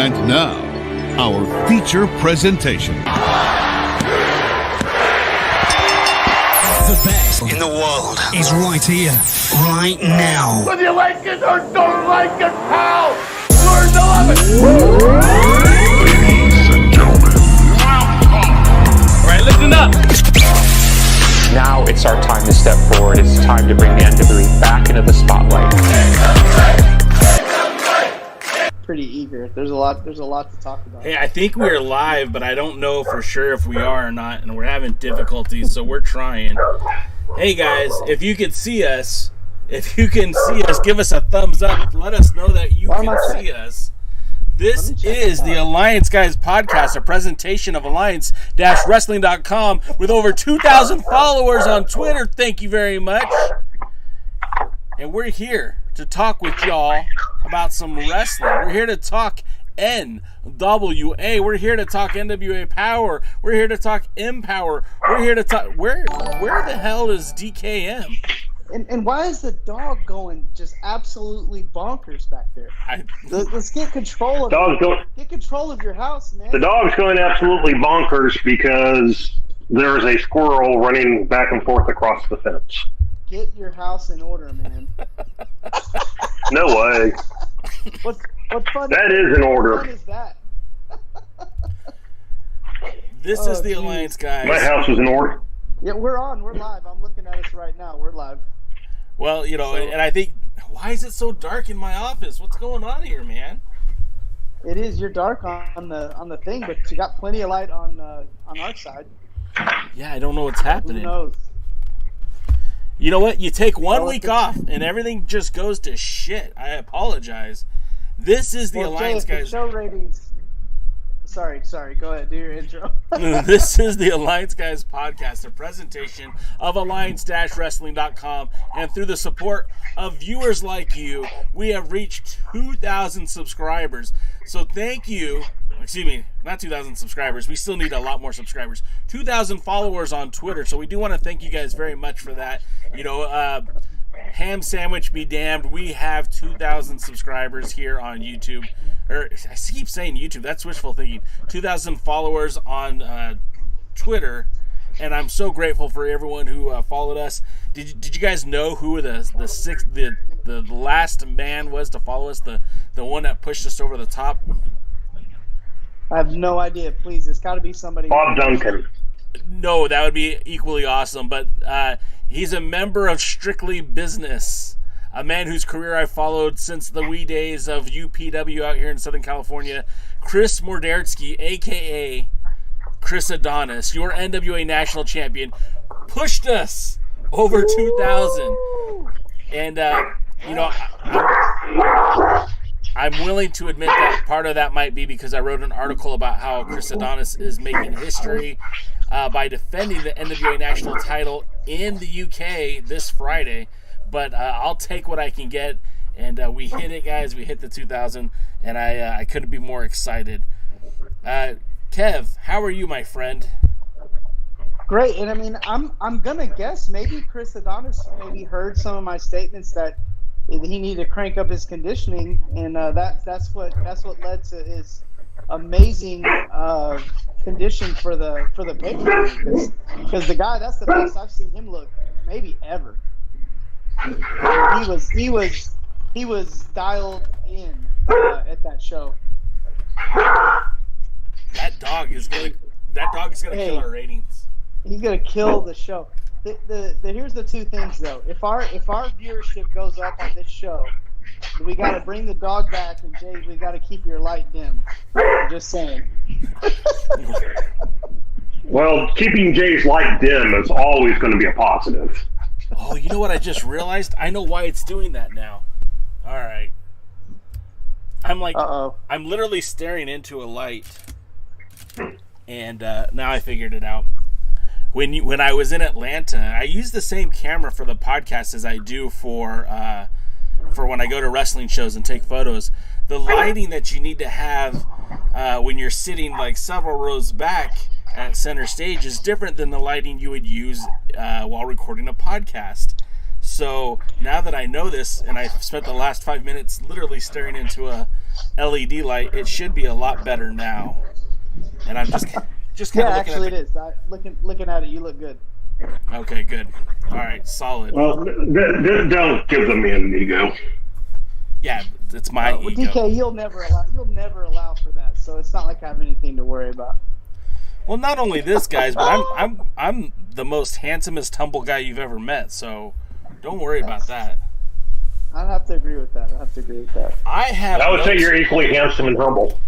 And now, our feature presentation. The best in the world is right here, right now. Whether you like it or don't like it, pal, learn to love it. Ladies and gentlemen, All right, listen up. Now it's our time to step forward. It's time to bring the NWA back into the spotlight. Pretty eager. There's a lot to talk about. Hey, I think we're live, but I don't know for sure if we are or not, and we're having difficulties, so we're trying. Hey guys, if you can see us, give us a thumbs up. Let us know that you can see us. This is the Alliance Guys podcast, a presentation of alliance-wrestling.com with over 2,000 followers on Twitter. Thank you very much. And we're here to talk with y'all about some wrestling. We're here to talk NWA. We're here to talk NWA Power. We're here to talk Empower. We're here to talk... Where the hell is DKM? And why is the dog going just absolutely bonkers back there? Let's get control of get control of your house, man. The dog's going absolutely bonkers because there's a squirrel running back and forth across the fence. Get your house in order, man. No way. What fun? That is in order. What fun is that? This is the Alliance Guys. My house is in order. Yeah, we're on. We're live. I'm looking at us right now. We're live. Well, and I think, why is it so dark in my office? What's going on here, man? It is. You're dark on the thing, but you got plenty of light on our side. Yeah, I don't know what's happening. Who knows? You know what? You take 1 week off, and everything just goes to shit. I apologize. This is the Alliance Guys. Show ratings. Sorry. Go ahead. Do your intro. This is the Alliance Guys podcast, a presentation of alliance-wrestling.com, and through the support of viewers like you, we have reached 2,000 subscribers. So thank you. Excuse me, not 2,000 subscribers. We still need a lot more subscribers. 2,000 followers on Twitter. So we do want to thank you guys very much for that. Ham sandwich be damned. We have 2,000 subscribers here on YouTube. I keep saying YouTube. That's wishful thinking. 2,000 followers on Twitter, and I'm so grateful for everyone who followed us. Did you guys know who the last man was to follow us? The one that pushed us over the top. I have no idea. Please, it's got to be somebody. Bob Duncan. No, that would be equally awesome. But he's a member of Strictly Business, a man whose career I followed since the wee days of UPW out here in Southern California. Chris Mordertsky, a.k.a. Chris Adonis, your NWA National Champion, pushed us over 2,000. And, I'm willing to admit that part of that might be because I wrote an article about how Chris Adonis is making history by defending the NWA National title in the UK this Friday. But I'll take what I can get, and we hit it, guys. We hit the 2,000, and I couldn't be more excited. Kev, how are you, my friend? Great, and I mean, I'm gonna guess maybe Chris Adonis maybe heard some of my statements that he needed to crank up his conditioning, and that's what led to his amazing condition for the pay-per-view. Because the guy, that's the best I've seen him look maybe ever. He was dialed in at that show. That dog is gonna kill our ratings. He's gonna kill the show. Here's the two things though. If our viewership goes up on this show, we got to bring the dog back, and Jay, we got to keep your light dim. I'm just saying. Well, keeping Jay's light dim is always going to be a positive. Oh, you know what I just realized? I know why it's doing that now. All right. I'm literally staring into a light, and now I figured it out. When I was in Atlanta, I use the same camera for the podcast as I do for when I go to wrestling shows and take photos. The lighting that you need to have when you're sitting like several rows back at center stage is different than the lighting you would use while recording a podcast. So now that I know this, and I've spent the last 5 minutes literally staring into a LED light, it should be a lot better now. And I'm just kind of looking actually at it is. Looking at it, you look good. Okay, good. All right, solid. Well, don't give the man an ego. Yeah, it's my ego. DK, you'll never allow for that. So it's not like I have anything to worry about. Well, not only this, guys, but I'm the most handsomest humble guy you've ever met. So don't worry about that. I'd have to agree with that. I would say you're equally handsome and humble.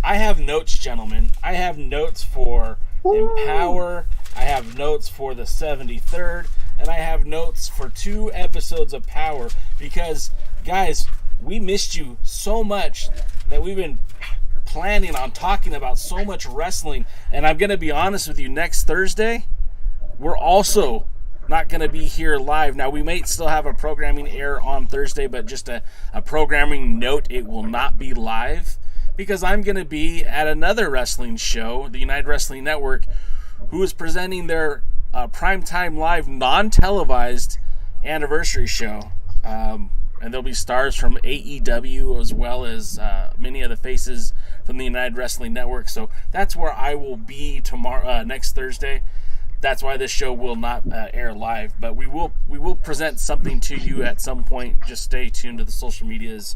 I have notes, gentlemen. I have notes for Empower. I have notes for the 73rd, and I have notes for 2 episodes of Power because, guys, we missed you so much that we've been planning on talking about so much wrestling. And I'm going to be honest with you, next Thursday, we're also not going to be here live. Now, we might still have a programming air on Thursday, but just a programming note, it will not be live because I'm going to be at another wrestling show, the United Wrestling Network, who is presenting their primetime live non-televised anniversary show. And there'll be stars from AEW as well as many of the faces from the United Wrestling Network. So that's where I will be tomorrow, next Thursday. That's why this show will not air live, but we will present something to you at some point. Just stay tuned to the social medias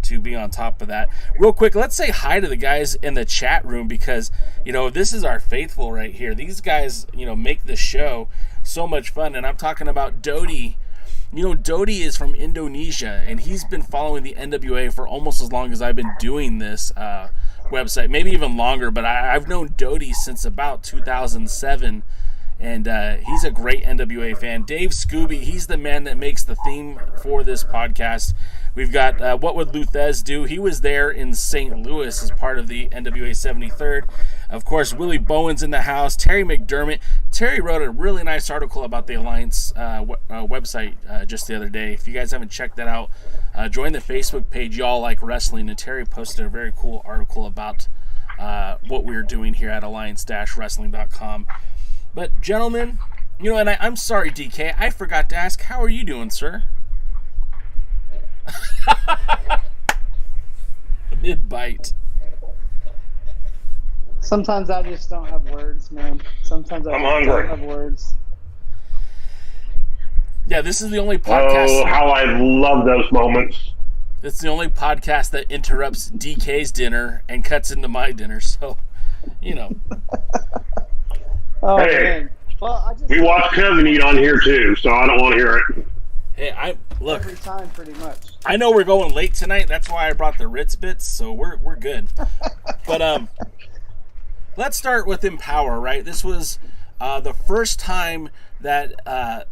to be on top of that. Real quick, let's say hi to the guys in the chat room because, this is our faithful right here. These guys, make the show so much fun, and I'm talking about Dodi. Dodi is from Indonesia, and he's been following the NWA for almost as long as I've been doing this website, maybe even longer, but I've known Dodi since about 2007, and he's a great NWA fan. Dave Scooby, he's the man that makes the theme for this podcast. We've got What Would Luthez Do? He was there in St. Louis as part of the NWA 73rd. Of course, Willie Bowen's in the house. Terry McDermott. Terry wrote a really nice article about the Alliance website just the other day. If you guys haven't checked that out, join the Facebook page, Y'all Like Wrestling. And Terry posted a very cool article about what we're doing here at alliance-wrestling.com. But, gentlemen, and I'm sorry, DK, I forgot to ask, how are you doing, sir? Mid-bite. Sometimes I just don't have words, man. Sometimes I don't have words. Yeah, this is the only podcast. Oh, how I love those moments. It's the only podcast that interrupts DK's dinner and cuts into my dinner, so, Oh, hey, man. Well, we watch Kevin eat on here too, so I don't want to hear it. Hey, look. Every time, pretty much. I know we're going late tonight. That's why I brought the Ritz bits, so we're good. But let's start with Empower. Right, this was the first time that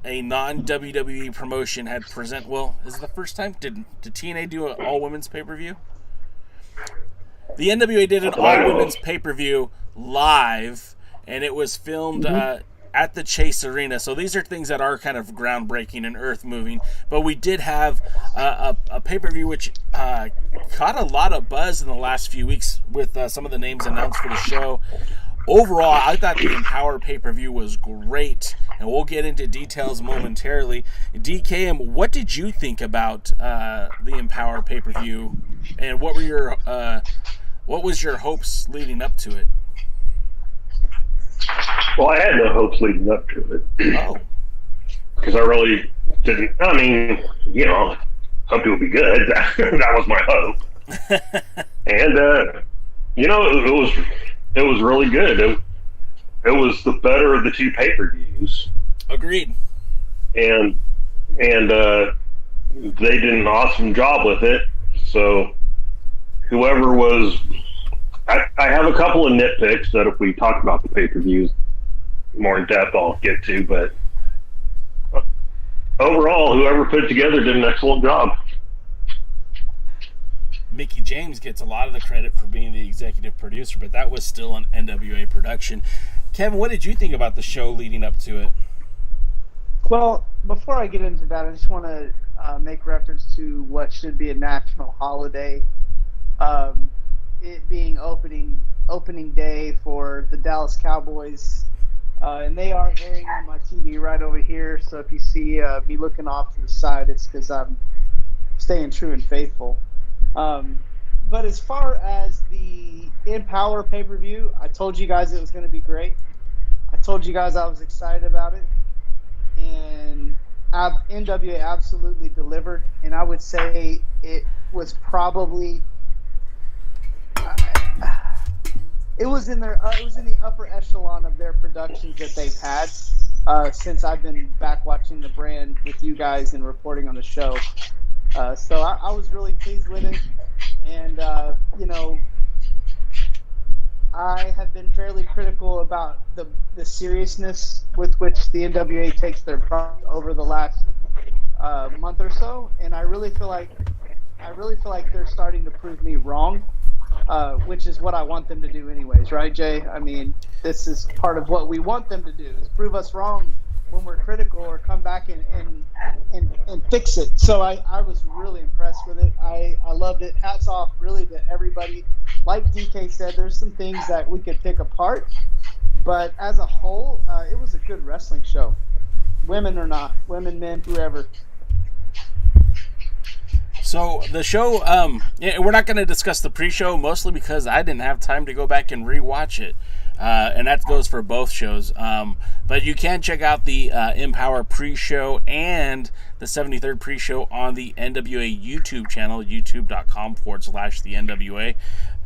a non-WWE promotion had present. Well, is it the first time? Did TNA do an all-women's pay-per-view? The NWA did an all-women's pay-per-view live, and it was filmed at the Chase Arena. So these are things that are kind of groundbreaking and earth-moving. But we did have a pay-per-view which caught a lot of buzz in the last few weeks with some of the names announced for the show. Overall, I thought the Empower pay-per-view was great, and we'll get into details momentarily. DKM, what did you think about the Empower pay-per-view, and what was your hopes leading up to it? Well, I had no hopes leading up to it. Oh. Because I really didn't. I mean, hoped it would be good. That was my hope. And it was really good. It was the better of the 2 pay-per-views. Agreed. And they did an awesome job with it. So whoever was. I have a couple of nitpicks that if we talk about the pay-per-views more in depth, I'll get to, but overall, whoever put it together did an excellent job. Bicky James gets a lot of the credit for being the executive producer, but that was still an NWA production. Kevin, what did you think about the show leading up to it? Well, before I get into that, I just want to make reference to what should be a national holiday. It being opening day for the Dallas Cowboys, and they are airing on my TV right over here. So if you see me looking off to the side, it's because I'm staying true and faithful. but as far as the Empower pay-per-view, I told you guys it was going to be great. I told you guys I was excited about it, and NWA absolutely delivered. And I would say it was probably it was in the upper echelon of their productions that they've had since I've been back watching the brand with you guys and reporting on the show. So I was really pleased with it, and I have been fairly critical about the seriousness with which the NWA takes their product over the last month or so, and I really feel like they're starting to prove me wrong, which is what I want them to do anyways, right, Jay? I mean, this is part of what we want them to do, is prove us wrong when we're critical, or come back and fix it. So I was really impressed with it. I loved it. Hats off really to everybody. Like DK said, there's some things that we could pick apart, but as a whole, it was a good wrestling show. Women or not, women, men, whoever. So the show, we're not going to discuss the pre-show, mostly because I didn't have time to go back and re-watch it. And that goes for both shows. But you can check out the Empower pre-show and the 73rd pre-show on the NWA YouTube channel, youtube.com/the NWA.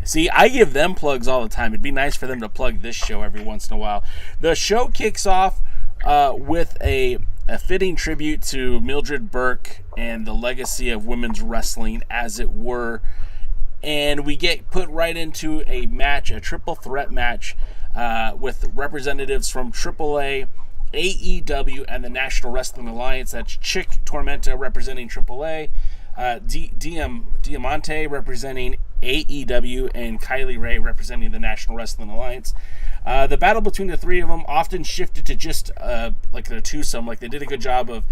See, I give them plugs all the time. It'd be nice for them to plug this show every once in a while. The show kicks off with a fitting tribute to Mildred Burke and the legacy of women's wrestling, as it were. And we get put right into a match, a triple threat match, with representatives from AAA, AEW, and the National Wrestling Alliance. That's Chick Tormenta representing AAA, Diamante representing AEW, and Kylie Ray representing the National Wrestling Alliance. The battle between the three of them often shifted to just like a twosome. Like, they did a good job of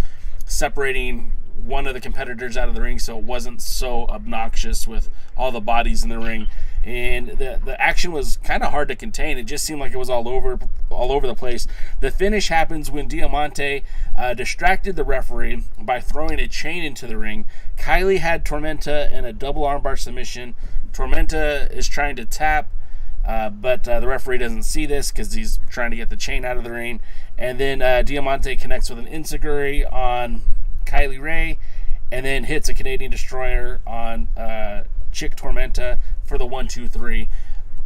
separating one of the competitors out of the ring so it wasn't so obnoxious with all the bodies in the ring. And the action was kind of hard to contain. It just seemed like it was all over the place. The finish happens when Diamante distracted the referee by throwing a chain into the ring. Kylie had Tormenta in a double armbar submission. Tormenta is trying to tap, but the referee doesn't see this because he's trying to get the chain out of the ring. And then Diamante connects with an enziguri on Kylie Ray, and then hits a Canadian Destroyer on Chick Tormenta for the 1-2-3.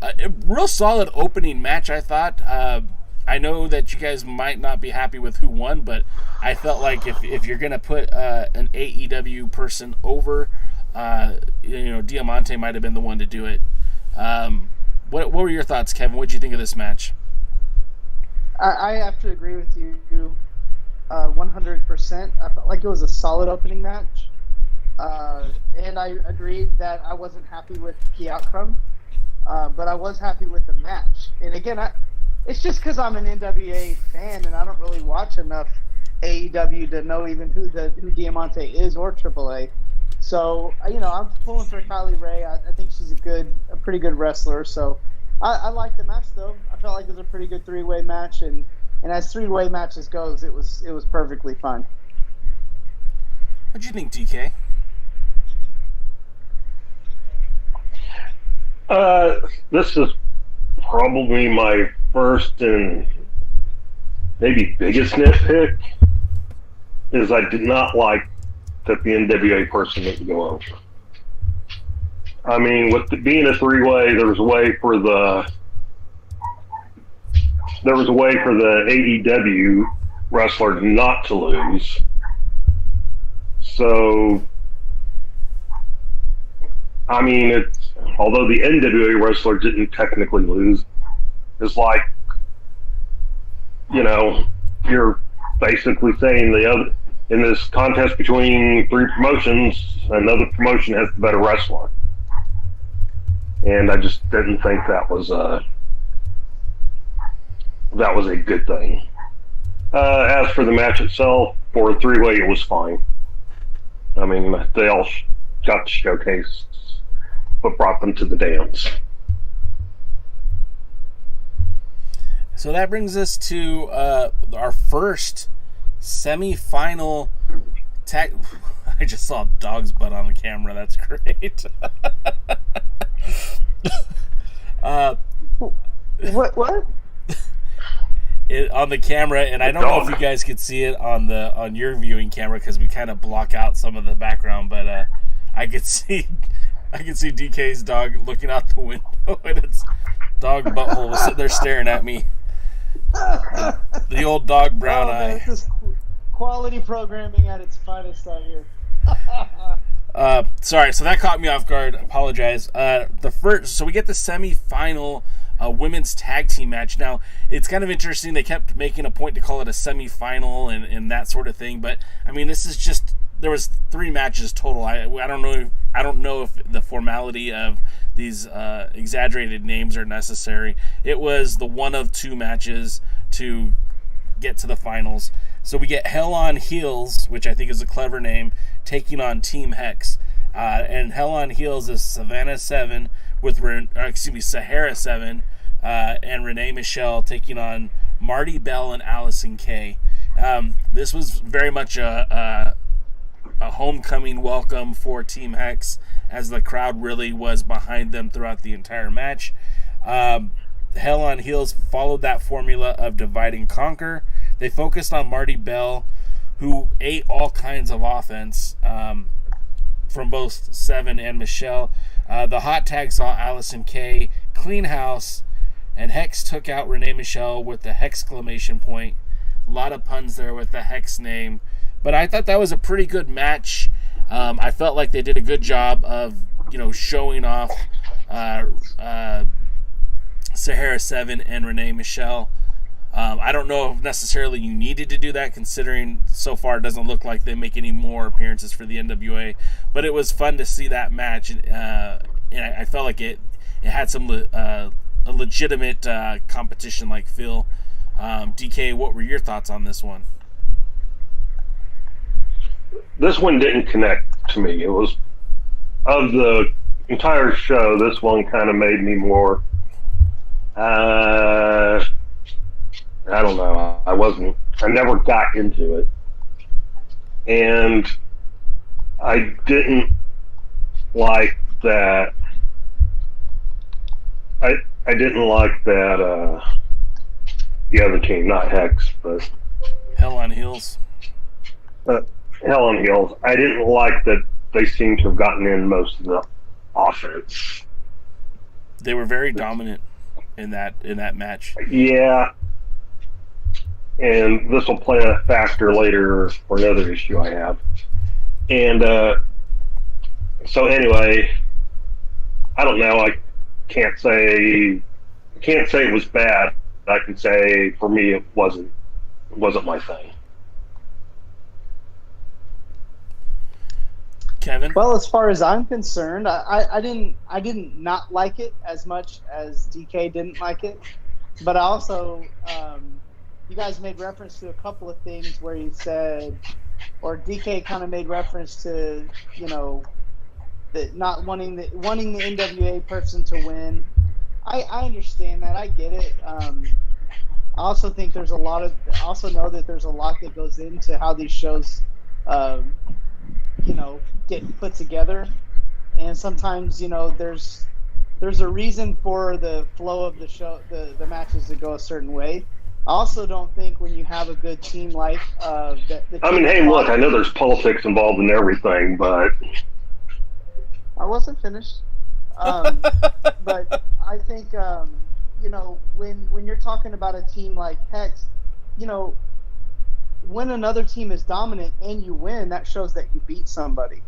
A real solid opening match, I thought. I know that you guys might not be happy with who won, but I felt like if you're going to put an AEW person over, Diamante might have been the one to do it. What were your thoughts, Kevin? What did you think of this match? I have to agree with you 100%. I felt like it was a solid opening match. And I agreed that I wasn't happy with the outcome, but I was happy with the match. And again, it's just because I'm an NWA fan and I don't really watch enough AEW to know even who Diamante is or AAA. So, I'm pulling for Kylie Ray. I think she's a pretty good wrestler. So I like the match, though. I felt like it was a pretty good three-way match, and as three-way matches goes, it was perfectly fine. What'd you think, DK? This is probably my first and maybe biggest nitpick, is I did not like that the NWA person didn't go over. I mean, with being a three-way, there was a way for the AEW wrestler not to lose. So, I mean, although the NWA wrestler didn't technically lose, it's like, you're basically saying in this contest between three promotions, another promotion has the better wrestler. And I just didn't think that was a good thing. As for the match itself, for a three-way, it was fine. I mean, they all got to showcase what brought them to the dance. So that brings us to our first semi-final I just saw a dog's butt on the camera. That's great. What? It on the camera, and I don't know if you guys could see it on your viewing camera because we kind of block out some of the background, but I could see DK's dog looking out the window, and its dog butthole was sitting there staring at me. The old dog brown eye. This is quality programming at its finest out here. Sorry, so that caught me off guard. Apologize. So we get the semifinal women's tag team match. Now, it's kind of interesting. They kept making a point to call it a semifinal and that sort of thing. But I mean, this is just, there was 3 matches total. I don't know if the formality of these exaggerated names are necessary. It was the one of 2 matches to get to the finals. So we get Hell on Heels, which I think is a clever name, taking on Team Hex. And Hell on Heels is Sahara 7 and Renee Michelle taking on Marty Bell and Allison Kay. This was very much a homecoming welcome for Team Hex, as the crowd really was behind them throughout the entire match. Hell on Heels followed that formula of divide and conquer. They focused on Marty Bell, who ate all kinds of offense from both Seven and Michelle. The hot tag saw Allison Kay clean house, and Hex took out Renee Michelle with the Hexclamation point. A lot of puns there with the Hex name. But I thought that was a pretty good match. I felt like they did a good job of, showing off Sahara 7 and Renee Michelle. I don't know if necessarily you needed to do that, considering so far it doesn't look like they make any more appearances for the NWA. But it was fun to see that match, and I felt like it had some a legitimate competition-like feel. DK, what were your thoughts on this one? This one didn't connect to me. It was, of the entire show, this one kind of made me more, I don't know. I never got into it. And I didn't like that. I didn't like that, the other team, not Hex, but Hell on Heels. Hell on Heels. I didn't like that they seem to have gotten in most of the offense. They were very dominant in that match. Yeah. And this will play a factor later for another issue I have. And so anyway, I don't know. I can't say it was bad. I can say for me it wasn't my thing. Kevin? Well, as far as I'm concerned, I didn't not like it as much as DK didn't like it, but I also you guys made reference to a couple of things where you said, or DK kind of made reference to, that not wanting the NWA person to win. I understand that. I get it. I also think there's also know that there's a lot that goes into how these shows, get put together, and sometimes there's a reason for the flow of the show, the matches to go a certain way. I also don't think when you have a good team like look, I know there's politics involved in everything, but I wasn't finished. But I think when you're talking about a team like Hex, when another team is dominant and you win, that shows that you beat somebody.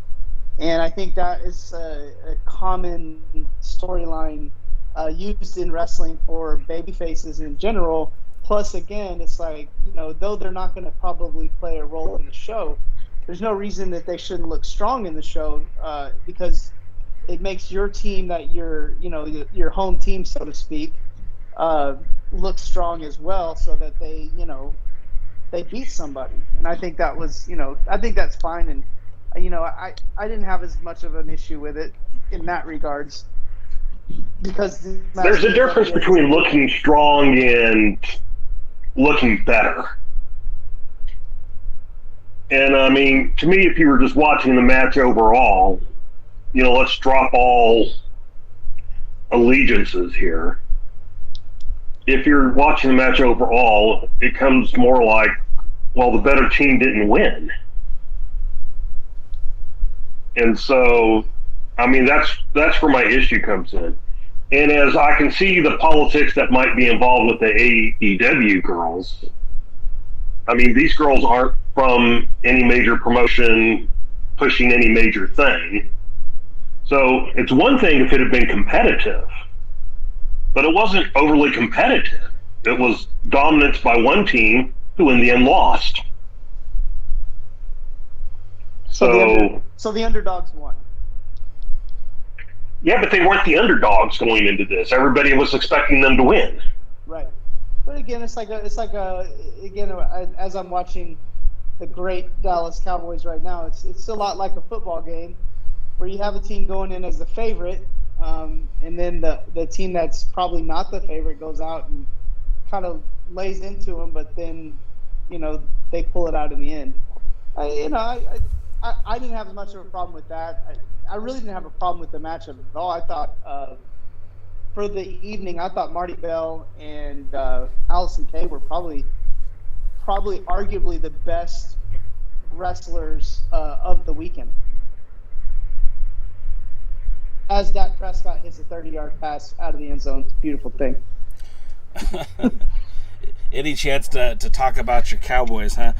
And I think that is a common storyline used in wrestling for babyfaces in general. Plus, again, it's like, though they're not going to probably play a role in the show, there's no reason that they shouldn't look strong in the show, because it makes your team, that your home team, so to speak, look strong as well, so that they beat somebody. And I think that was, I think that's fine. And, I didn't have as much of an issue with it in that regards, because there's a difference between looking strong and looking better. And I mean, to me, if you were just watching the match overall, let's drop all allegiances here. If you're watching the match overall, it comes more like, well, the better team didn't win. And so, I mean, that's where my issue comes in. And as I can see the politics that might be involved with the AEW girls, I mean, these girls aren't from any major promotion pushing any major thing. So it's one thing if it had been competitive, but it wasn't overly competitive. It was dominance by one team who in the end lost. So the underdogs won. Yeah, but they weren't the underdogs going into this. Everybody was expecting them to win. Right. But again, as I'm watching the great Dallas Cowboys right now, it's a lot like a football game where you have a team going in as the favorite, and then the team that's probably not the favorite goes out and kind of lays into them, but then, they pull it out in the end. I didn't have as much of a problem with that. I really didn't have a problem with the match at all. I thought for the evening, I thought Marty Bell and Allison Kay were probably arguably the best wrestlers of the weekend. As Dak Prescott hits a 30-yard pass out of the end zone, it's a beautiful thing. Any chance to talk about your Cowboys, huh?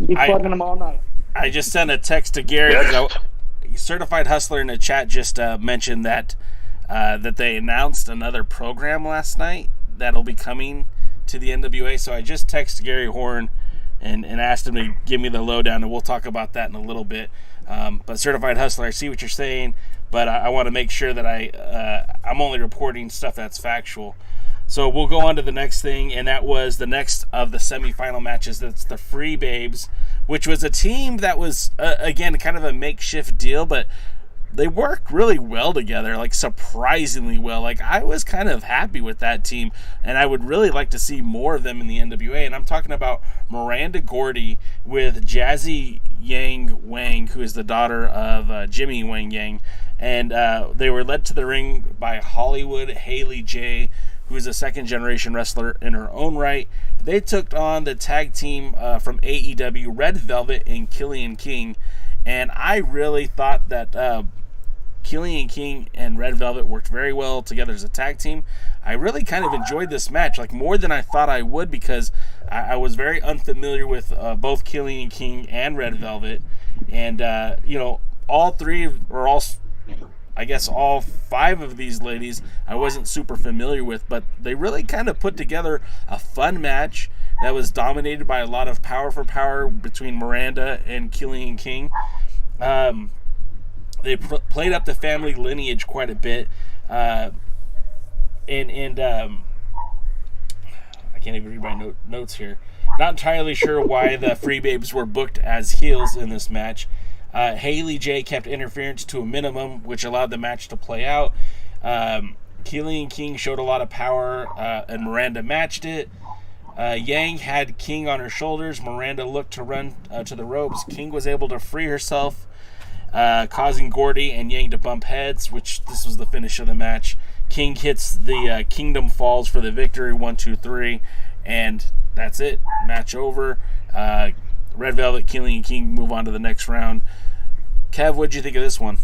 Be plugging them all night. I just sent a text to Gary. Certified Hustler in the chat just mentioned that they announced another program last night that'll be coming to the NWA. So I just texted Gary Horn and asked him to give me the lowdown, and we'll talk about that in a little bit. But Certified Hustler, I see what you're saying, but I want to make sure that I'm only reporting stuff that's factual. So we'll go on to the next thing, and that was the next of the semifinal matches. That's the Free Babes, which was a team that was, again, kind of a makeshift deal, but they worked really well together, like surprisingly well. Like, I was kind of happy with that team, and I would really like to see more of them in the NWA. And I'm talking about Miranda Gordy with Jazzy Yang Wang, who is the daughter of Jimmy Wang Yang. And they were led to the ring by Hollywood Haley J, who is a second-generation wrestler in her own right. They took on the tag team from AEW, Red Velvet and Killian King. And I really thought that Killian King and Red Velvet worked very well together as a tag team. I really kind of enjoyed this match, like more than I thought I would, because I was very unfamiliar with both Killian King and Red Velvet. And, all three, or all five of these ladies I wasn't super familiar with, but they really kind of put together a fun match that was dominated by a lot of power for power between Miranda and Killian King. They played up the family lineage quite a bit, and I can't even read my notes here. Not entirely sure why the Free Babes were booked as heels in this match. Haley J kept interference to a minimum, which allowed the match to play out. Killian King showed a lot of power, and Miranda matched it. Yang had King on her shoulders. Miranda looked to run to the ropes. King was able to free herself, causing Gordy and Yang to bump heads, which this was the finish of the match. King hits the Kingdom Falls for the victory, 1, 2, 3, and that's it. Match over. Red Velvet, Killian King move on to the next round. Kev, what'd you think of this one?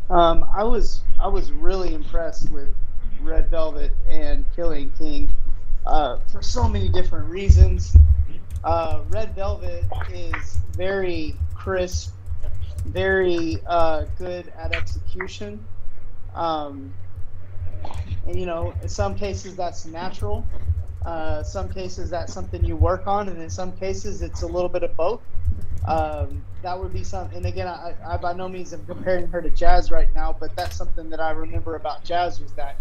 I was really impressed with Red Velvet and Killian King for so many different reasons. Red Velvet is very crisp, very good at execution. And in some cases that's natural. Some cases that's something you work on, and in some cases it's a little bit of both. That would be something, and again, I by no means am comparing her to Jazz right now, but that's something that I remember about Jazz was that,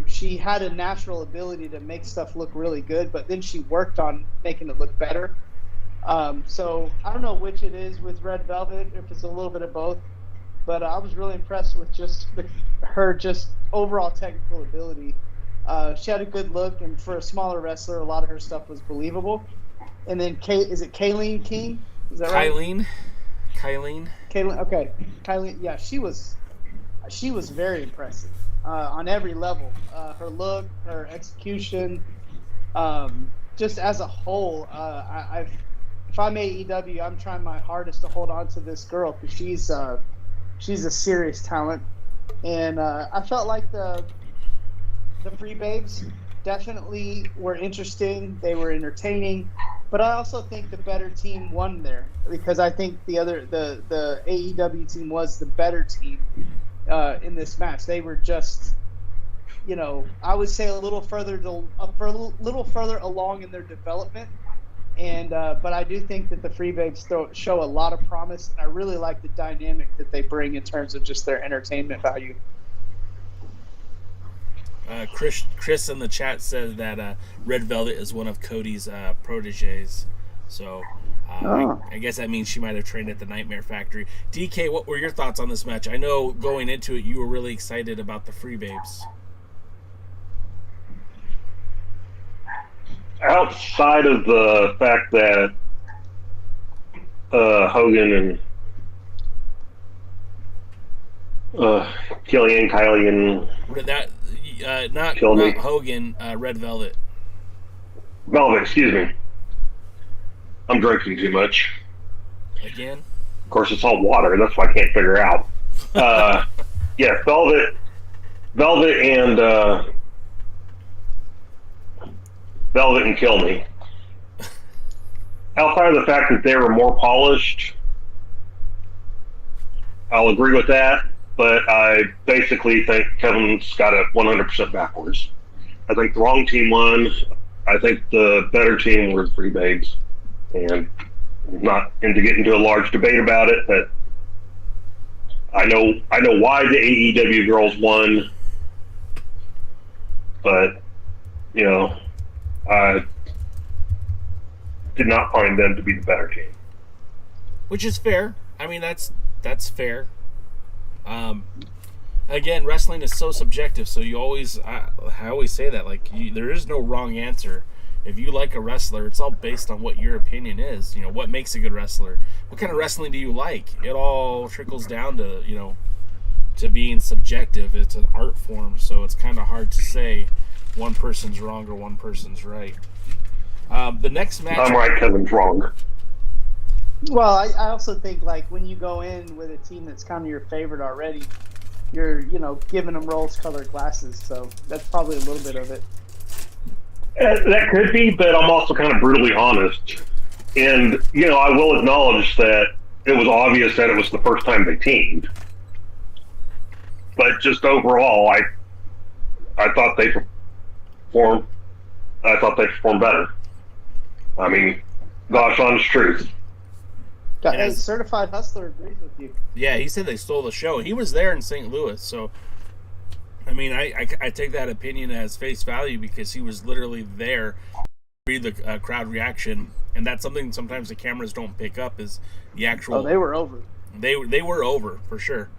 she had a natural ability to make stuff look really good, but then she worked on making it look better. So I don't know which it is with Red Velvet, if it's a little bit of both, but I was really impressed with just her overall technical ability. She had a good look, and for a smaller wrestler, a lot of her stuff was believable. And then is it Kayleen King? Is that right? Kylie. Okay. Kylie. Yeah, she was very impressive on every level. Her look, her execution, just as a whole. If I'm AEW, I'm trying my hardest to hold on to this girl because she's a serious talent. And I felt like the Free Babes definitely were interesting. They were entertaining, but I also think the better team won there because I think the AEW team was the better team in this match. They were just, I would say a little further along in their development. And but I do think that the Free Babes show a lot of promise, and I really like the dynamic that they bring in terms of just their entertainment value. Chris in the chat says that Red Velvet is one of Cody's proteges, so I guess that means she might have trained at the Nightmare Factory. DK, what were your thoughts on this match? I know going into it you were really excited about the Free Babes. Outside of the fact that Hogan and Kylie and that not Hogan, Red Velvet. Velvet, excuse me. I'm drinking too much. Again? Of course, it's all water. That's why I can't figure out. Yeah, Velvet and Kill Me. Outside of the fact that they were more polished, I'll agree with that. But I basically think Kevin's got it 100% backwards. I think the wrong team won. I think the better team were the Free Babes. And I'm not into getting into a large debate about it, but I know why the AEW girls won. But, I did not find them to be the better team. Which is fair. I mean, that's fair. Again, wrestling is so subjective, so I always say that, there is no wrong answer. If you like a wrestler, it's all based on what your opinion is. What makes a good wrestler? What kind of wrestling do you like? It all trickles down to, to being subjective. It's an art form, so it's kind of hard to say one person's wrong or one person's right. The next match... I'm right, Kevin's wrong. Well, I also think, when you go in with a team that's kind of your favorite already, you're, giving them rose-colored glasses, so that's probably a little bit of it. That could be, but I'm also kind of brutally honest. And, I will acknowledge that it was obvious that it was the first time they teamed. But just overall, I thought they performed better. I mean, gosh, honest truth. Hey, Certified Hustler agrees with you. Yeah, he said they stole the show. He was there in St. Louis, so I mean, I take that opinion as face value because he was literally there to read the crowd reaction, and that's something sometimes the cameras don't pick up is the actual. Oh, they were over. They were over for sure.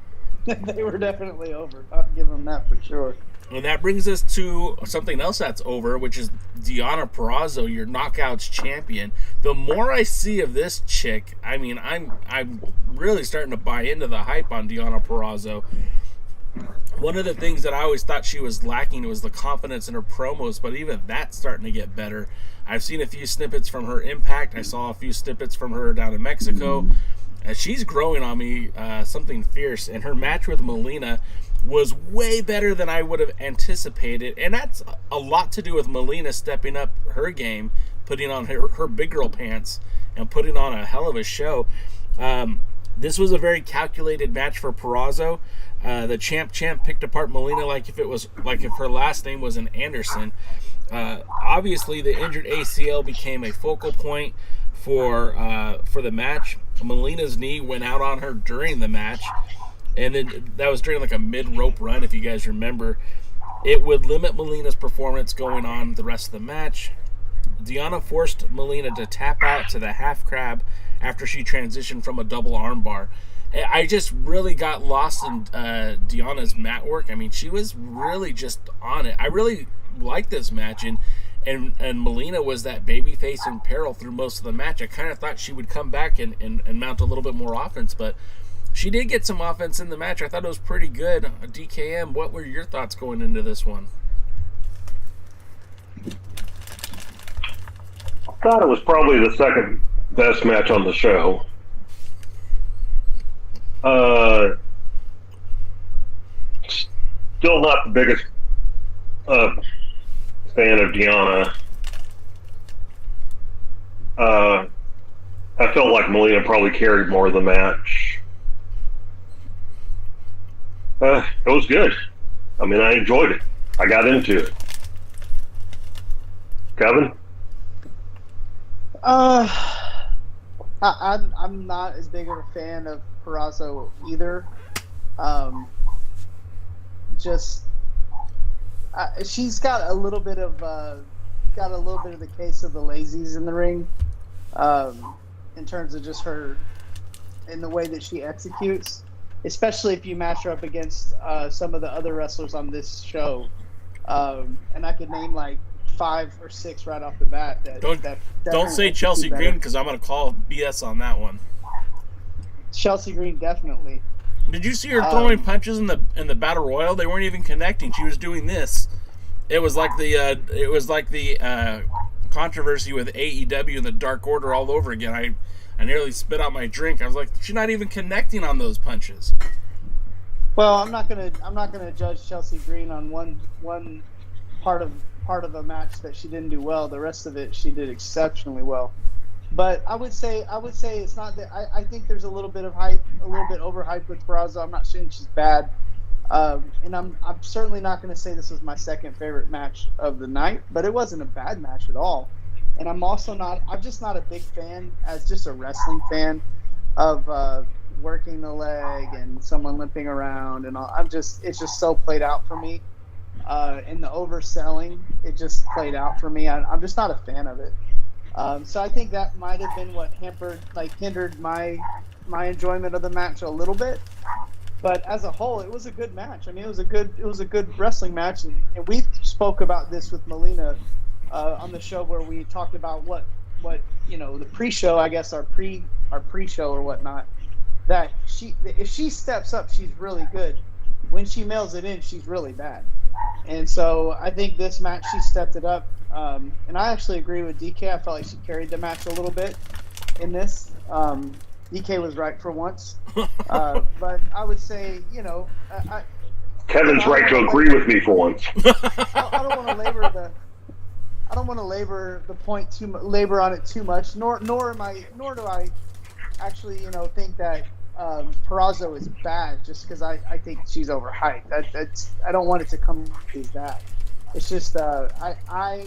They were definitely over. I'll give them that for sure. And that brings us to something else that's over, which is Deonna Purrazzo, your Knockouts champion. The more I see of this chick, I mean, I'm really starting to buy into the hype on Deonna Purrazzo. One of the things that I always thought she was lacking was the confidence in her promos, but even that's starting to get better. I've seen a few snippets from her Impact. I saw a few snippets from her down in Mexico. And she's growing on me something fierce. And her match with Melina was way better than I would have anticipated. And that's a lot to do with Melina stepping up her game, putting on her big girl pants, and putting on a hell of a show. This was a very calculated match for Perazzo. The champ picked apart Melina like if her last name was an Anderson. Obviously, the injured ACL became a focal point for the match. Melina's knee went out on her during the match, and then that was during like a mid-rope run, if you guys remember. It would limit Melina's performance going on the rest of the match. Deonna forced Melina to tap out to the half crab after she transitioned from a double armbar. I just really got lost in Deonna's mat work. I mean, she was really just on it. I really liked this match, and and Melina was that babyface in peril through most of the match. I kind of thought she would come back and mount a little bit more offense, but she did get some offense in the match. I thought it was pretty good. DKM, what were your thoughts going into this one? I thought it was probably the second best match on the show. Still not the biggest fan of Deonna. I felt like Melina probably carried more of the match. It was good. I mean, I enjoyed it. I got into it. Kevin? I'm not as big of a fan of Perazzo either. She's got a little bit of the case of the lazies in the ring, in terms of just her, in the way that she executes, especially if you match her up against some of the other wrestlers on this show. And I could name like 5 or 6 right off the bat. Don't say Chelsea Green, because I'm going to call BS on that one. Chelsea Green, definitely. Did you see her throwing punches in the Battle Royal? They weren't even connecting. She was doing this. It was like the controversy with AEW and the Dark Order all over again. I nearly spit out my drink. I was like, she's not even connecting on those punches. Well, I'm not gonna judge Chelsea Green on one part of a match that she didn't do well. The rest of it she did exceptionally well. But I would say it's not that. I think there's a little bit of hype, a little bit overhyped with Perazzo. I'm not saying she's bad, and I'm certainly not going to say this was my second favorite match of the night. But it wasn't a bad match at all. And I'm just not a big fan, as just a wrestling fan, of working the leg and someone limping around and all. It's just so played out for me. And the overselling, it just played out for me. I'm just not a fan of it. So I think that might have been what hindered my enjoyment of the match a little bit. But as a whole, it was a good match. I mean, it was a good wrestling match, and we spoke about this with Melina on the show where we talked about what the pre-show, I guess our pre-show or whatnot. That if she steps up, she's really good. When she mails it in, she's really bad. And so I think this match she stepped it up. And I actually agree with DK. I felt like she carried the match a little bit in this. DK was right for once. But I would say, Kevin's right to agree with me for once. I don't want to labor the point labor on it too much. Nor do I actually, think that Perazzo is bad just because I think she's overhyped. I don't want it to come as that. It's just I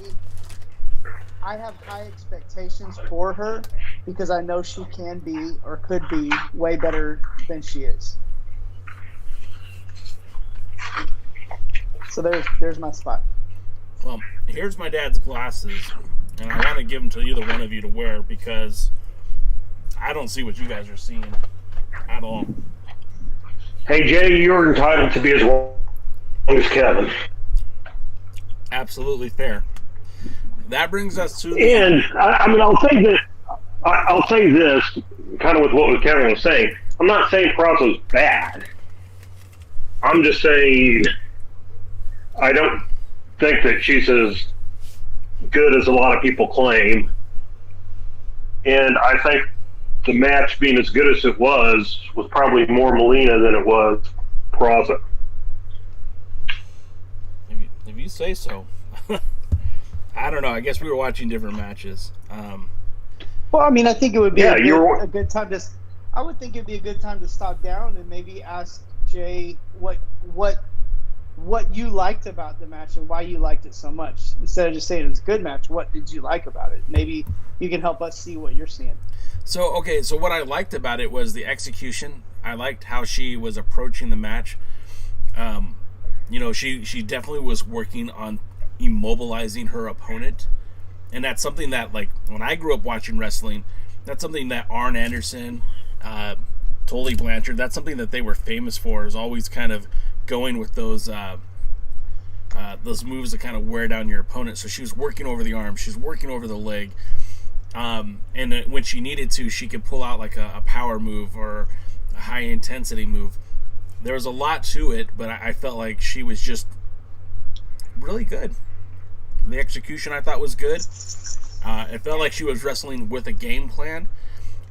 have high expectations for her because I know she can be or could be way better than she is. So there's my spot. Well, here's my dad's glasses, and I want to give them to either one of you to wear because I don't see what you guys are seeing at all. Hey, Jay, you're entitled to be as wrong as Kevin. Absolutely fair. That brings us to and I'll say this kind of with what Kevin was saying. I'm not saying Perazzo's bad. I'm just saying I don't think that she's as good as a lot of people claim. And I think the match being as good as it was probably more Melina than it was Perazzo. If you say so. I don't know. I guess we were watching different matches. Well, I mean, I think it would be a good time to. I would think it'd be a good time to stop down and maybe ask Jay what you liked about the match and why you liked it so much. Instead of just saying it was a good match, what did you like about it? Maybe you can help us see what you're seeing. So what I liked about it was the execution. I liked how she was approaching the match. She definitely was working on immobilizing her opponent, and that's something that, like, when I grew up watching wrestling, that's something that Arn Anderson, Tully Blanchard, that's something that they were famous for, is always kind of going with those those moves that kind of wear down your opponent. So she was working over the arm, she's working over the leg, and when she needed to, she could pull out like a power move or a high intensity move. There was a lot to it, but I felt like she was just really good. The execution I thought was good. It felt like she was wrestling with a game plan.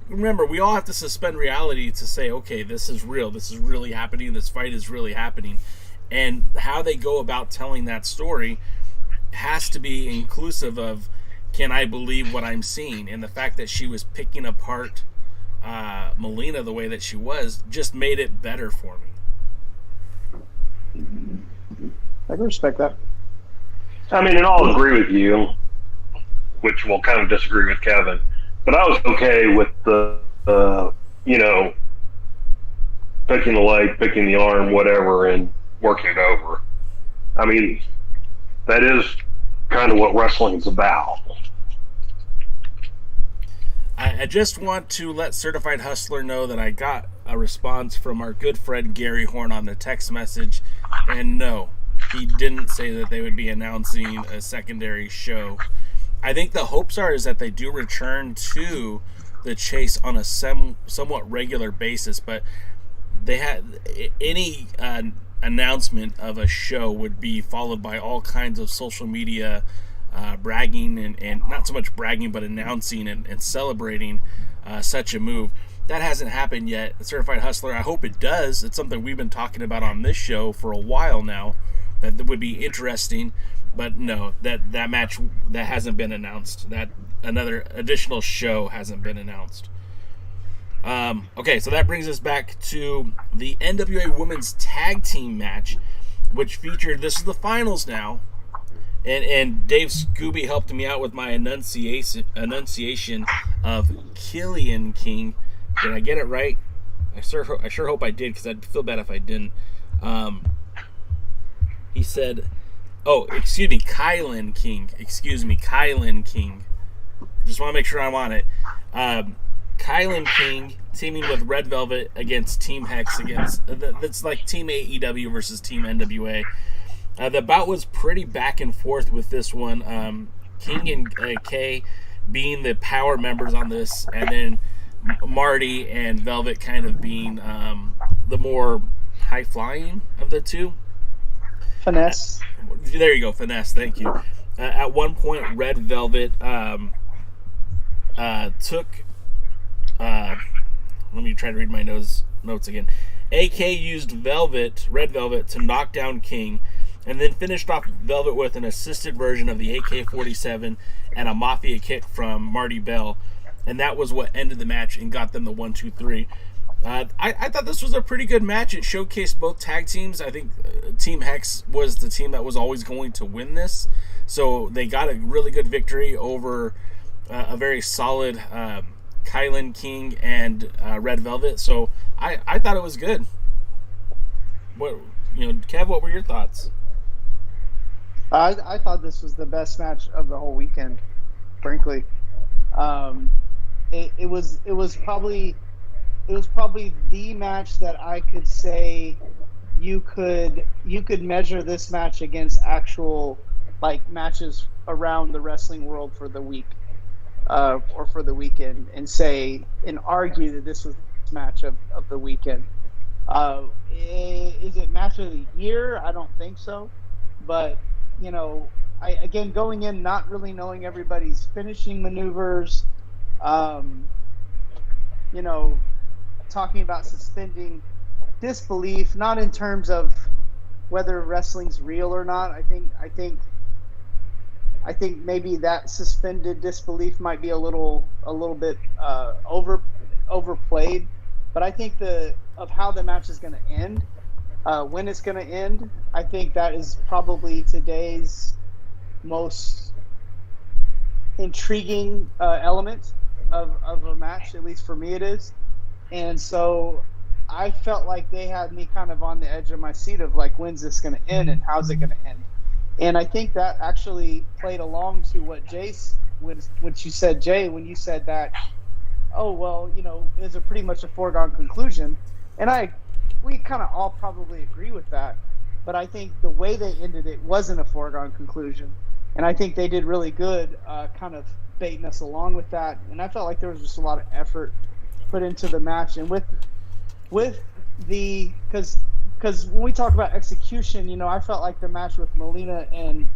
Remember, we all have to suspend reality to say, okay, this is real. This is really happening. This fight is really happening. And how they go about telling that story has to be inclusive of, can I believe what I'm seeing? And the fact that she was picking apart Melina the way that she was just made it better for me. I can respect that. I mean, and I'll agree with you, which will kind of disagree with Kevin, but I was okay with the picking the leg, picking the arm, whatever, and working it over. I mean, that is kind of what wrestling's about. I just want to let Certified Hustler know that I got a response from our good friend Gary Horn on the text message, and no, he didn't say that they would be announcing a secondary show. I think the hopes are is that they do return to the chase on a somewhat regular basis, but they had any announcement of a show would be followed by all kinds of social media bragging and not so much bragging, but announcing and celebrating such a move. That hasn't happened yet. Certified Hustler, I hope it does. It's something we've been talking about on this show for a while now. That would be interesting, but no, that match that hasn't been announced. That another additional show hasn't been announced. Okay, so that brings us back to the NWA Women's Tag Team match, which featured, this is the finals now, and Dave Scooby helped me out with my enunciation of Killian King. Did I get it right? I sure hope I did, because I'd feel bad if I didn't. He said, Kylan King. Kylan King. Just want to make sure I'm on it. Kylan King teaming with Red Velvet against Team Hex that's like Team AEW versus Team NWA. The bout was pretty back and forth with this one. King and Kay being the power members on this, and then Marty and Velvet kind of being the more high flying of the two. Finesse. There you go, finesse. Thank you. At one point, Red Velvet took. Let me try to read my notes again. AK used Red Velvet, to knock down King, and then finished off Velvet with an assisted version of the AK-47 and a Mafia kick from Marty Bell, and that was what ended the match and got them the 1-2-3. I thought this was a pretty good match. It showcased both tag teams. I think Team Hex was the team that was always going to win this, so they got a really good victory over a very solid Kylan King and Red Velvet. So I thought it was good. Kev, what were your thoughts? I thought this was the best match of the whole weekend, frankly. It was probably the match that I could say you could measure this match against actual matches around the wrestling world for the week, or for the weekend, and argue that this was the match of the weekend. Is it match of the year? I don't think so, but again, going in not really knowing everybody's finishing maneuvers, talking about suspending disbelief, not in terms of whether wrestling's real or not. I think maybe that suspended disbelief might be a little bit overplayed. But I think of how the match is going to end, when it's going to end, I think that is probably today's most intriguing element of a match. At least for me, it is. And so I felt like they had me kind of on the edge of my seat of when's this going to end and how's it going to end. And I think that actually played along to what you said, Jay, when you said that, it's pretty much a foregone conclusion. And we kind of all probably agree with that. but I think the way they ended it wasn't a foregone conclusion. And I think they did really good kind of baiting us along with that. And I felt like there was just a lot of effort put into the match. And with the – because when we talk about execution, you know, I felt like the match with Molina and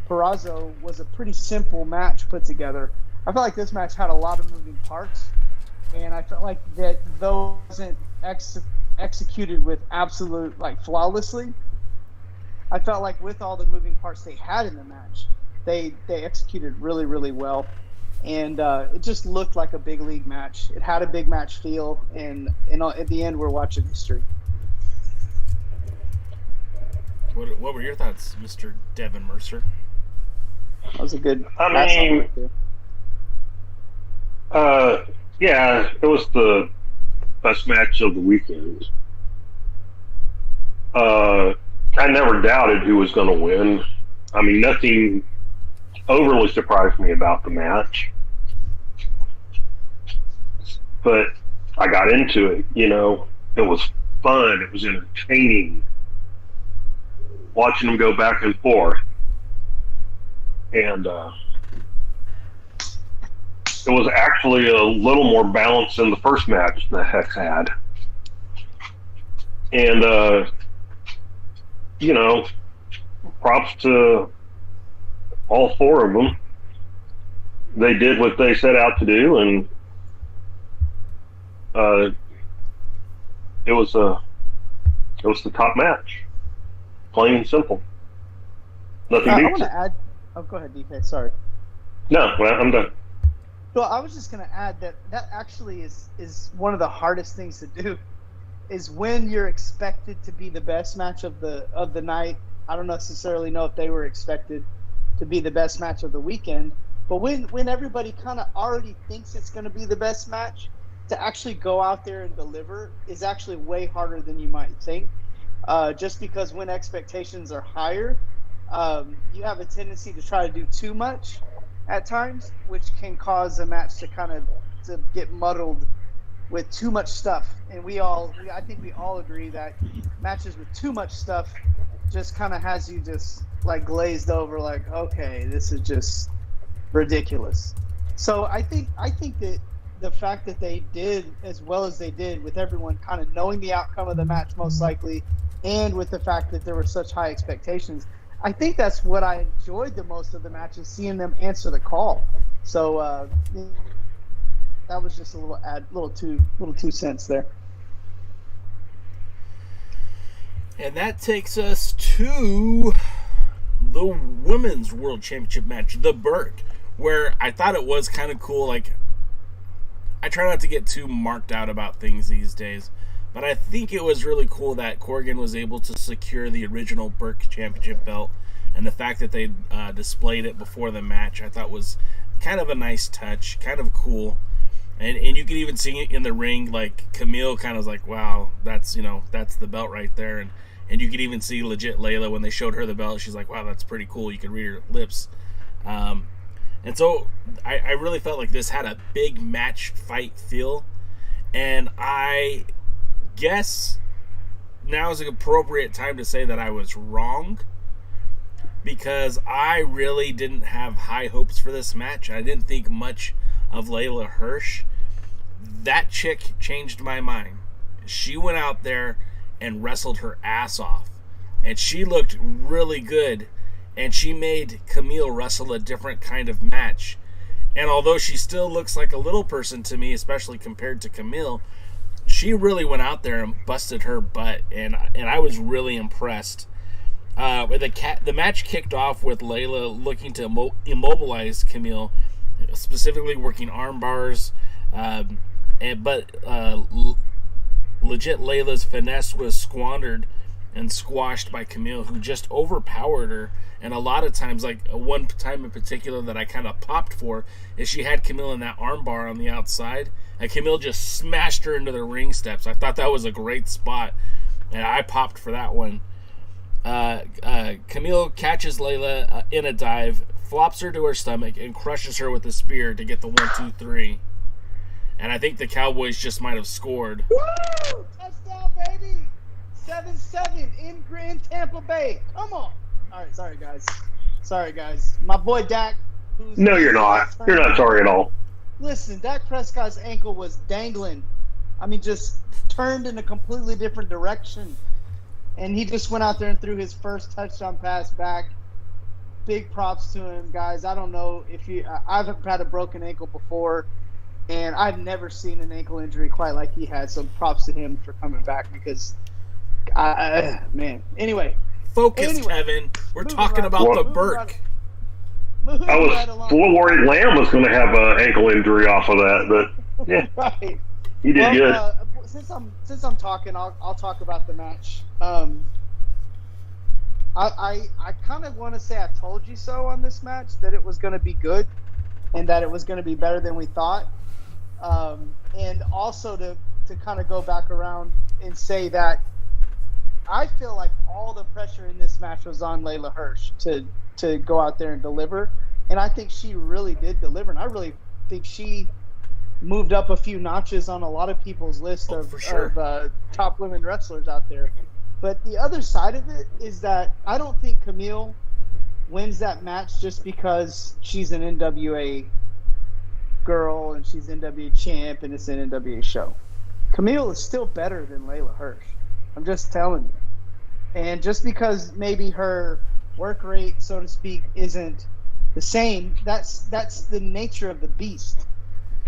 Perazzo was a pretty simple match put together. I felt like this match had a lot of moving parts. And I felt like that though it wasn't executed with absolute, like, flawlessly, I felt like with all the moving parts they had in the match, they executed really, really well. And it just looked like a big league match. It had a big match feel, and at the end, we're watching history. What were your thoughts, Mr. Devin Mercer? That was a good. Yeah, it was the best match of the weekend. I never doubted who was going to win. I mean, nothing overly surprised me about the match. But I got into it, you know. It was fun. It was entertaining. Watching them go back and forth. And it was actually a little more balanced than the first match the Hex had. And, you know, props to all four of them. They did what they set out to do, and it was the top match. Plain and simple. Nothing I beats want it. to add. Oh, go ahead, DK. Sorry. No, I'm done. Well, I was just going to add that actually is one of the hardest things to do. Is when you're expected to be the best match of the night. I don't necessarily know if they were expected to be the best match of the weekend, but when everybody kind of already thinks it's going to be the best match, to actually go out there and deliver is actually way harder than you might think. Just because when expectations are higher, you have a tendency to try to do too much at times, which can cause a match to get muddled with too much stuff. And I think we all agree that matches with too much stuff just kind of has you just like glazed over, like, okay, this is just ridiculous. So I think that the fact that they did as well as they did, with everyone kind of knowing the outcome of the match most likely, and with the fact that there were such high expectations, I think that's what I enjoyed the most of the match, is seeing them answer the call. So that was just a little two cents there. And that takes us to the Women's World Championship match, the Burke, where I thought it was kind of cool. Like, I try not to get too marked out about things these days, but I think it was really cool that Corgan was able to secure the original Burke Championship belt, and the fact that they displayed it before the match, I thought was kind of a nice touch, kind of cool. And you could even see it in the ring, like Camille kind of was like, wow, that's the belt right there. And you could even see legit Layla when they showed her the belt. She's like, wow, that's pretty cool. You could read her lips. And so I really felt like this had a big match fight feel. And I guess now is an appropriate time to say that I was wrong, because I really didn't have high hopes for this match. I didn't think much of Layla Hirsch. That chick changed my mind. She went out there and wrestled her ass off, and she looked really good, and she made Camille wrestle a different kind of match. And although she still looks like a little person to me, especially compared to Camille, she really went out there and busted her butt, and I was really impressed. The match kicked off with Layla looking to immobilize Camille, specifically working arm bars, but legit Layla's finesse was squandered and squashed by Camille, who just overpowered her. And a lot of times, like one time in particular that I kind of popped for, is she had Camille in that arm bar on the outside, and Camille just smashed her into the ring steps. I thought that was a great spot, and I popped for that one. Camille catches Layla in a dive, flops her to her stomach, and crushes her with a spear to get the 1-2-3. And I think the Cowboys just might have scored. Woo! Touchdown, baby! 7-7 in Tampa Bay. Come on. All right, sorry guys. My boy Dak. No, you're not. You're not sorry at all. Listen, Dak Prescott's ankle was dangling. I mean, just turned in a completely different direction. And he just went out there and threw his first touchdown pass back. Big props to him, guys. I don't know if I've had a broken ankle before, and I've never seen an ankle injury quite like he had. So props to him for coming back because, man. Anyway. Focus, Kevin. We're talking about the Burke. I was worried Lamb was going to have an ankle injury off of that, but yeah, right. He did good. Since I'm talking, I'll talk about the match. I kind of want to say I told you so on this match, that it was going to be good and that it was going to be better than we thought. And also to kind of go back around and say that I feel like all the pressure in this match was on Layla Hirsch to go out there and deliver. And I think she really did deliver. And I really think she moved up a few notches on a lot of people's list of top women wrestlers out there. But the other side of it is that I don't think Camille wins that match just because she's an NWA girl and she's NWA champ and it's an NWA show. Camille is still better than Layla Hirsch. I'm just telling you. And just because maybe her work rate, so to speak, isn't the same, that's the nature of the beast.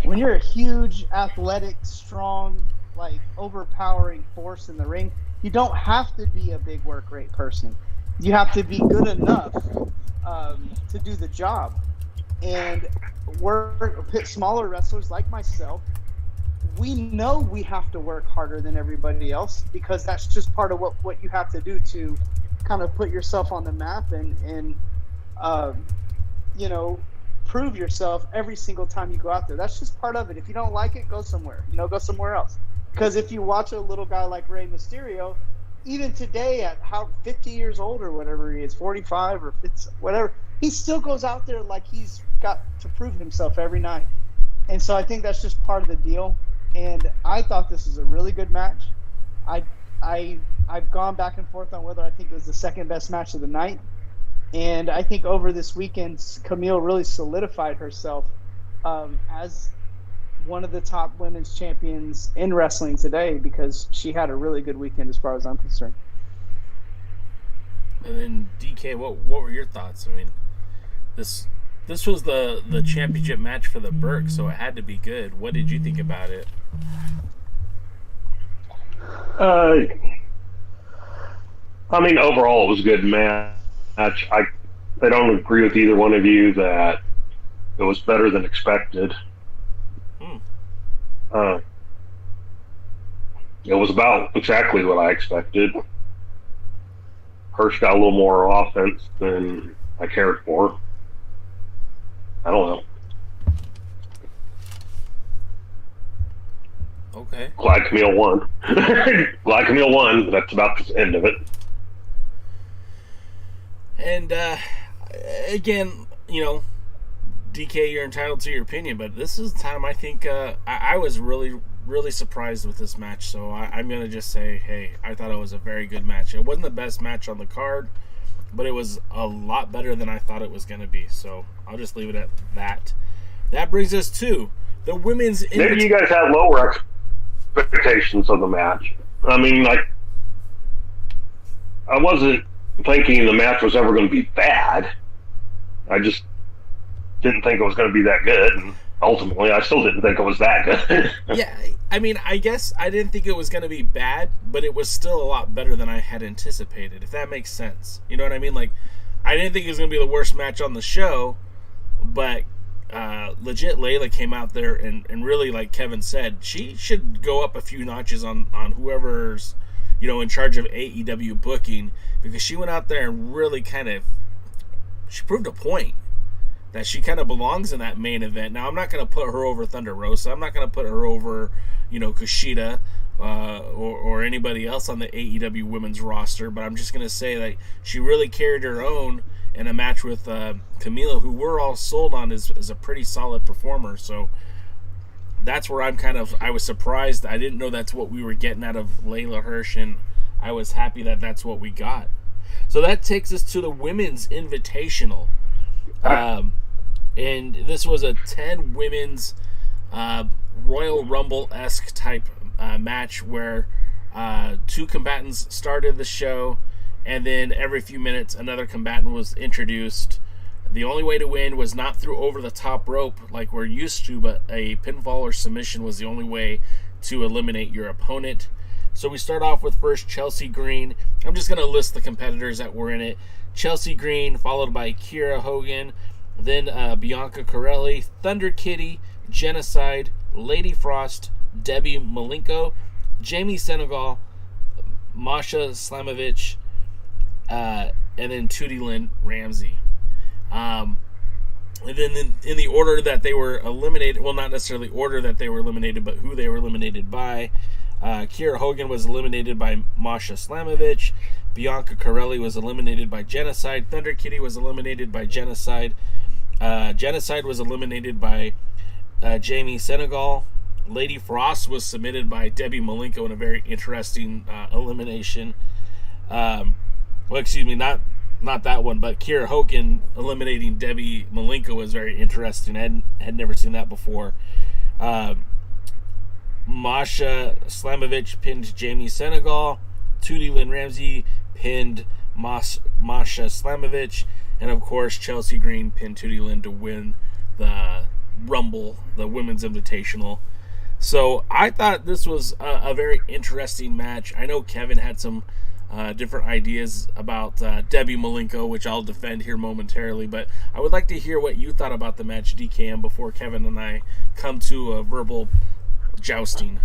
When you're a huge, athletic, strong, like overpowering force in the ring, you don't have to be a big work rate person. You have to be good enough to do the job. And we're smaller wrestlers like myself. We know we have to work harder than everybody else because that's just part of what you have to do to kind of put yourself on the map and prove yourself every single time you go out there. That's just part of it. If you don't like it, go somewhere. Go somewhere else. Because if you watch a little guy like Rey Mysterio, even today at 50 years old or whatever he is, 45 or 50, whatever, he still goes out there like he's got to prove himself every night. And so I think that's just part of the deal. And I thought this was a really good match. I've gone back and forth on whether I think it was the second best match of the night. And I think over this weekend, Camille really solidified herself as one of the top women's champions in wrestling today because she had a really good weekend as far as I'm concerned. And then DK, what were your thoughts? I mean, this was the championship match for the Burke, so it had to be good. What did you think about it? I mean, overall, it was a good match. I don't agree with either one of you that it was better than expected. It was about exactly what I expected. Hirsch got a little more offense than I cared for. I don't know. Okay. Glad Camille won. Glad Camille won. That's about the end of it. And again, DK, you're entitled to your opinion, but this is the time I think I was really, really surprised with this match. So I'm going to just say, hey, I thought it was a very good match. It wasn't the best match on the card, but it was a lot better than I thought it was going to be. So I'll just leave it at that. That brings us to the women's... Maybe you guys had lower expectations of the match. I mean, I wasn't thinking the match was ever going to be bad. I just didn't think it was going to be that good, and ultimately I still didn't think it was that good. Yeah, I mean, I guess I didn't think it was going to be bad, but it was still a lot better than I had anticipated, if that makes sense. You know what I mean? Like, I didn't think it was going to be the worst match on the show, but legit Layla came out there and really, like Kevin said, she should go up a few notches on whoever's, in charge of AEW booking, because she went out there and really she proved a point that she kind of belongs in that main event. Now, I'm not going to put her over Thunder Rosa. I'm not going to put her over, Kushida or anybody else on the AEW women's roster, but I'm just going to say that she really carried her own in a match with Camille, who we're all sold on as a pretty solid performer. So that's where I was surprised. I didn't know that's what we were getting out of Layla Hirsch, and I was happy that that's what we got. So that takes us to the Women's Invitational. And this was a 10 women's Royal Rumble-esque type match where 2 combatants started the show, and then every few minutes another combatant was introduced. The only way to win was not through over the top rope like we're used to, but a pinfall or submission was the only way to eliminate your opponent. So we start off with first Chelsea Green. I'm just going to list the competitors that were in it. Chelsea Green, followed by Kyra Hogan, then Bianca Corelli, Thunder Kitty, Genocide, Lady Frost, Debbie Malenko, Jamie Senegal, Masha Slamovich, and then Tootie Lynn Ramsey. And then in the order that they were eliminated, well, not necessarily order that they were eliminated, but who they were eliminated by. Kyra Hogan was eliminated by Masha Slamovich. Bianca Corelli was eliminated by Genocide. Thunder Kitty was eliminated by Genocide. Genocide was eliminated by Jamie Senegal. Lady Frost was submitted by Debbie Malenko in a very interesting elimination. Well, excuse me, not that one, but Kyra Hogan eliminating Debbie Malenko was very interesting. I had never seen that before. Masha Slamovich pinned Jamie Senegal. Tootie Lynn Ramsey pinned Masha Slamovich. And, of course, Chelsea Green pinned Tootie Lynn to win the Rumble, the Women's Invitational. So I thought this was a very interesting match. I know Kevin had some different ideas about Debbie Malenko, which I'll defend here momentarily. But I would like to hear what you thought about the match, DKM, before Kevin and I come to a verbal jousting.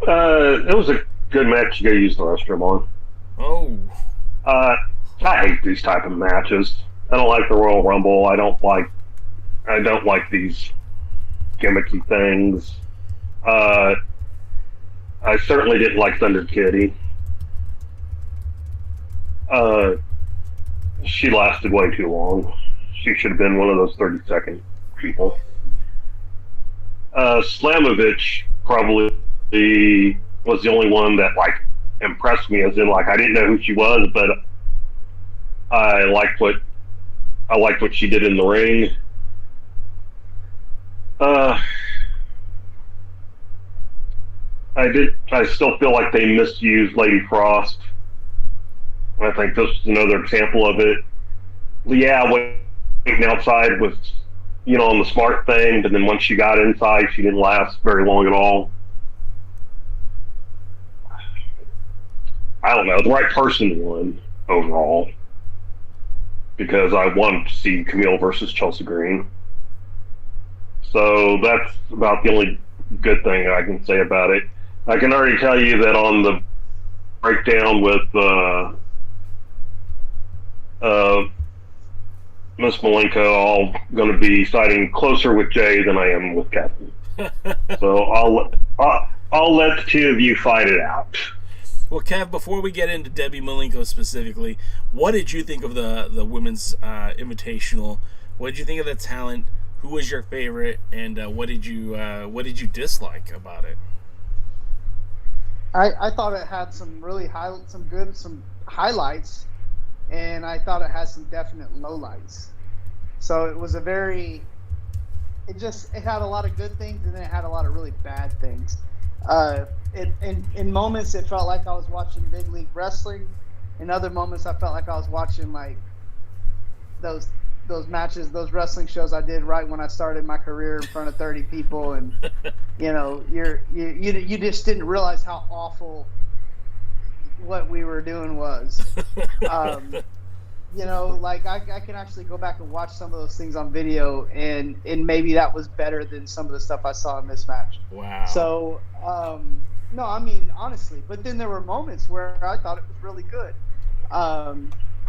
It was a good match to go use the restroom on. Oh. I hate these type of matches. I don't like the Royal Rumble. I don't like these gimmicky things. I certainly didn't like Thunder Kitty. She lasted way too long. She should have been one of those 30-second people. Slamovich probably was the only one that impressed me, as in I didn't know who she was, but I liked what she did in the ring. I still feel like they misused Lady Frost. I think this is another example of it. Yeah, waiting outside was, on the smart thing, but then once she got inside, she didn't last very long at all. I don't know, the right person won overall, because I wanted to see Camille versus Chelsea Green. So that's about the only good thing I can say about it. I can already tell you that on the breakdown with Miss Malenko, I'm going to be siding closer with Jay than I am with Captain. So I'll let the two of you fight it out. Well, Kev, before we get into Debbie Malenko specifically, what did you think of the Women's Invitational? What did you think of the talent? Who was your favorite, and what did you dislike about it? I thought it had some some highlights, and I thought it had some definite lowlights. So it was it had a lot of good things, and then it had a lot of really bad things. In moments, it felt like I was watching Big League Wrestling. In other moments, I felt like I was watching those matches, those wrestling shows I did right when I started my career in front of 30 people, and you just didn't realize how awful what we were doing was. I can actually go back and watch some of those things on video, and maybe that was better than some of the stuff I saw in this match. Wow. So, no, I mean, honestly, but then there were moments where I thought it was really good.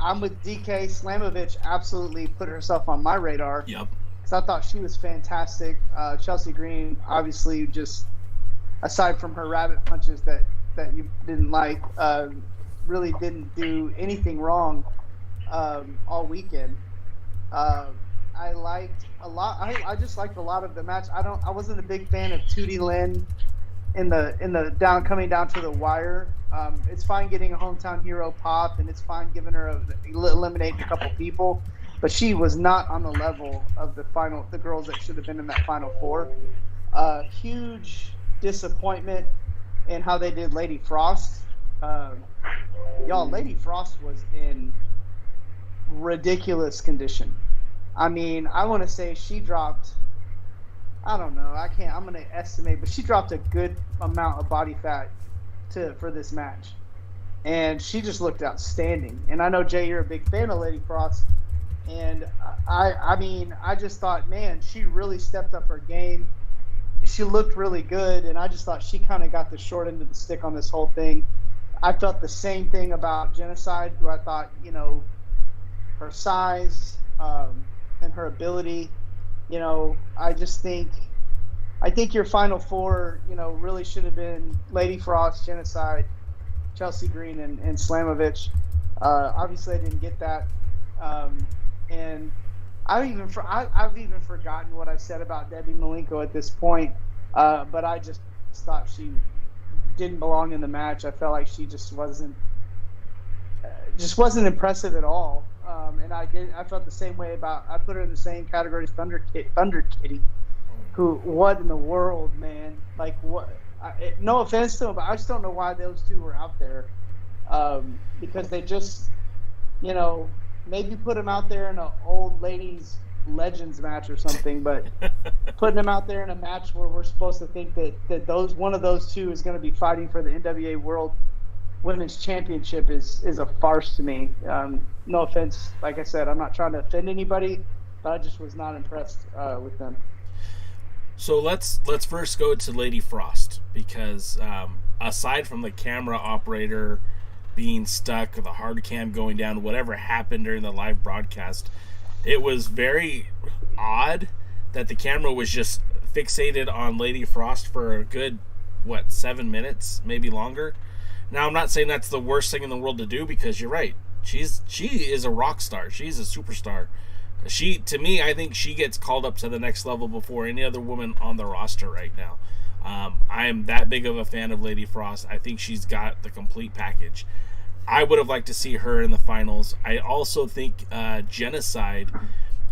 I'm with DK. Slamovich absolutely put herself on my radar. Yep. Because I thought she was fantastic. Chelsea Green, obviously, just aside from her rabbit punches that you didn't like, really didn't do anything wrong all weekend. I liked a lot. I just liked a lot of the match. I wasn't a big fan of Tootie Lynn in the down coming down to the wire. It's fine getting a hometown hero pop, and it's fine giving her eliminating a couple people, but she was not on the level of the girls that should have been in that final four. Huge disappointment in how they did Lady Frost. Y'all, Lady Frost was in ridiculous condition. I mean, I want to say she dropped, I don't know, I'm going to estimate, but she dropped a good amount of body fat for this match. And she just looked outstanding. And I know, Jay, you're a big fan of Lady Frost. And I mean, I just thought, man, she really stepped up her game. She looked really good. And I just thought she kind of got the short end of the stick on this whole thing. I felt the same thing about Genocide, who I thought, you know, her size and her ability, you know, I think your final four, you know, really should have been Lady Frost, Genocide, Chelsea Green, and Slamovich. Obviously, I didn't get that, and I've even forgotten what I said about Debbie Malenko at this point. But I just thought she didn't belong in the match. I felt like she just wasn't impressive at all. And I felt the same way I put her in the same category as Thunder Kitty. What in the world, man? Like, what? No offense to them, but I just don't know why those two were out there. Because they just, you know, maybe put them out there in an old ladies legends match or something, but putting them out there in a match where we're supposed to think that one of those two is going to be fighting for the NWA World Women's Championship is a farce to me. No offense, like I said, I'm not trying to offend anybody, but I just was not impressed with them. So let's first go to Lady Frost, because aside from the camera operator being stuck, or the hard cam going down, whatever happened during the live broadcast, it was very odd that the camera was just fixated on Lady Frost for a good, 7 minutes, maybe longer. Now, I'm not saying that's the worst thing in the world to do, because you're right. She is a rock star. She's a superstar. To me, I think she gets called up to the next level before any other woman on the roster right now. I am that big of a fan of Lady Frost. I think she's got the complete package. I would have liked to see her in the finals. I also think Genocide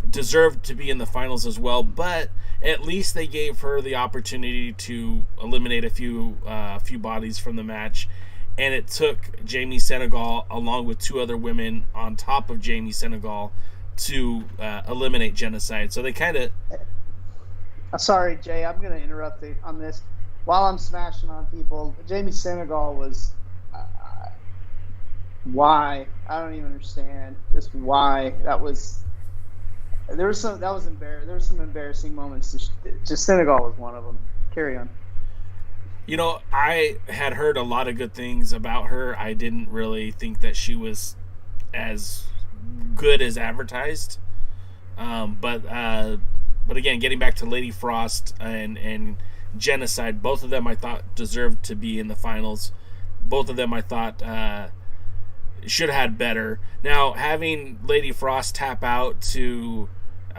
deserved to be in the finals as well, but at least they gave her the opportunity to eliminate a few bodies from the match. And it took Jamie Senegal, along with two other women on top of Jamie Senegal, to eliminate Genocide. So they kind of... Sorry, Jay, I'm going to interrupt on this. While I'm smashing on people, Jamie Senegal was... why? I don't even understand. Just why. There was some embarrassing moments. Just Senegal was one of them. Carry on. You know, I had heard a lot of good things about her. I didn't really think that she was as good as advertised. But again, getting back to Lady Frost and Genocide, both of them I thought deserved to be in the finals. Both of them I thought should have had better. Now, having Lady Frost tap out to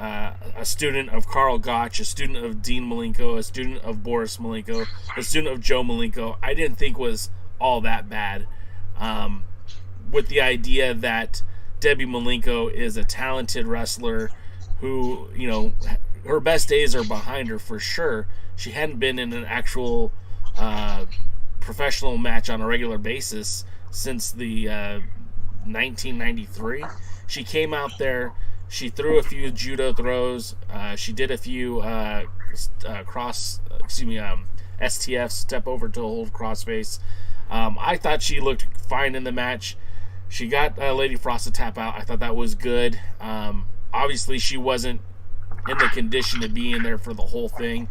a student of Carl Gotch, a student of Dean Malenko, a student of Boris Malenko, a student of Joe Malenko, I didn't think was all that bad. With the idea that Debbie Malenko is a talented wrestler who, you know, her best days are behind her for sure. She hadn't been in an actual professional match on a regular basis since the 1993. She came out there. She threw a few judo throws. She did a few STFs, step over to hold crossface. I thought she looked fine in the match. She got Lady Frost to tap out. I thought that was good. Obviously, she wasn't in the condition to be in there for the whole thing.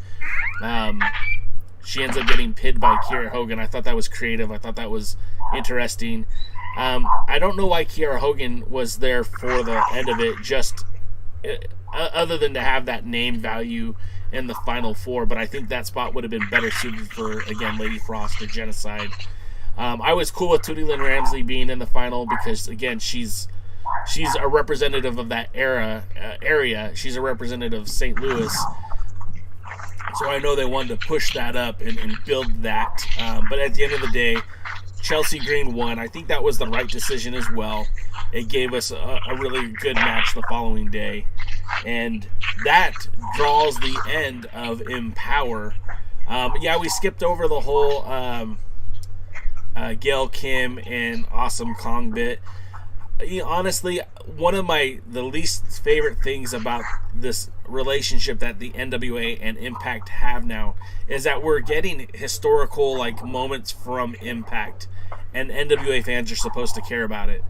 She ends up getting pinned by Kyra Hogan. I thought that was creative. I thought that was interesting. I don't know why Kyra Hogan was there for the end of it, just other than to have that name value in the Final Four, but I think that spot would have been better suited for, again, Lady Frost or Genocide. I was cool with Tootie Lynn Ramsey being in the final because, again, she's a representative of that area. She's a representative of St. Louis. So I know they wanted to push that up and build that. But at the end of the day, Chelsea Green won. I think that was the right decision as well. It gave us a really good match the following day. And that draws the end of Empower. We skipped over the whole Gail Kim and Awesome Kong bit. Honestly, one of the least favorite things about this relationship that the NWA and Impact have now is that we're getting historical moments from Impact, and NWA fans are supposed to care about it.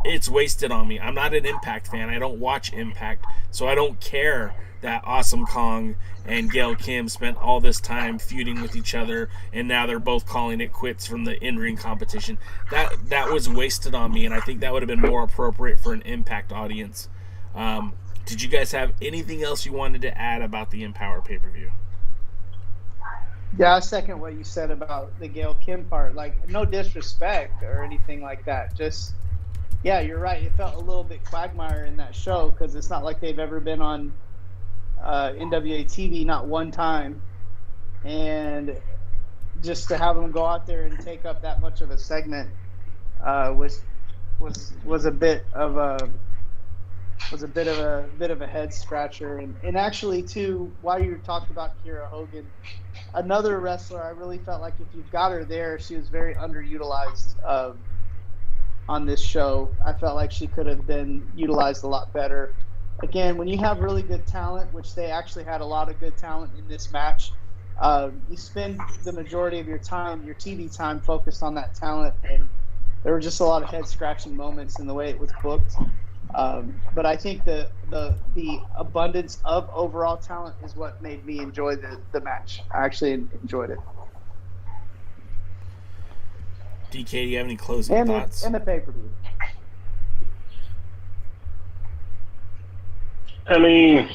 It's wasted on me. I'm not an Impact fan. I don't watch Impact, so I don't care that Awesome Kong and Gail Kim spent all this time feuding with each other, and now they're both calling it quits from the in-ring competition. That was wasted on me, and I think that would have been more appropriate for an Impact audience. Did you guys have anything else you wanted to add about the Empower pay-per-view? Yeah, I second what you said about the Gail Kim part. No disrespect or anything like that. Just, yeah, you're right. It felt a little bit quagmire in that show because it's not like they've ever been on NWA TV, not one time. And just to have them go out there and take up that much of a segment was a bit of a head scratcher. And actually too, while you talked about Kyra Hogan, another wrestler, I really felt like if you've got her there, she was very underutilized on this show. I felt like she could have been utilized a lot better. Again, when you have really good talent, which they actually had a lot of good talent in this match, you spend the majority of your time, your TV time, focused on that talent, and there were just a lot of head-scratching moments in the way it was booked. But I think the abundance of overall talent is what made me enjoy the match. I actually enjoyed it. DK, do you have any closing thoughts? And the pay-per-view. I mean,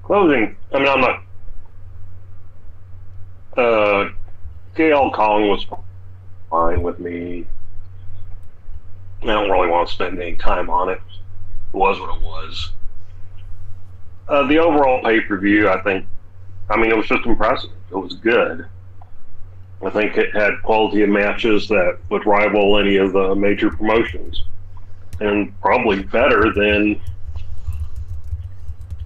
closing. I mean, I'm not. Gail Kong was fine with me. I don't really want to spend any time on it. It was what it was. The overall pay-per-view, I think, it was just impressive. It was good. I think it had quality of matches that would rival any of the major promotions, and probably better than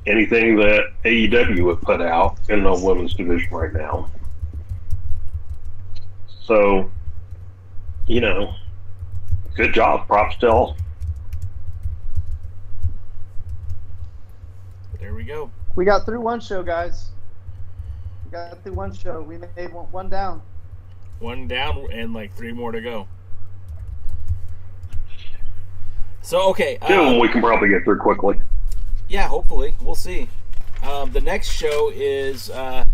anything that AEW would put out in the women's division right now. So, good job. Props to all. There we go. We got through one show, guys. We got through one show. We made one down. One down and 3 more to go. So, okay. We can probably get through quickly. Yeah, hopefully. We'll see. The next show is the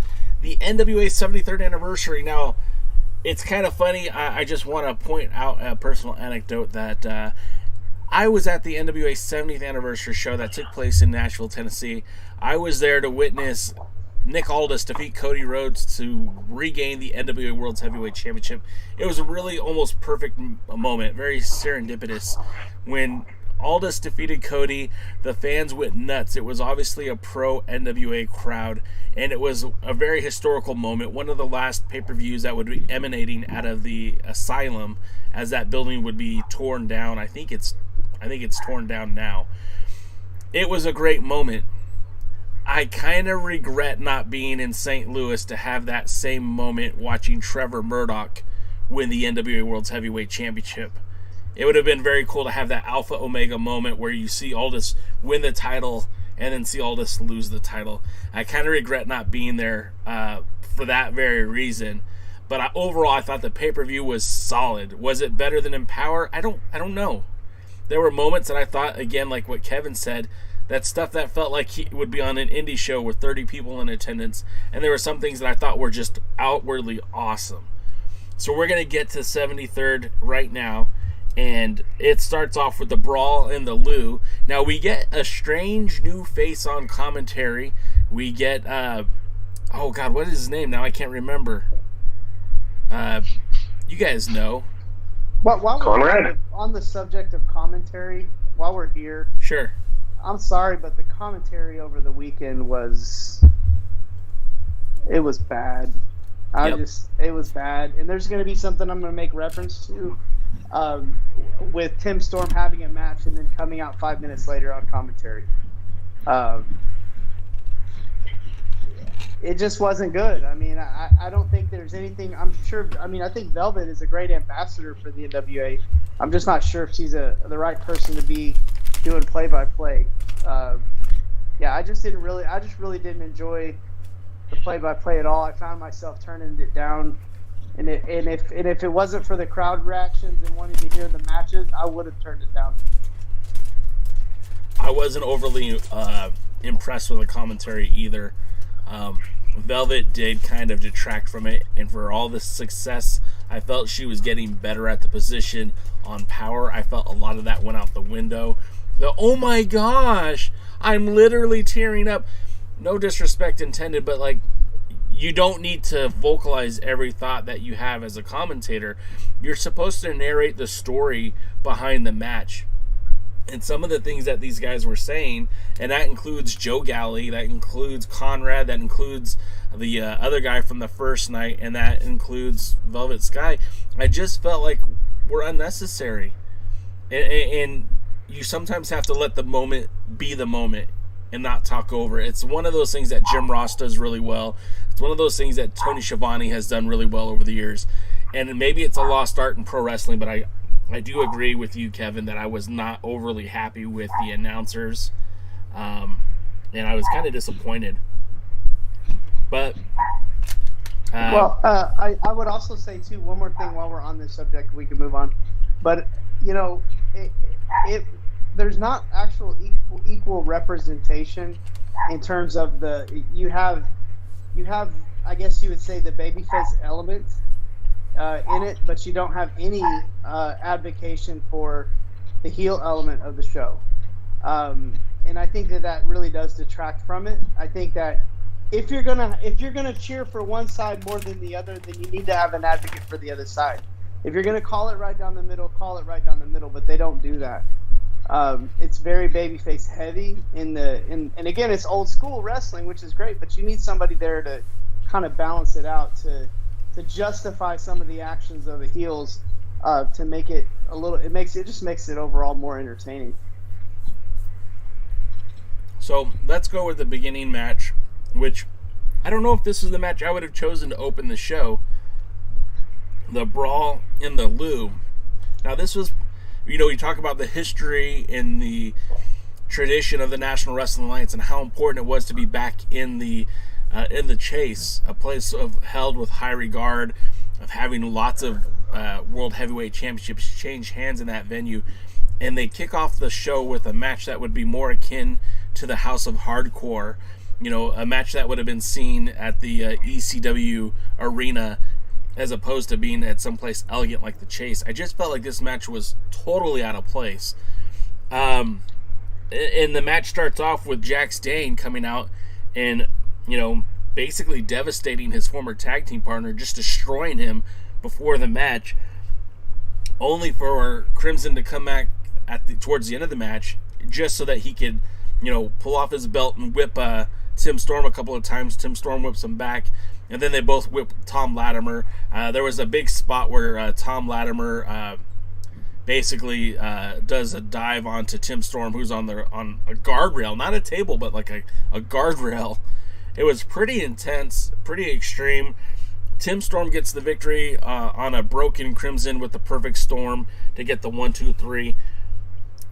NWA 73rd anniversary. Now, it's kind of funny. I just want to point out a personal anecdote that I was at the NWA 70th anniversary show that took place in Nashville, Tennessee. I was there to witness Nick Aldis defeat Cody Rhodes to regain the NWA World's Heavyweight Championship. It was a really almost perfect moment, very serendipitous. When Aldis defeated Cody, the fans went nuts. It was obviously a pro NWA crowd, and it was a very historical moment. One of the last pay-per-views that would be emanating out of the asylum, as that building would be torn down. I think it's torn down now. It was a great moment. I kind of regret not being in St. Louis to have that same moment watching Trevor Murdoch win the NWA World's Heavyweight Championship. It would have been very cool to have that Alpha Omega moment where you see Aldis win the title and then see Aldis lose the title. I kind of regret not being there for that very reason. But overall, I thought the pay-per-view was solid. Was it better than Empower? I don't know. There were moments that I thought, again, like what Kevin said, that stuff that felt like he would be on an indie show with 30 people in attendance. And there were some things that I thought were just outwardly awesome. So we're going to get to 73rd right now. And it starts off with the brawl in the loo. Now we get a strange new face on commentary. We get, oh God, what is his name now? I can't remember. You guys know. But while Conrad? we're on the subject of commentary, while we're here, sure. I'm sorry, but the commentary over the weekend was bad. It was bad. And there's going to be something I'm going to make reference to with Tim Storm having a match and then coming out 5 minutes later on commentary. It just wasn't good. I mean, I don't think there's anything. I think Velvet is a great ambassador for the NWA. I'm just not sure if she's the right person to be doing play-by-play. I just really didn't enjoy the play-by-play at all. I found myself turning it down, and if it wasn't for the crowd reactions and wanting to hear the matches, I would have turned it down. I wasn't overly impressed with the commentary either. Velvet did kind of detract from it, and for all the success, I felt she was getting better at the position on power. I felt a lot of that went out the window. Oh my gosh, I'm literally tearing up. No disrespect intended, but like, you don't need to vocalize every thought that you have as a commentator. You're supposed to narrate the story behind the match. And some of the things that these guys were saying, and that includes Joe Galley, that includes Conrad, that includes the other guy from the first night, and that includes Velvet Sky, I just felt like were unnecessary. And you sometimes have to let the moment be the moment and not talk over it. It's one of those things that Jim Ross does really well. It's one of those things that Tony Schiavone has done really well over the years. And maybe it's a lost art in pro wrestling, but I do agree with you, Kevin, that I was not overly happy with the announcers, and I was kind of disappointed. But I would also say too, one more thing while we're on this subject, we can move on. But there's not actual equal representation in terms of you have I guess you would say the babyface element in it, but you don't have any advocation for the heel element of the show, and I think that really does detract from it. I think that if you're gonna cheer for one side more than the other, then you need to have an advocate for the other side. If you're gonna call it right down the middle, call it right down the middle, but they don't do that. It's very babyface heavy and again, it's old school wrestling, which is great, but you need somebody there to kind of balance it out, to justify some of the actions of the heels, to make it just makes it overall more entertaining. So let's go with the beginning match, which I don't know if this is the match I would have chosen to open the show. The Brawl in the Lou. Now this was, you talk about the history and the tradition of the National Wrestling Alliance and how important it was to be back in the Chase, a place held with high regard, of having lots of World Heavyweight Championships change hands in that venue. And they kick off the show with a match that would be more akin to the House of Hardcore, a match that would have been seen at the ECW arena as opposed to being at someplace elegant like the Chase. I just felt like this match was totally out of place. And the match starts off with Jax Dane coming out and basically devastating his former tag team partner, just destroying him before the match, only for Crimson to come back towards the end of the match just so that he could, pull off his belt and whip Tim Storm a couple of times. Tim Storm whips him back, and then they both whip Tom Latimer. There was a big spot where Tom Latimer basically does a dive onto Tim Storm, who's on a guardrail, not a table, but like a guardrail. It was pretty intense, pretty extreme. Tim Storm gets the victory on a broken Crimson with the perfect storm to get the 1-2-3.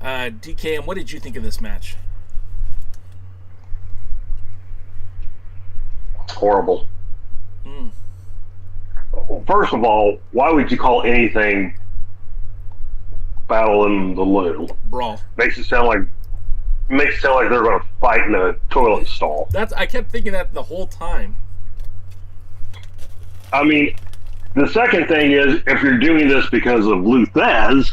DKM, what did you think of this match? Horrible. First of all, why would you call anything Battle in the Lou? Brawl. Makes it sound like they're going to fight in a toilet stall. I kept thinking that the whole time. I mean, the second thing is, if you're doing this because of Lou Thez,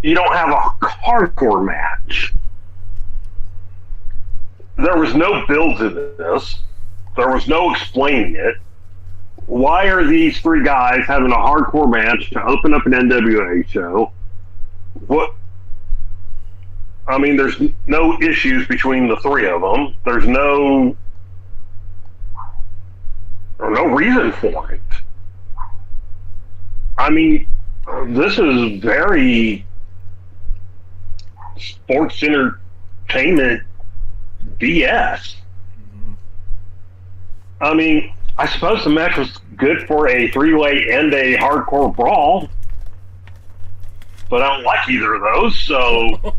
you don't have a hardcore match. There was no build to this. There was no explaining it. Why are these three guys having a hardcore match to open up an NWA show? What? I mean, there's no issues between the three of them. There's no reason for it. I mean, this is very sports entertainment BS. I mean, I suppose the match was good for a three-way and a hardcore brawl, but I don't like either of those, so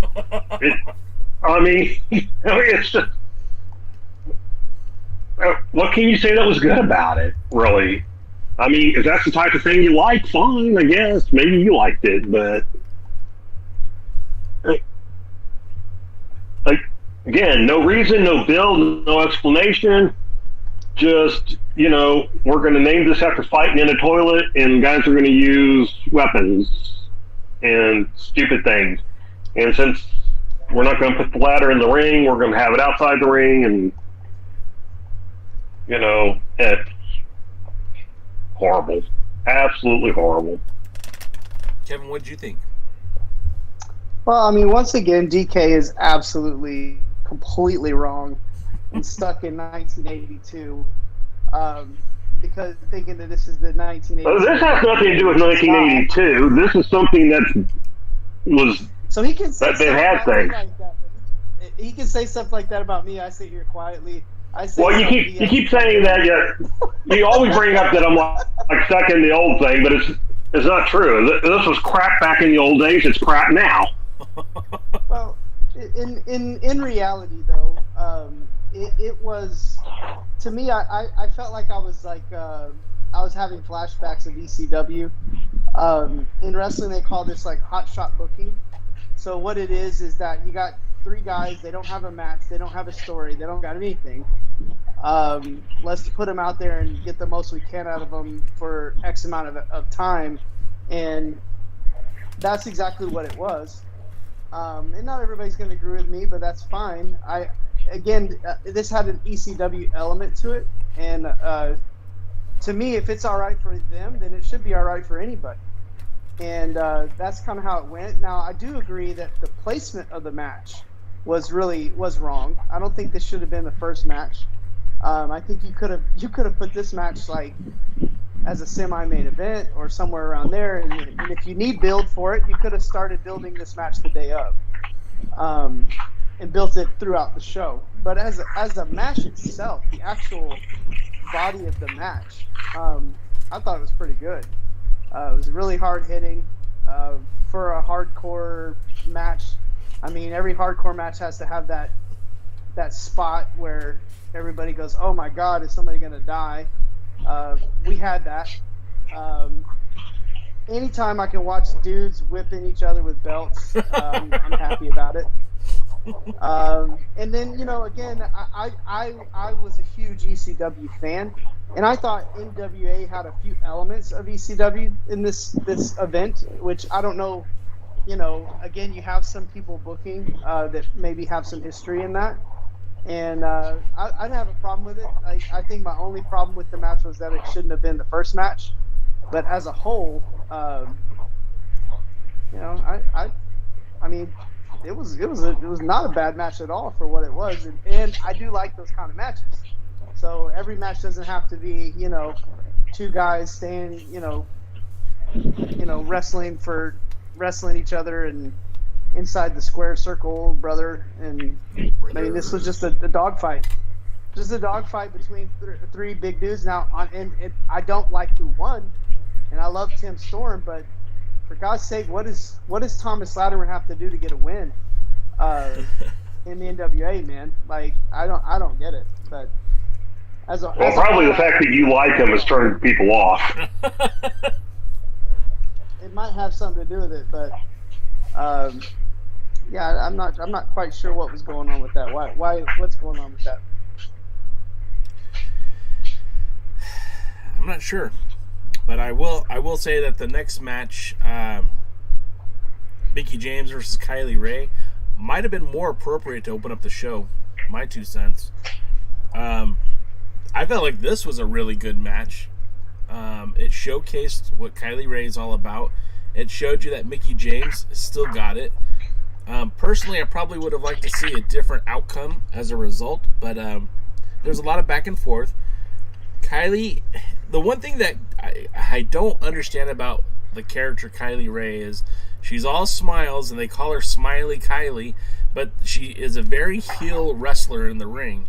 it's just, what can you say that was good about it, really? I mean, if that's the type of thing you like, fine, I guess. Maybe you liked it, but like, again, no reason, no build, no explanation. Just, we're going to name this after fighting in a toilet, and guys are going to use weapons and stupid things. And since we're not going to put the ladder in the ring, we're going to have it outside the ring, and, it's horrible. Absolutely horrible. Kevin, what did you think? Well, I mean, once again, DK is absolutely, completely wrong and stuck in 1982 because thinking that this is the 1982. This has nothing to do with 1982. This is something so he can say that they've had things. Like that. He can say stuff like that about me. I sit here quietly. Well, you keep saying that. You always bring up that I'm like stuck in the old thing, but it's not true. This was crap back in the old days. It's crap now. Well, in reality, though, it was, to me. I felt like I was having flashbacks of ECW. In wrestling, they call this like hot shot booking. So what it is that you got three guys. They don't have a match. They don't have a story. They don't got anything. Let's put them out there and get the most we can out of them for X amount of time, and that's exactly what it was. And not everybody's going to agree with me, but that's fine. This had an ECW element to it, and to me, if it's all right for them, then it should be all right for anybody. And that's kind of how it went. Now, I do agree that the placement of the match was wrong. I don't think this should have been the first match. I think you could have put this match like as a semi-main event or somewhere around there, and if you need build for it, you could have started building this match the day of, and built it throughout the show. But as a match itself, the actual body of the match, I thought it was pretty good. It was really hard hitting for a hardcore match. I mean, every hardcore match has to have that spot where everybody goes, "Oh my God, is somebody going to die?" We had that. Anytime I can watch dudes whipping each other with belts, I'm happy about it. And then, again, I was a huge ECW fan, and I thought NWA had a few elements of ECW in this event, which I don't know. Again, you have some people booking that maybe have some history in that. And I didn't have a problem with it. I think my only problem with the match was that it shouldn't have been the first match. But as a whole, I mean, it was not a bad match at all for what it was. And I do like those kind of matches. So every match doesn't have to be, two guys staying, wrestling each other and inside the square circle, brother. And I mean, this was just a dogfight. Just a dogfight between three big dudes. Now, I don't like who won, and I love Tim Storm, but for God's sake, what does Thomas Latimer have to do to get a win in the NWA, man? Like, I don't get it. But probably the fact that you like him has turned people off. It might have something to do with it, but yeah, I'm not quite sure what was going on with that. What's going on with that? I'm not sure, but I will say that the next match, Bicky James versus Kylie Ray, might have been more appropriate to open up the show. My 2 cents. I felt like this was a really good match. It showcased what Kylie Ray is all about. It showed you that Bicky James still got it. Personally, I probably would have liked to see a different outcome as a result, but there's a lot of back and forth. Kylie, the one thing that I don't understand about the character Kylie Ray is she's all smiles, and they call her Smiley Kylie, but she is a very heel wrestler in the ring,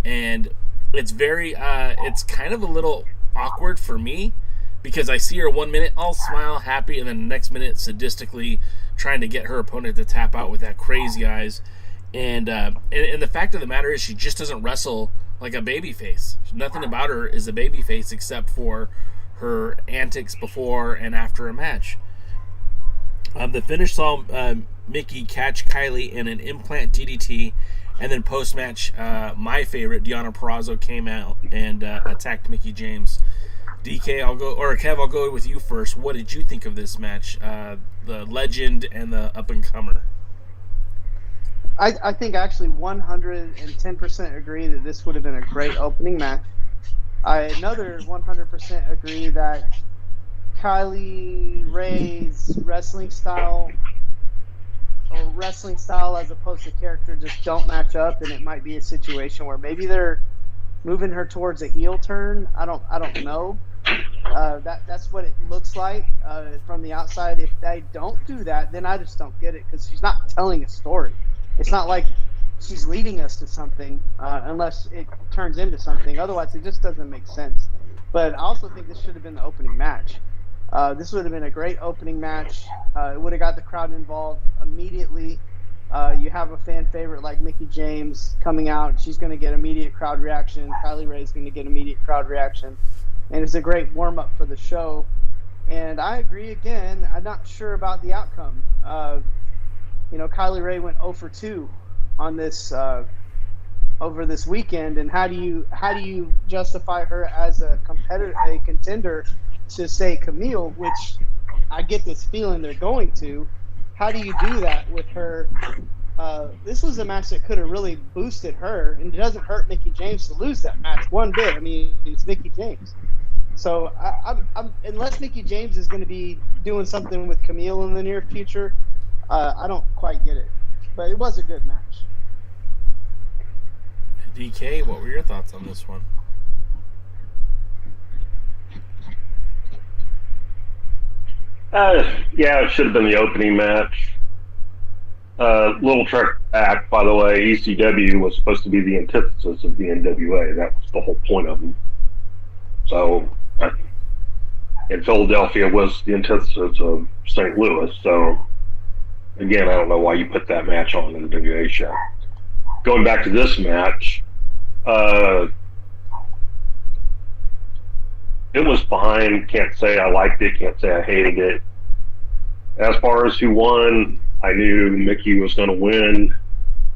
and it's it's kind of a little awkward for me, because I see her 1 minute all smile, happy, and then the next minute sadistically trying to get her opponent to tap out with that crazy eyes. And the fact of the matter is she just doesn't wrestle like a babyface. Nothing about her is a babyface except for her antics before and after a match. The finish saw Mickey catch Kylie in an implant DDT, and then post-match, my favorite, Deonna Purrazzo, came out and attacked Mickey James. DK, Kev, I'll go with you first. What did you think of this match, the legend and the up-and-comer? I think actually 110% agree that this would have been a great opening match. Another 100% agree that Kylie Ray's wrestling style as opposed to character just don't match up, and it might be a situation where maybe they're moving her towards a heel turn. I don't know. That's what it looks like from the outside. If they don't do that, then I just don't get it, because she's not telling a story. It's not like she's leading us to something unless it turns into something. Otherwise, it just doesn't make sense. But I also think this should have been the opening match. This would have been a great opening match. It would have got the crowd involved immediately. You have a fan favorite like Mickey James coming out. She's going to get immediate crowd reaction. Kylie Ray's going to get immediate crowd reaction. And it's a great warm-up for the show. And I agree again. I'm not sure about the outcome. Kylie Ray went 0 for 2 on this over this weekend. And how do you justify her as a contender to say Camille, which I get this feeling they're going to? How do you do that with her? This was a match that could have really boosted her, and it doesn't hurt Mickey James to lose that match one bit. I mean, it's Mickey James. So I'm unless Mickey James is going to be doing something with Camille in the near future, I don't quite get it. But it was a good match. DK, what were your thoughts on this one? Yeah, it should have been the opening match. Little trick back, by the way, ECW was supposed to be the antithesis of the NWA. That was the whole point of them. So, and Philadelphia was the antithesis of St. Louis. So, again, I don't know why you put that match on in the NWA show. Going back to this match, it was fine. Can't say I liked it. Can't say I hated it. As far as who won, I knew Mickey was going to win,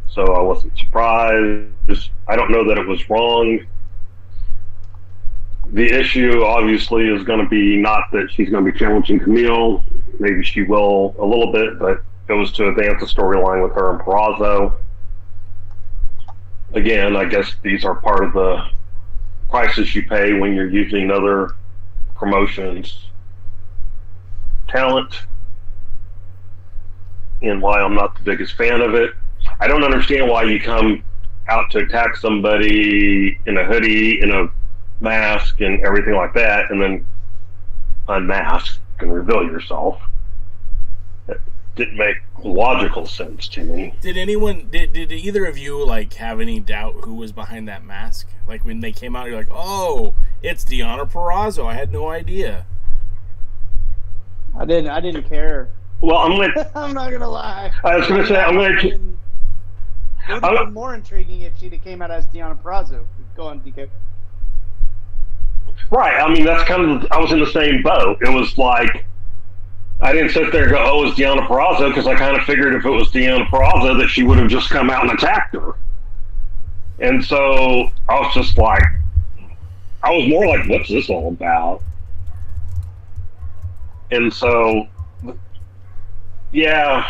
so I wasn't surprised. I don't know that it was wrong. The issue, obviously, is going to be not that she's going to be challenging Camille. Maybe she will a little bit, but it was to advance the storyline with her and Perazzo. Again, I guess these are part of the prices you pay when you're using other promotions' talent, and why I'm not the biggest fan of it. I don't understand why you come out to attack somebody in a hoodie, in a mask, and everything like that, and then unmask and reveal yourself. That didn't make logical sense to me. Did either of you have any doubt who was behind that mask? Like when they came out, you're like, oh, it's Deonna Purrazzo. I had no idea. I didn't care. Well, I'm not gonna lie. I was gonna say it would have been more intriguing if she'd have came out as Deonna Purrazzo. Go on, DK. Right. I mean, that's kind of. I was in the same boat. It was like I didn't sit there and go, "Oh, it's Deonna Purrazzo," because I kind of figured if it was Deonna Purrazzo that she would have just come out and attacked her. And so I was just like, I was more like, "What's this all about?" And so. Yeah,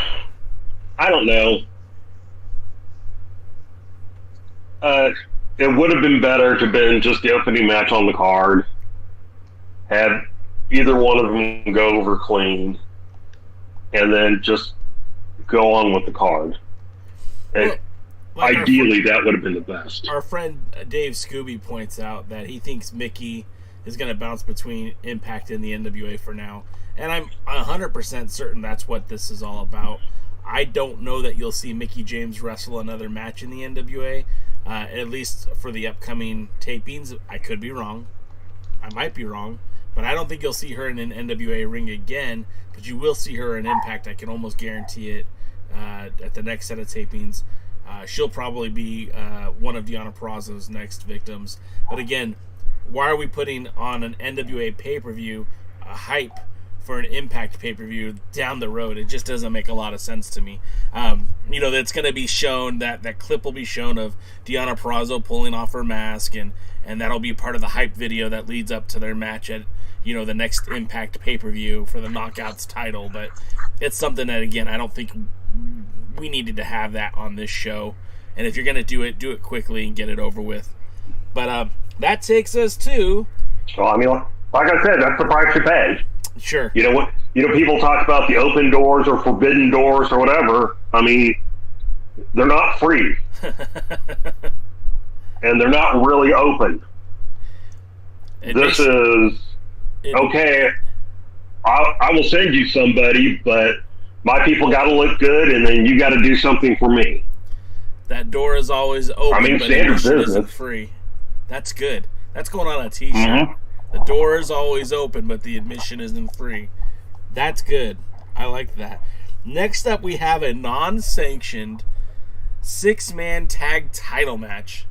I don't know. It would have been better to have been just the opening match on the card. Had either one of them go over clean, and then just go on with the card. And ideally, that would have been the best. Our friend Dave Scooby points out that he thinks Mickey is going to bounce between Impact and the NWA for now. And I'm 100% certain that's what this is all about. I don't know that you'll see Mickey James wrestle another match in the NWA, at least for the upcoming tapings. I could be wrong. I might be wrong. But I don't think you'll see her in an NWA ring again. But you will see her in Impact. I can almost guarantee it at the next set of tapings. She'll probably be one of Deonna Purrazzo's next victims. But again, why are we putting on an NWA pay-per-view a hype for an Impact pay-per-view down the road? It just doesn't make a lot of sense to me. That's going to be shown, that clip will be shown of Deonna Purrazzo pulling off her mask, and that'll be part of the hype video that leads up to their match at the next Impact pay-per-view for the Knockouts title. But it's something that, again, I don't think we needed to have that on this show. And if you're going to do it quickly and get it over with. But that takes us to... Well, I mean, like I said, that's the price you pay. Sure. People talk about the open doors or forbidden doors or whatever. I mean, they're not free. And they're not really open. Okay, I will send you somebody, but my people got to look good, and then you got to do something for me. That door is always open, but admission isn't free. That's good. That's going on a t-shirt. Mm-hmm. The door is always open, but the admission isn't free. That's good. I like that. Next up, we have a non-sanctioned 6-man tag title match.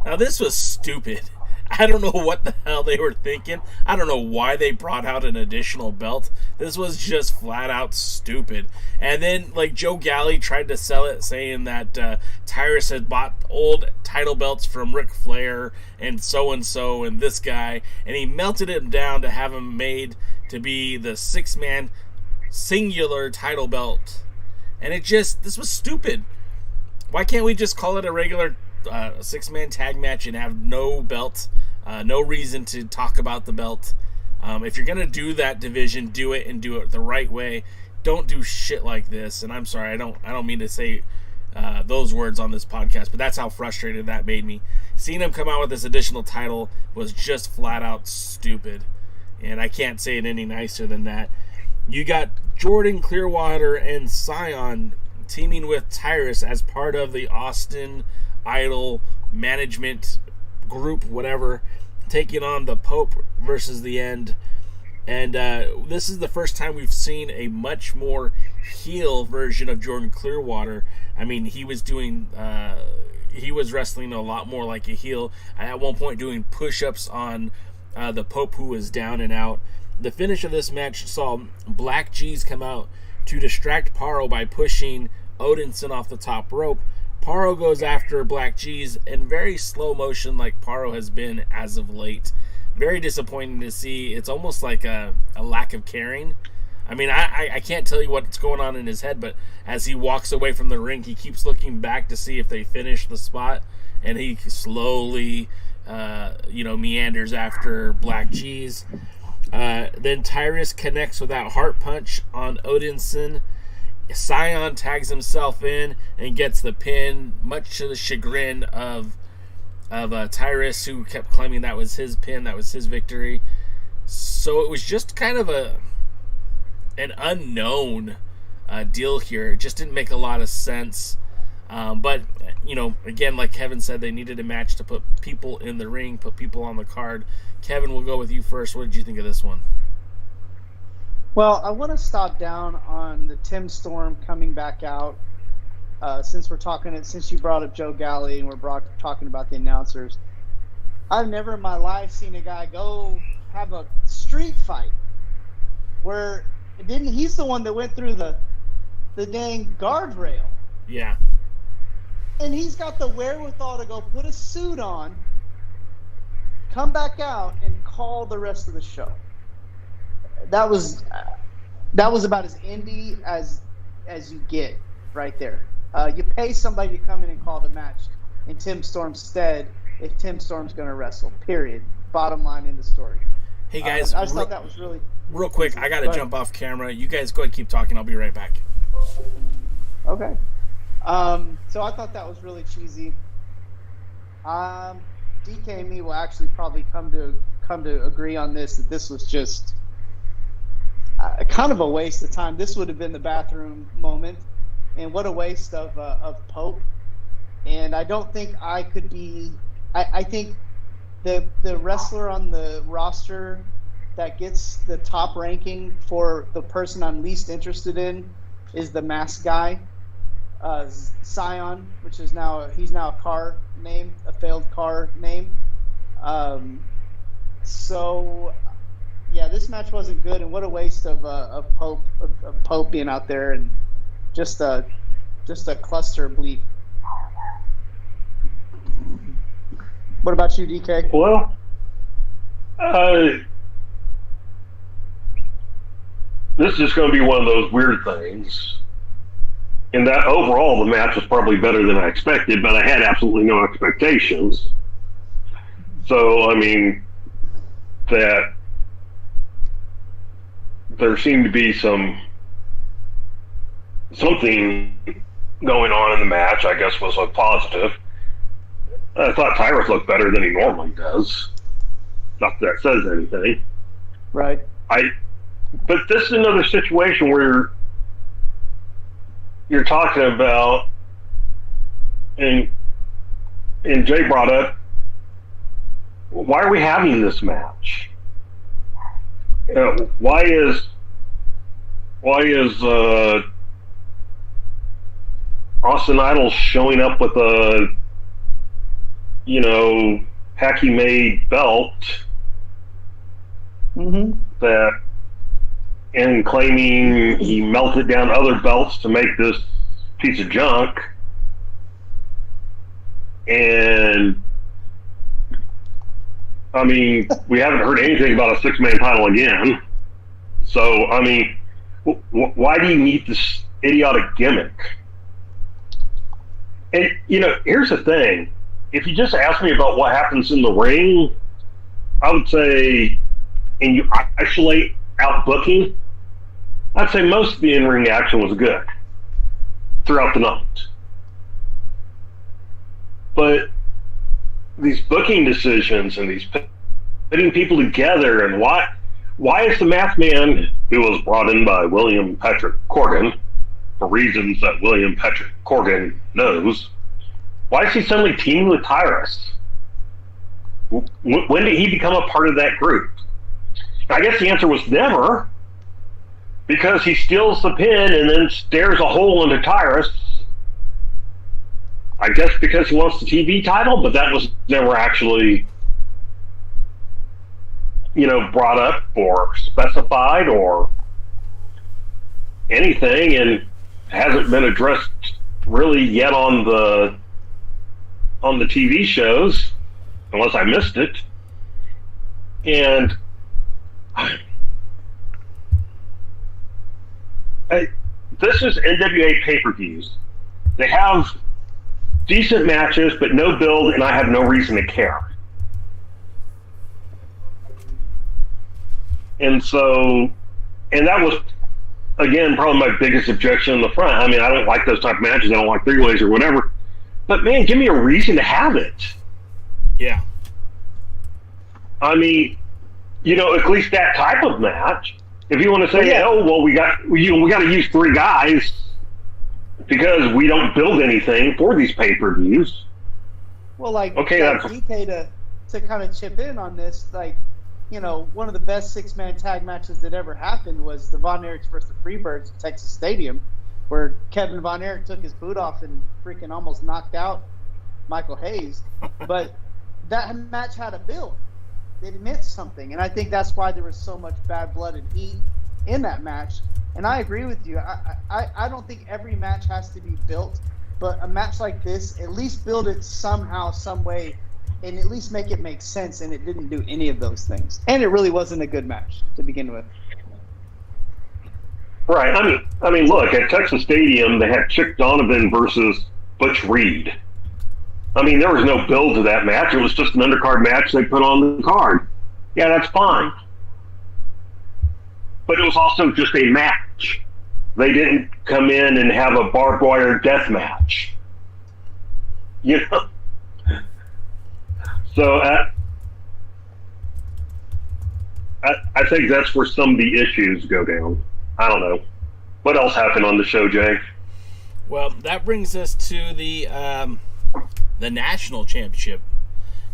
Now, this was stupid. I don't know what the hell they were thinking. I don't know why they brought out an additional belt. This was just flat out stupid. And then, Joe Galli tried to sell it, saying that Tyrus had bought old title belts from Ric Flair and so-and-so and this guy, and he melted him down to have him made to be the 6-man singular title belt. And this was stupid. Why can't we just call it a regular 6-man tag match and have no belt, no reason to talk about the belt? If you're gonna do that division, do it and do it the right way. Don't do shit like this. And I'm sorry, I don't mean to say those words on this podcast, but that's how frustrated that made me. Seeing him come out with this additional title was just flat out stupid, and I can't say it any nicer than that. You got Jordan Clearwater and Scion teaming with Tyrus as part of the Austin Idol management group, whatever, taking on the Pope versus the End. And this is the first time we've seen a much more heel version of Jordan Clearwater. I mean, he was wrestling a lot more like a heel. At one point doing push-ups on the Pope, who was down and out. The finish of this match saw Black G's come out to distract Paro by pushing Odinson off the top rope. Paro goes after Black G's in very slow motion, like Paro has been as of late. Very disappointing to see. It's almost like a lack of caring. I mean, I can't tell you what's going on in his head, but as he walks away from the ring, he keeps looking back to see if they finish the spot, and he slowly, meanders after Black G's. Then Tyrus connects with that heart punch on Odinson. Scion tags himself in and gets the pin, much to the chagrin of Tyrus, who kept claiming that was his pin, that was his victory. So it was just kind of an unknown deal here. It just didn't make a lot of sense. But, again, like Kevin said, they needed a match to put people in the ring, put people on the card. Kevin, we'll go with you first. What did you think of this one? Well, I want to stop down on the Tim Storm coming back out. Since you brought up Joe Galli and we're talking about the announcers, I've never in my life seen a guy go have a street fight where he's the one that went through the dang guardrail. Yeah. And he's got the wherewithal to go put a suit on, come back out, and call the rest of the show. That was about as indie as you get right there. You pay somebody to come in and call the match in Tim Storm's stead if Tim Storm's going to wrestle, period. Bottom line in the story. Hey, guys. I just thought that was really... Real quick, I got to jump off camera. You guys go ahead and keep talking. I'll be right back. Okay. So I thought that was really cheesy. DK and me will actually probably come to agree on this, that this was just kind of a waste of time. This would have been the bathroom moment, and what a waste of Pope. And I don't think I could be. I think the wrestler on the roster that gets the top ranking for the person I'm least interested in is the mask guy, Scion, which is he's now a car name, a failed car name. So yeah, this match wasn't good, and what a waste of Pope being out there and just a cluster bleep. What about you, DK? Well, this is just going to be one of those weird things. In that overall, the match was probably better than I expected, but I had absolutely no expectations. So, I mean, that there seemed to be something going on in the match, I guess, was a positive. I thought Tyrus looked better than he normally does. Not that says anything. Right. But this is another situation where you're talking about, and Jay brought up, why are we having this match? Why is Austin Idol showing up with a hacky made belt that, and claiming he melted down other belts to make this piece of junk, and I mean, we haven't heard anything about a 6-man title again. So, I mean, why do you need this idiotic gimmick? And, here's the thing. If you just ask me about what happens in the ring, I would say, and you isolate out booking, I'd say most of the in-ring action was good throughout the night. But these booking decisions and these putting people together, and why is the Math Man, who was brought in by William Patrick Corgan for reasons that William Patrick Corgan knows, why is he suddenly teaming with Tyrus? When did he become a part of that group? I guess the answer was never, because he steals the pin and then stares a hole into Tyrus. I guess because he wants the TV title, but that was never actually, brought up or specified or anything, and hasn't been addressed really yet on the TV shows, unless I missed it. And this is NWA pay-per-views. They have decent matches, but no build, and I have no reason to care. And that was, again, probably my biggest objection in the front. I mean, I don't like those type of matches. I don't like three-ways or whatever. But, man, give me a reason to have it. Yeah. I mean, at least that type of match. If you want to say, we got to use 3 guys because we don't build anything for these pay-per-views. Well, okay, that's DK to kind of chip in on this, one of the best 6-man tag matches that ever happened was the Von Erichs versus the Freebirds at Texas Stadium, where Kevin Von Erich took his boot off and freaking almost knocked out Michael Hayes. But that match had a build. It meant something, and I think that's why there was so much bad blood and heat in that match. And I agree with you. I don't think every match has to be built, but a match like this, at least build it somehow, some way, and at least make it make sense. And it didn't do any of those things, and it really wasn't a good match to begin with. Right. I mean, look, at Texas Stadium, they had Chick Donovan versus Butch Reed. I mean, there was no build to that match. It was just an undercard match they put on the card. Yeah, that's fine. But it was also just a match. they didn't come in and have a barbed wire death match. You know? So I think that's where some of the issues go down. I don't know. What else happened on the show, Jay? Well, that brings us to the national championship.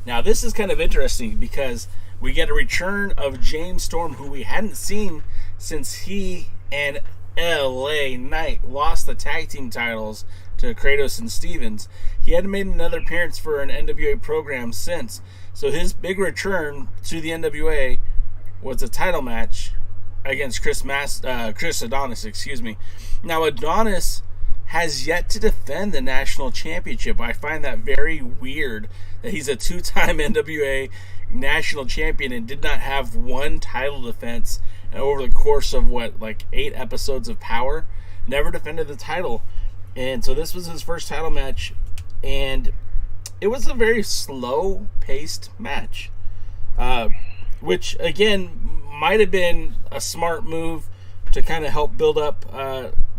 Now, this is kind of interesting because we get a return of James Storm, who we hadn't seen since he and LA Knight lost the tag team titles to Kratos and Stevens. He hadn't made another appearance for an NWA program since. So his big return to the NWA was a title match against Chris Adonis, excuse me. Now, Adonis has yet to defend the national championship. I find that very weird that he's a two-time NWA national champion and did not have one title defense over the course of 8 episodes of Power. Never defended the title. And so this was his first title match, and it was a very slow-paced match, which, again, might have been a smart move to kind of help build up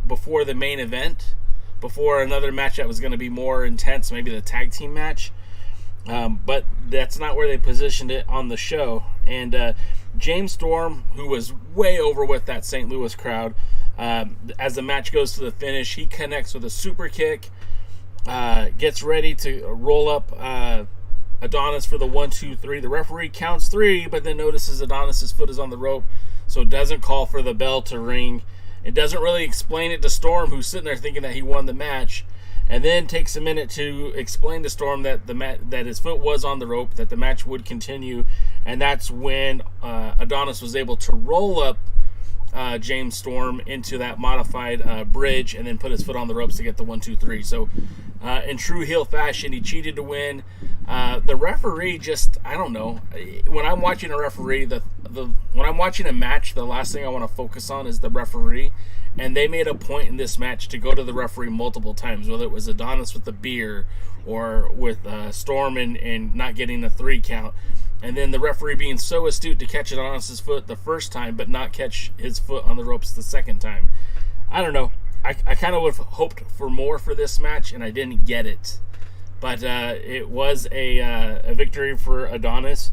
before the main event, before another match that was going to be more intense, maybe the tag team match. But that's not where they positioned it on the show. And James Storm, who was way over with that St. Louis crowd, as the match goes to the finish, he connects with a super kick, gets ready to roll up Adonis for the 1, 2, 3. The referee counts 3, but then notices Adonis's foot is on the rope, so doesn't call for the bell to ring. It doesn't really explain it to Storm, who's sitting there thinking that he won the match, and then takes a minute to explain to Storm that that his foot was on the rope, that the match would continue, and that's when Adonis was able to roll up James Storm into that modified bridge and then put his foot on the ropes to get the 1, 2, 3. So in true heel fashion, he cheated to win. The referee just, I don't know. When I'm watching a referee, when I'm watching a match, the last thing I want to focus on is the referee. And they made a point in this match to go to the referee multiple times, whether it was Adonis with the beer or with Storm and not getting a 3 count. And then the referee being so astute to catch Adonis's foot the first time, but not catch his foot on the ropes the second time. I don't know. I kind of would have hoped for more for this match, and I didn't get it. But it was a victory for Adonis.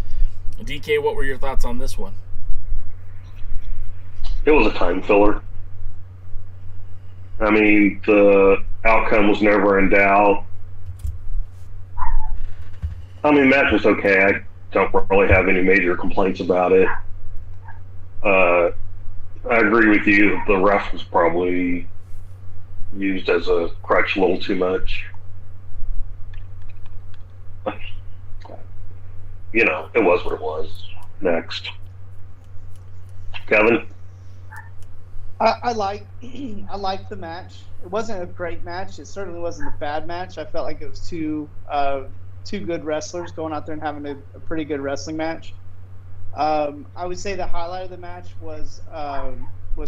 DK, what were your thoughts on this one? It was a time filler. I mean, the outcome was never in doubt. I mean, the match was okay. I don't really have any major complaints about it. I agree with you. The ref was probably used as a crutch a little too much. You know, it was what it was. Next. Kevin? I liked the match. It wasn't a great match. It certainly wasn't a bad match. I felt like it was two good wrestlers going out there and having a pretty good wrestling match. I would say the highlight of the match was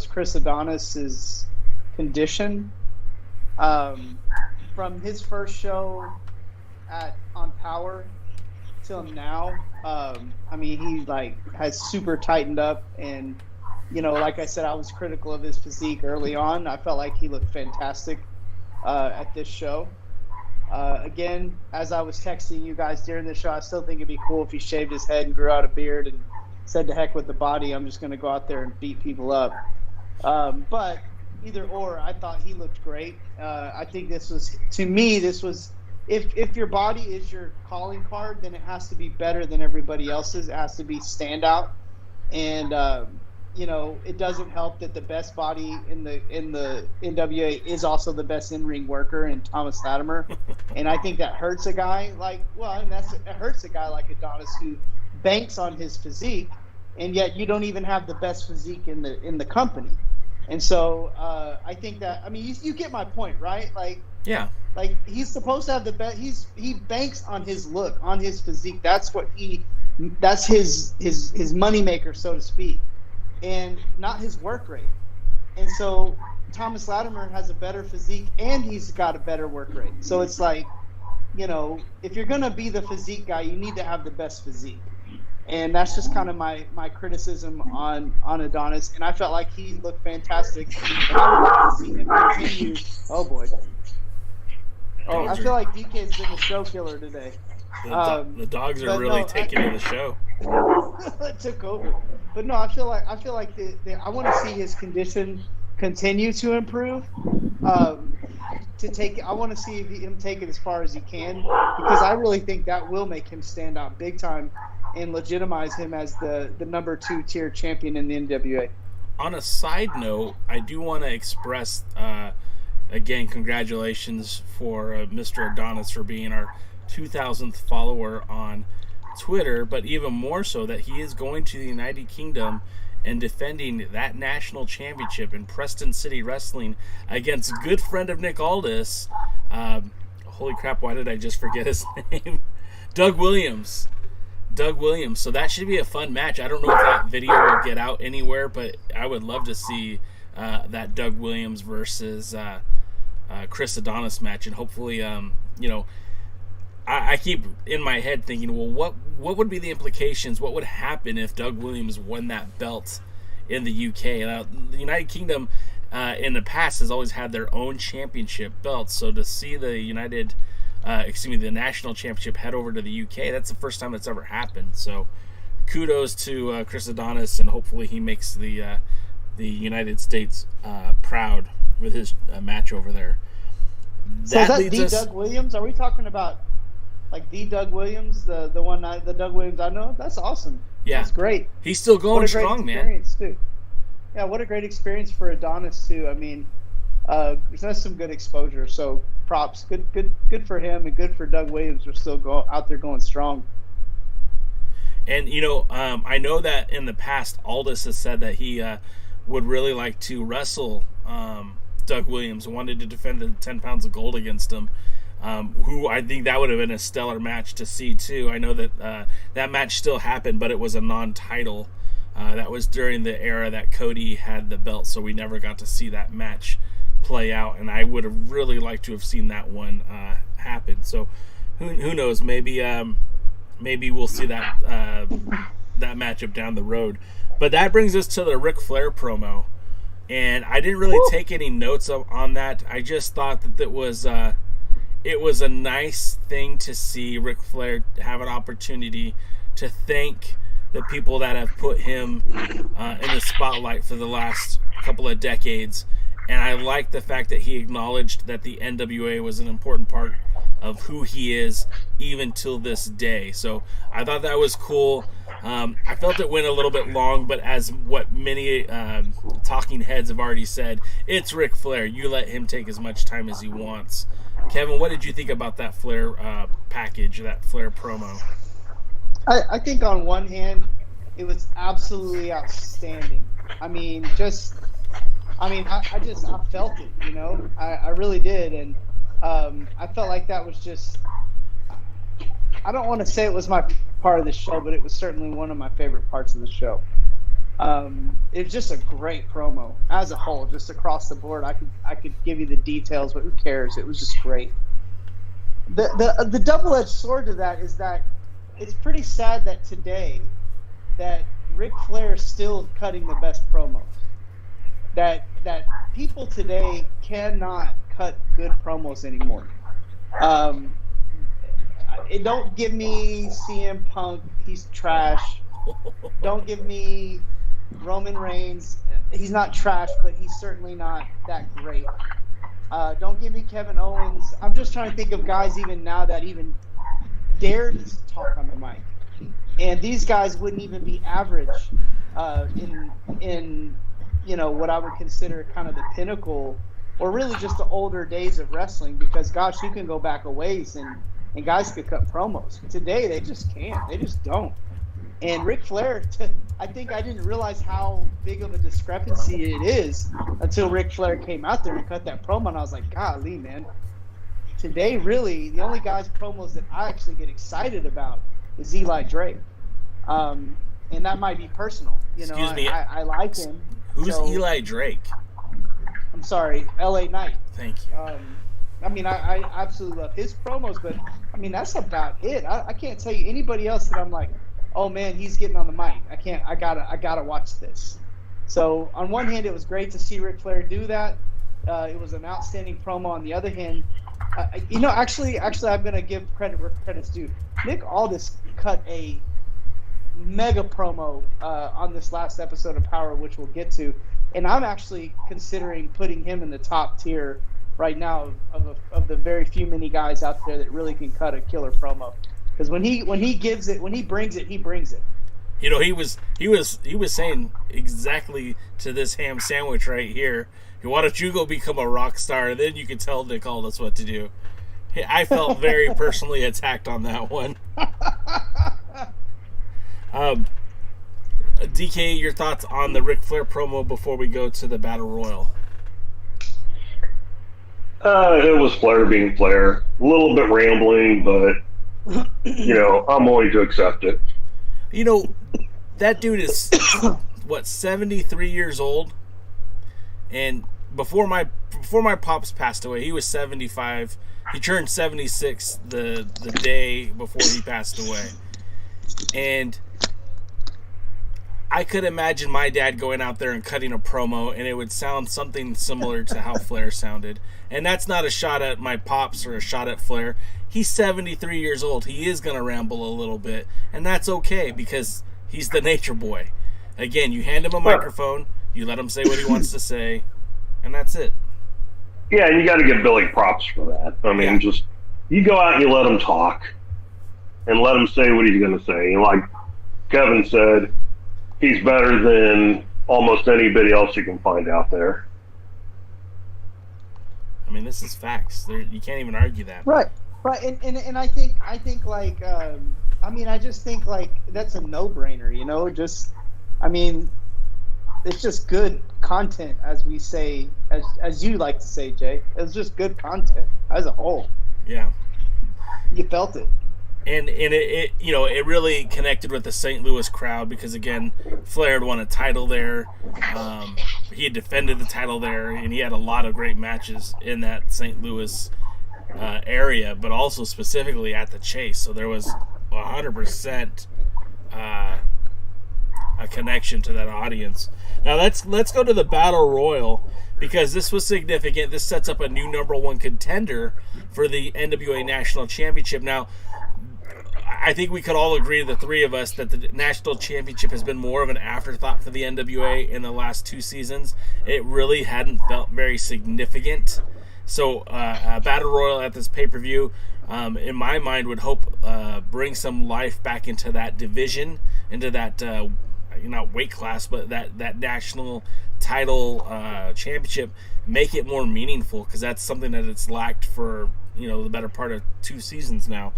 Chris Adonis's condition. From his first show on Power till now, I mean, he has super tightened up, and like I said, I was critical of his physique early on. I felt like he looked fantastic at this show. Again, as I was texting you guys during the show, I still think it'd be cool if he shaved his head and grew out a beard and said, to heck with the body, I'm just going to go out there and beat people up. But either or, I thought he looked great. I think this was, if your body is your calling card, then it has to be better than everybody else's. It has to be standout. And, it doesn't help that the best body in the NWA is also the best in-ring worker in Thomas Latimer. And I think that hurts a guy it hurts a guy like Adonis, who banks on his physique, and yet you don't even have the best physique in the company. And so I think that, I mean, you get my point, right? Yeah. He's supposed to have the best. He banks on his look, on his physique. That's his moneymaker, so to speak, and not his work rate. And so Thomas Latimer has a better physique, and he's got a better work rate. So it's if you're gonna be the physique guy, you need to have the best physique. And that's just kind of my criticism on Adonis. And I felt like he looked fantastic. And I would like to see him continue. Oh, boy. Oh, I feel like DK's been a show killer today. The dogs are really taking to the show. It took over. But no, I feel like I want to see his condition continue to improve. I want to see him take it as far as he can, because I really think that will make him stand out big time and legitimize him as the number 2 tier champion in the NWA. On a side note, I do want to express again congratulations for Mr. Adonis for being our 2,000th follower on Twitter, but even more so that he is going to the United Kingdom and defending that national championship in Preston City Wrestling against good friend of Nick Aldis. Holy crap, why did I just forget his name? Doug Williams. So that should be a fun match. I don't know if that video will get out anywhere, but I would love to see that Doug Williams versus Chris Adonis match, and hopefully, I keep in my head thinking, well, what would be the implications? What would happen if Doug Williams won that belt in the UK? Now, the United Kingdom in the past has always had their own championship belts, so to see the the national championship head over to the UK, that's the first time that's ever happened. So kudos to Chris Adonis, and hopefully he makes the United States proud with his match over there. So is that Doug Williams? Are we talking about like the Doug Williams, the Doug Williams I know? That's awesome. Yeah, that's great. He's still going strong, man. Too. Yeah, what a great experience for Adonis too. I mean, that's some good exposure. So props, good for him, and good for Doug Williams for still out there going strong. And I know that in the past, Aldis has said that he would really like to wrestle Doug Williams, wanted to defend the 10 pounds of gold against him, who I think that would have been a stellar match to see too. I know that that match still happened, but it was a non-title. That was during the era that Cody had the belt, so we never got to see that match play out, and I would have really liked to have seen that one happen. So who knows, maybe we'll see that that matchup down the road. But that brings us to the Ric Flair promo, and I didn't really take any notes on that. I just thought that it was a nice thing to see Ric Flair have an opportunity to thank the people that have put him in the spotlight for the last couple of decades. And I like the fact that he acknowledged that the NWA was an important part of who he is even till this day. So I thought that was cool. I felt it went a little bit long, but as what many talking heads have already said, it's Ric Flair. You let him take as much time as he wants. Kevin, what did you think about that Flair package, that Flair promo? I think on one hand, it was absolutely outstanding. I felt it, I really did. And I felt like that was just, I don't want to say it was my part of the show, but it was certainly one of my favorite parts of the show. It was just a great promo as a whole, just across the board. I could give you the details, but who cares? It was just great. The double-edged sword to that is that it's pretty sad that today that Ric Flair is still cutting the best promos. That people today cannot cut good promos anymore. Don't give me CM Punk, he's trash. Don't give me Roman Reigns, he's not trash, but he's certainly not that great. Don't give me Kevin Owens. I'm just trying to think of guys even now that even dare to talk on the mic. And these guys wouldn't even be average in what I would consider kind of the pinnacle, or really just the older days of wrestling, because gosh, you can go back a ways and guys could cut promos. Today they just can't. They just don't. And Ric Flair, I think I didn't realize how big of a discrepancy it is until Ric Flair came out there and cut that promo, and I was like, golly, man. Today, really, the only guys' promos that I actually get excited about is Eli Drake. And that might be personal. Excuse me. I like him. Who's Eli Drake? I'm sorry, LA Knight. Thank you. I absolutely love his promos, but that's about it. I can't tell you anybody else that I'm like, oh man, he's getting on the mic. I gotta watch this. So on one hand, it was great to see Ric Flair do that. It was an outstanding promo. On the other hand, actually, I'm gonna give credit where credit's due. Nick Aldis cut a mega promo on this last episode of Power, which we'll get to, and I'm actually considering putting him in the top tier right now of the very few many guys out there that really can cut a killer promo. Because when he brings it, he brings it. He was saying exactly to this ham sandwich right here, why don't you go become a rock star, and then you can tell Nick Aldis what to do. I felt very personally attacked on that one. DK, your thoughts on the Ric Flair promo before we go to the Battle Royal? It was Flair being Flair. A little bit rambling, but, I'm willing to accept it. That dude is, 73 years old? And before my pops passed away, he was 75. He turned 76 the day before he passed away. And I could imagine my dad going out there and cutting a promo, and it would sound something similar to how Flair sounded. And that's not a shot at my pops or a shot at Flair. He's 73 years old. He is going to ramble a little bit, and that's okay because he's the nature boy. Again, you hand him a microphone, you let him say what he wants to say, and that's it. Yeah, and you got to give Billy props for that. I mean, just you go out and you let him talk and let him say what he's going to say. And like Kevin said, he's better than almost anybody else you can find out there. I mean, this is facts. You can't even argue that. Right. And I think like, I just think like that's a no-brainer, it's just good content, as we say, as you like to say, Jay. It's just good content as a whole. Yeah. You felt it. And it really connected with the St. Louis crowd because, again, Flair had won a title there. He had defended the title there, and he had a lot of great matches in that St. Louis area, but also specifically at the Chase. So there was 100% a connection to that audience. Now let's go to the Battle Royal because this was significant. This sets up a new #1 contender for the NWA National Championship. Now, I think we could all agree, the three of us, that the National Championship has been more of an afterthought for the NWA in the last 2 seasons. It really hadn't felt very significant. So a Battle Royal at this pay-per-view, in my mind, would hope bring some life back into that division, into that, not weight class, but that national title championship, make it more meaningful, because that's something that it's lacked for the better part of 2 seasons now.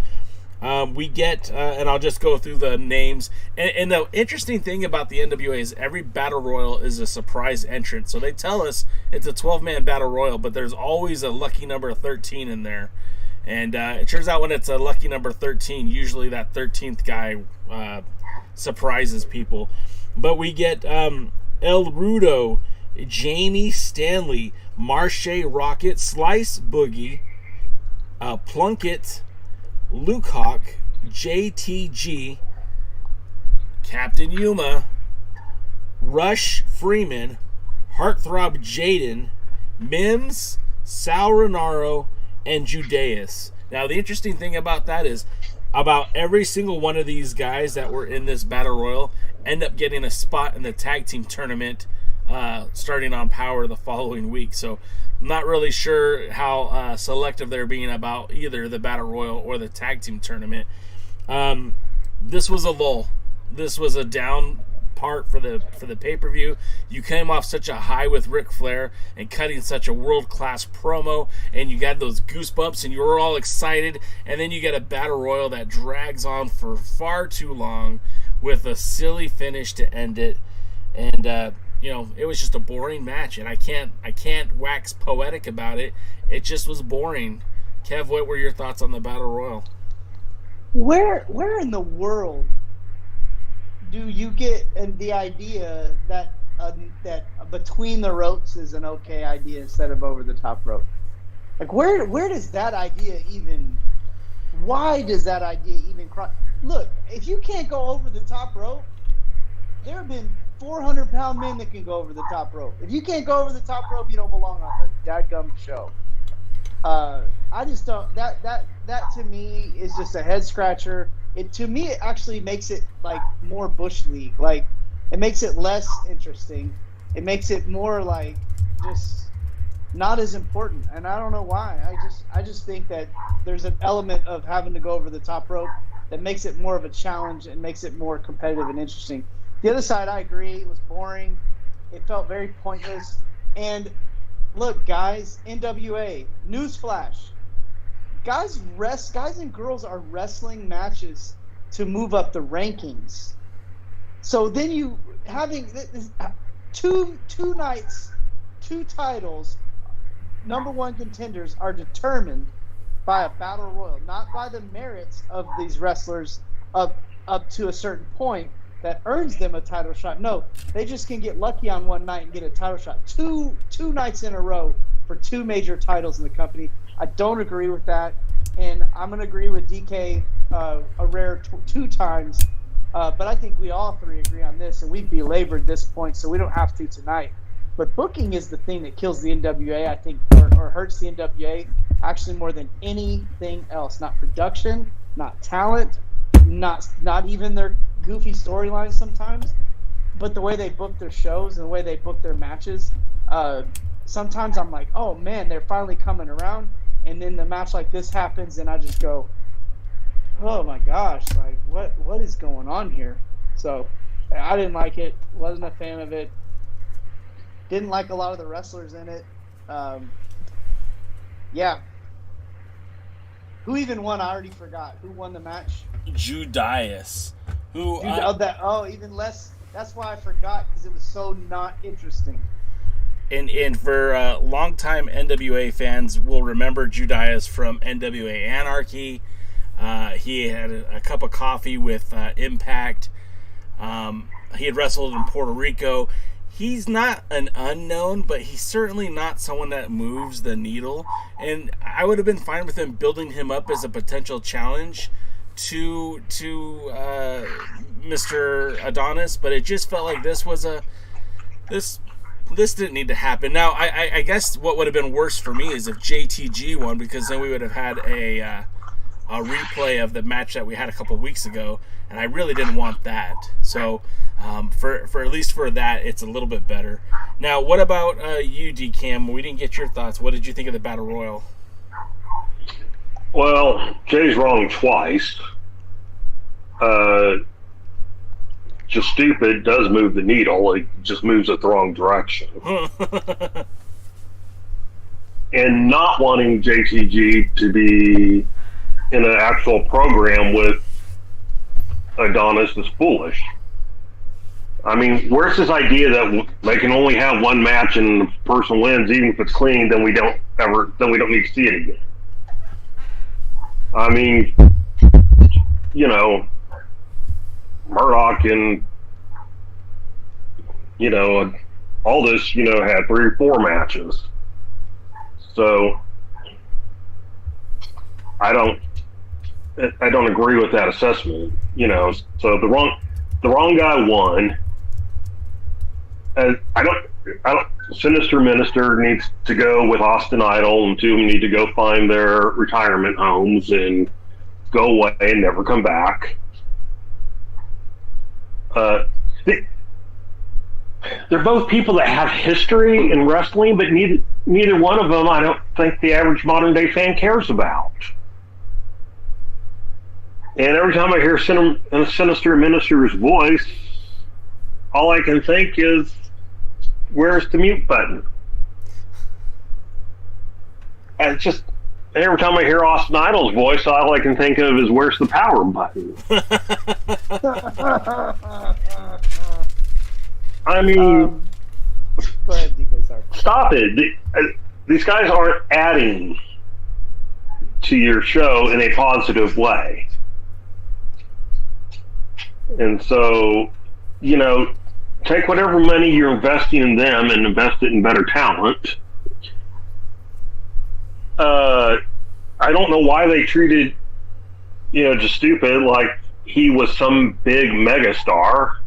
We get, and I'll just go through the names. And the interesting thing about the NWA is every Battle Royal is a surprise entrant. So they tell us it's a 12-man Battle Royal, but there's always a lucky number 13 in there. And it turns out when it's a lucky number 13, usually that 13th guy surprises people. But we get El Rudo, Jamie Stanley, Marche Rocket, Slice Boogie, Plunkett, Luke Hawk, JTG, Captain Yuma, Rush Freeman, Heartthrob Jaden, Mims, Sal Renaro, and Judeus. Now, the interesting thing about that is about every single one of these guys that were in this Battle Royal end up getting a spot in the tag team tournament starting on Power the following week. So I'm not really sure how selective they're being about either the Battle Royal or the tag team tournament. This was a lull. This was a down part for the pay-per-view. You came off such a high with Ric Flair and cutting such a world-class promo, and you got those goosebumps and you were all excited, and then you get a Battle Royal that drags on for far too long with a silly finish to end it. And it was just a boring match, and I can't wax poetic about it. It just was boring. Kev, what were your thoughts on the Battle Royal? Where in the world do you get the idea that between the ropes is an okay idea instead of over the top rope? Like where does that idea even? Why does that idea even cross? look, if you can't go over the top rope, there have been 400-pound men that can go over the top rope. If you can't go over the top rope, you don't belong on the dadgum show. I just don't. That to me is just a head scratcher. To me, it actually makes it like more Bush League. Like, it makes it less interesting. It makes it more like just not as important. And I don't know why. I just think that there's an element of having to go over the top rope that makes it more of a challenge and makes it more competitive and interesting. The other side, I agree. It was boring. It felt very pointless. And look, guys, NWA, newsflash. Guys and girls are wrestling matches to move up the rankings. So then you having two nights, two titles, number one contenders are determined by a battle royal, not by the merits of these wrestlers up to a certain point that earns them a title shot. No, they just can get lucky on one night and get a title shot. Two nights in a row for two major titles in the company. I don't agree with that, and I'm going to agree with DK a rare two times, but I think we all three agree on this, and we've belabored this point, so we don't have to tonight. But booking is the thing that kills the NWA, I think, or hurts the NWA actually more than anything else. Not production, not talent, not even their goofy storylines sometimes, but the way they book their shows and the way they book their matches. Sometimes I'm like, oh man, they're finally coming around, and then the match like this happens, and I just go, oh my gosh, like what is going on here? So I didn't like it. Wasn't a fan of it. Didn't like a lot of the wrestlers in it. Yeah. Who even won? I already forgot. Who won the match? Judas. Even less. That's why I forgot, because it was so not interesting. And for longtime NWA fans will remember Judas from NWA Anarchy. He had a cup of coffee with Impact. He had wrestled in Puerto Rico. He's not an unknown, but he's certainly not someone that moves the needle. And I would have been fine with him building him up as a potential challenge to Mr. Adonis, but it just felt like this was this didn't need to happen. Now, I guess what would have been worse for me is if JTG won, because then we would have had a replay of the match that we had a couple of weeks ago, and I really didn't want that. So for at least for that, it's a little bit better. Now, what about you, DCam? We didn't get your thoughts. What did you think of the Battle Royal? Well, Jay's wrong twice. Just stupid does move the needle. It just moves it the wrong direction. And not wanting JTG to be in an actual program with Adonis is foolish. I mean, where's this idea that they can only have one match and the person wins, even if it's clean, then we don't need to see it again. I mean, you know, Murdoch and, you know, all this, you know, had 3 or 4 matches. So I don't agree with that assessment, you know. So the wrong guy won. Sinister Minister needs to go with Austin Idol, and 2 of them need to go find their retirement homes and go away and never come back. They're both people that have history in wrestling, but neither one of them I don't think the average modern day fan cares about. And every time I hear Sinister Minister's voice, all I can think is, where's the mute button? And it's just, every time I hear Austin Idol's voice, all I can think of is, where's the power button? I mean, go ahead, DK, sorry. Stop it. These guys aren't adding to your show in a positive way. And so, you know, take whatever money you're investing in them and invest it in better talent. I don't know why they treated, you know, just stupid like he was some big megastar,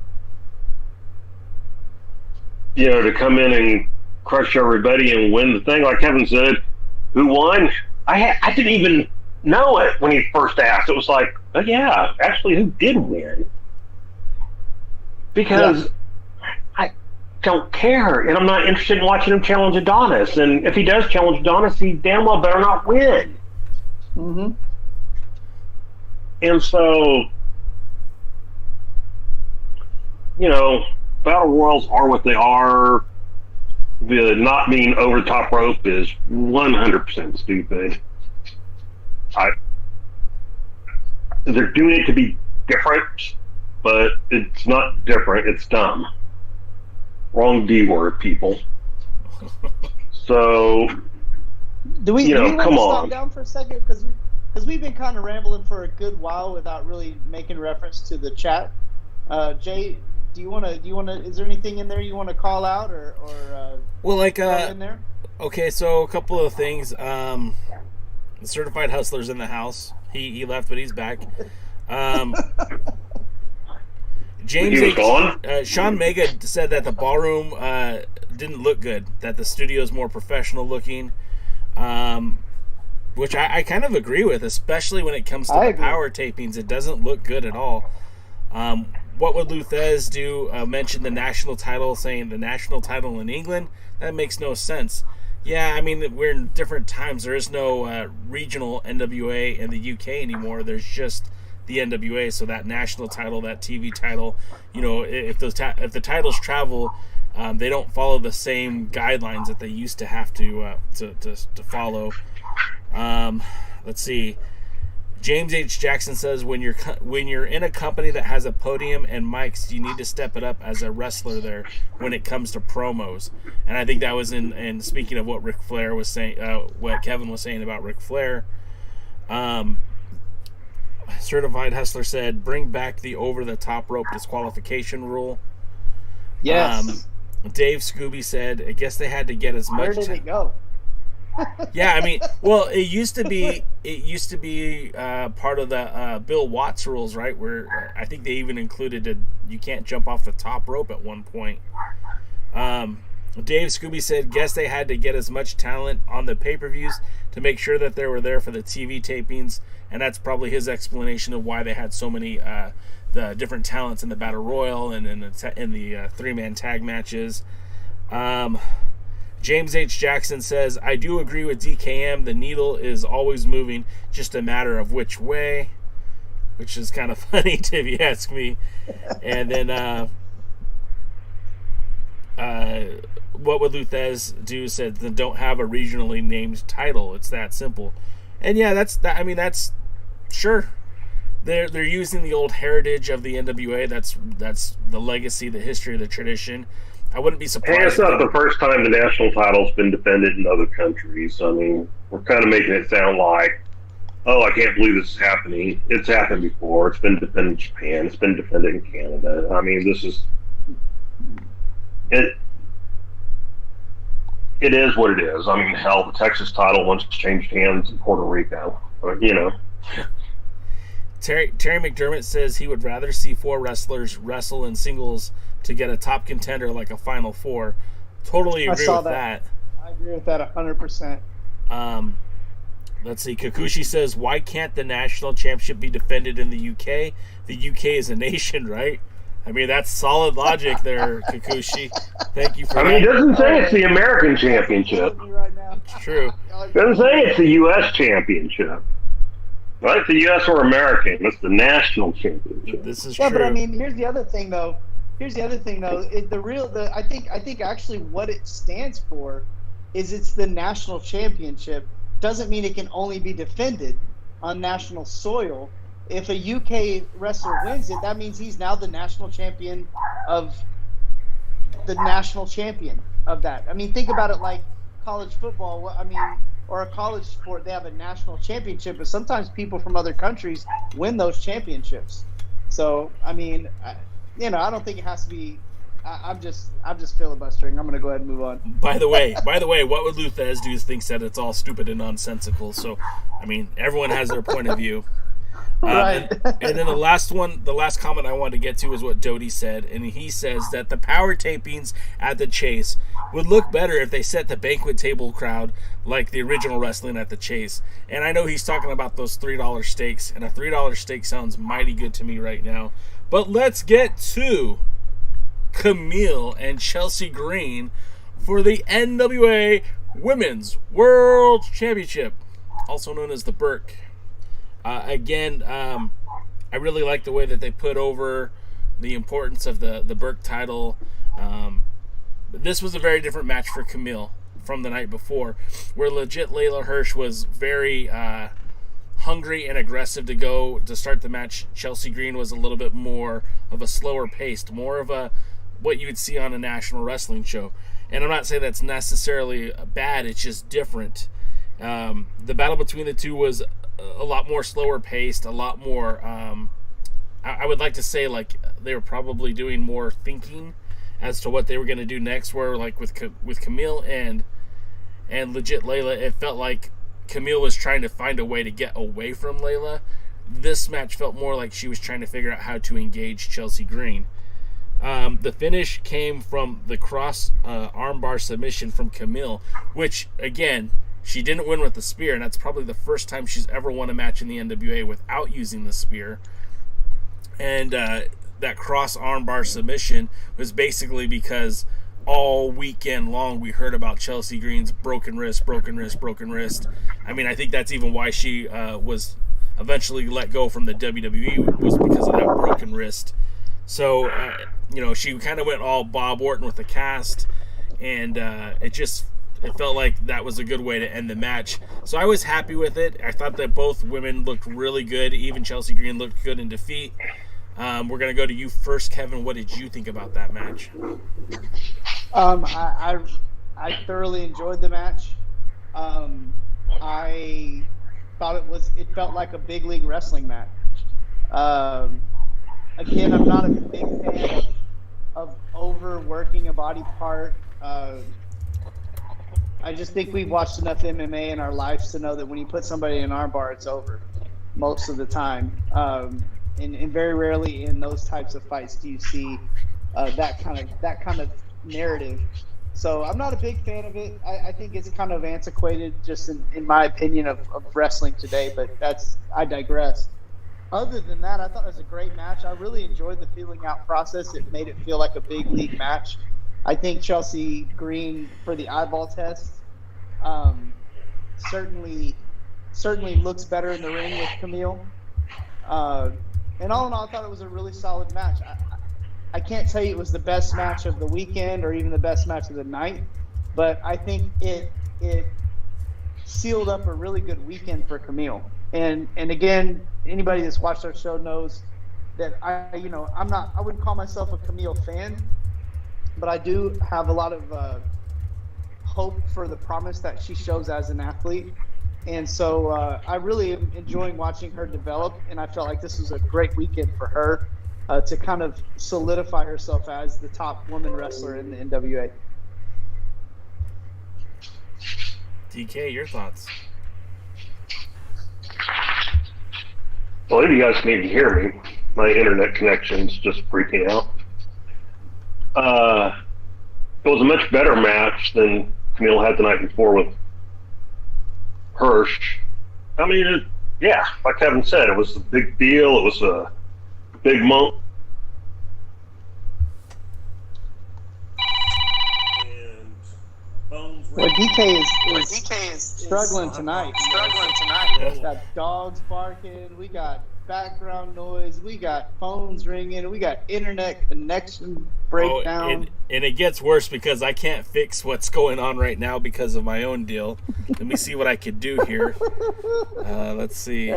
to come in and crush everybody and win the thing. Like Kevin said, who won? I didn't even know it when he first asked. It was like, oh yeah, actually, who did win? Because I don't care, and I'm not interested in watching him challenge Adonis. And if he does challenge Adonis, he damn well better not win. Mm-hmm. And so, battle royals are what they are. The not being over the top rope is 100% stupid. They're doing it to be different, but it's not different. It's dumb. Wrong D word, people. So, do we want to come stop on. down for a second? Because we've been kind of rambling for a good while without really making reference to the chat. Jay, do you want to? Is there anything in there you want to call out or well, like in there? Okay, so a couple of things. The certified hustler's in the house. He left, but he's back. James He was gone? Sean Mega said that the ballroom didn't look good. That the studio's more professional looking, which I kind of agree with, especially when it comes to the power tapings. It doesn't look good at all. What would Luthez do? Mention the national title, saying the national title in England. That makes no sense. Yeah, I mean, we're in different times. There is no regional NWA in the UK anymore. There's just the NWA. So that national title, that TV title, if the titles travel, they don't follow the same guidelines that they used to have to follow. Let's see. James H. Jackson says, when you're in a company that has a podium and mics, you need to step it up as a wrestler there when it comes to promos. And I think that was in speaking of what Ric Flair was saying, what Kevin was saying about Ric Flair. Certified Hustler said, bring back the over-the-top rope disqualification rule. Yes. Dave Scooby said, I guess they had to get as much. Where did it go? Yeah, I mean, well, it used to be part of the Bill Watts rules, right? Where I think they even included you can't jump off the top rope at one point. Dave Scooby said, guess they had to get as much talent on the pay-per-views to make sure that they were there for the TV tapings, and that's probably his explanation of why they had so many the different talents in the Battle Royal and in the three-man tag matches. James H. Jackson says, I do agree with DKM. The needle is always moving, just a matter of which way, which is kind of funny if you ask me. And then what would Luthez do? Said, then don't have a regionally named title. It's that simple. And yeah, that's sure. They're using the old heritage of the NWA. That's the legacy, the history, the tradition. I wouldn't be surprised. And it's not the first time the national title's been defended in other countries. I mean, we're kind of making it sound like, oh, I can't believe this is happening. It's happened before. It's been defended in Japan. It's been defended in Canada. I mean, this is it. It is what it is. I mean, hell, the Texas title once changed hands in Puerto Rico. Terry McDermott says he would rather see 4 wrestlers wrestle in singles to get a top contender like a Final Four. Totally agree with that. I agree with that 100%. Let's see. Kikuchi says, why can't the national championship be defended in the UK? The UK is a nation, right? I mean, that's solid logic there, Kikuchi. Thank you for that. I mean, it doesn't say it's the American championship. It's true. It doesn't say it's the U.S. championship. Right? It's the U.S. or American. It's the national championship. This is true. Yeah, but I mean, here's the other thing, though. I think actually what it stands for is it's the national championship. Doesn't mean it can only be defended on national soil. If a UK wrestler wins it, that means he's now the national champion of that. I mean, think about it like college football. I mean, or a college sport, they have a national championship, but sometimes people from other countries win those championships. So, I mean, I don't think it has to be. I'm just filibustering. I'm going to go ahead and move on. By the way, what would Luthez do? Thinks that it's all stupid and nonsensical. So, I mean, everyone has their point of view. Right. And then the last comment I wanted to get to is what Doty said, and he says that the power tapings at the Chase would look better if they set the banquet table crowd like the original wrestling at the Chase. And I know he's talking about those $3 steaks, and a $3 steak sounds mighty good to me right now. But let's get to Camille and Chelsea Green for the NWA Women's World Championship, also known as the Burke. Again, I really like the way that they put over the importance of the Burke title. This was a very different match for Camille from the night before, where legit Layla Hirsch was very hungry and aggressive to go to start the match. Chelsea Green was a little bit more of a slower paced, more of a what you would see on a national wrestling show. And I'm not saying that's necessarily bad, it's just different. The battle between the two was a lot more slower paced, a lot more I would like to say like they were probably doing more thinking as to what they were going to do next, where like with Camille and legit Layla, it felt like Camille was trying to find a way to get away from Layla. This match felt more like she was trying to figure out how to engage Chelsea Green. The finish came from the cross armbar submission from Camille, which again, she didn't win with the spear, and that's probably the first time she's ever won a match in the NWA without using the spear. And that cross armbar submission was basically because all weekend long we heard about Chelsea Green's broken wrist. I mean, I think that's even why she was eventually let go from the WWE, was because of that broken wrist. So, she kind of went all Bob Orton with the cast, and it felt like that was a good way to end the match. So I was happy with it. I thought that both women looked really good. Even Chelsea Green looked good in defeat. We're going to go to you first, Kevin. What did you think about that match? I thoroughly enjoyed the match. I thought it felt like a big league wrestling match. Again, I'm not a big fan of overworking a body part. I just think we've watched enough MMA in our lives to know that when you put somebody in an armbar, it's over most of the time. And very rarely in those types of fights do you see that kind of narrative. So I'm not a big fan of it. I think it's kind of antiquated, just in my opinion of wrestling today. But I digress. Other than that, I thought it was a great match. I really enjoyed the feeling out process. It made it feel like a big league match. I think Chelsea Green, for the eyeball test, certainly looks better in the ring with Camille. And all in all, I thought it was a really solid match. I can't tell you it was the best match of the weekend or even the best match of the night, but I think it sealed up a really good weekend for Camille. And again, anybody that's watched our show knows that I wouldn't call myself a Camille fan, but I do have a lot of hope for the promise that she shows as an athlete. And so I really am enjoying watching her develop, and I felt like this was a great weekend for her to kind of solidify herself as the top woman wrestler in the NWA. DK, your thoughts? Well, if you guys can even hear me, my internet connection's just freaking out. It was a much better match than Camille had the night before with Hirsch. I mean, like Kevin said, it was a big deal. It was a big moment. Well, DK is struggling tonight. We got dogs barking. We got background noise. We got phones ringing. We got internet connection breakdown. And it gets worse because I can't fix what's going on right now because of my own deal. Let me see what I could do here. Let's see.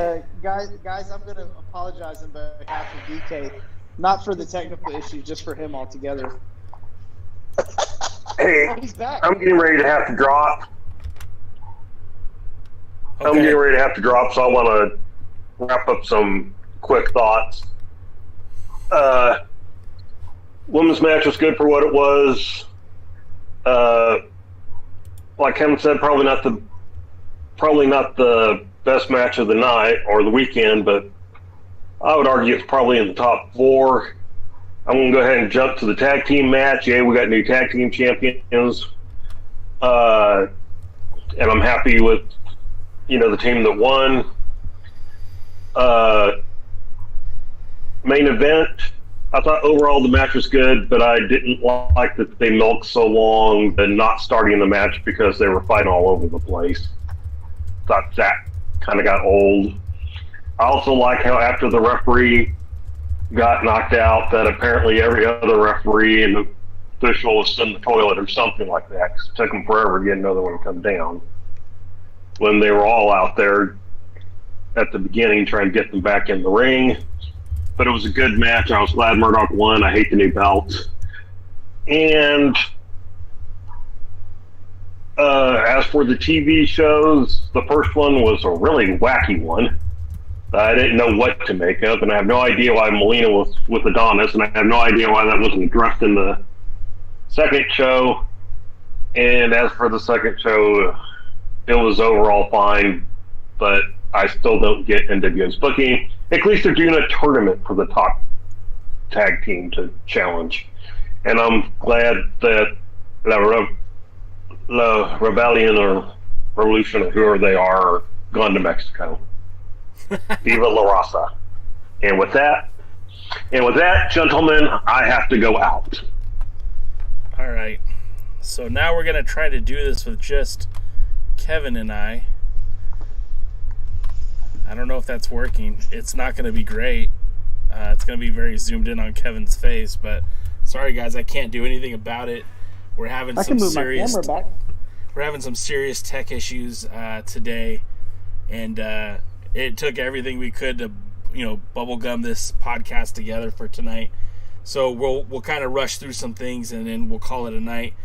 Guys, I'm going to apologize on behalf of DK, not for the technical issues, just for him altogether. Hey, he's back. I'm getting ready to have to drop. Okay. So I want to wrap up some quick thoughts. Women's match was good for what it was. Like Kevin said, probably not the best match of the night or the weekend, but I would argue it's probably in the top 4. I'm going to go ahead and jump to the tag team match. Yeah, we got new tag team champions. And I'm happy with, the team that won. Main event, I thought overall the match was good, but I didn't like that they milked so long and not starting the match because they were fighting all over the place. Thought that kind of got old. I also like how after the referee got knocked out, that apparently every other referee and official was in the toilet or something like that, because it took them forever to get another one to come down. When they were all out there at the beginning trying to get them back in the ring. But it was a good match. I was glad Murdoch won. I hate the new belt. And as for the TV shows, the first one was a really wacky one. I didn't know what to make of, and I have no idea why Melina was with Adonis, and I have no idea why that wasn't addressed in the second show. And as for the second show, it was overall fine, but I still don't get NWA's booking. At least they're doing a tournament for the top tag team to challenge. And I'm glad that La Rebellion or Revolution or whoever they are gone to Mexico. Viva La Raza. And with that, gentlemen, I have to go out. All right. So now we're going to try to do this with just Kevin and I. I don't know if that's working. It's not going to be great. It's going to be very zoomed in on Kevin's face, but sorry guys, I can't do anything about it. We're having some serious tech issues today, and it took everything we could to, bubblegum this podcast together for tonight. So we'll kind of rush through some things, and then we'll call it a night.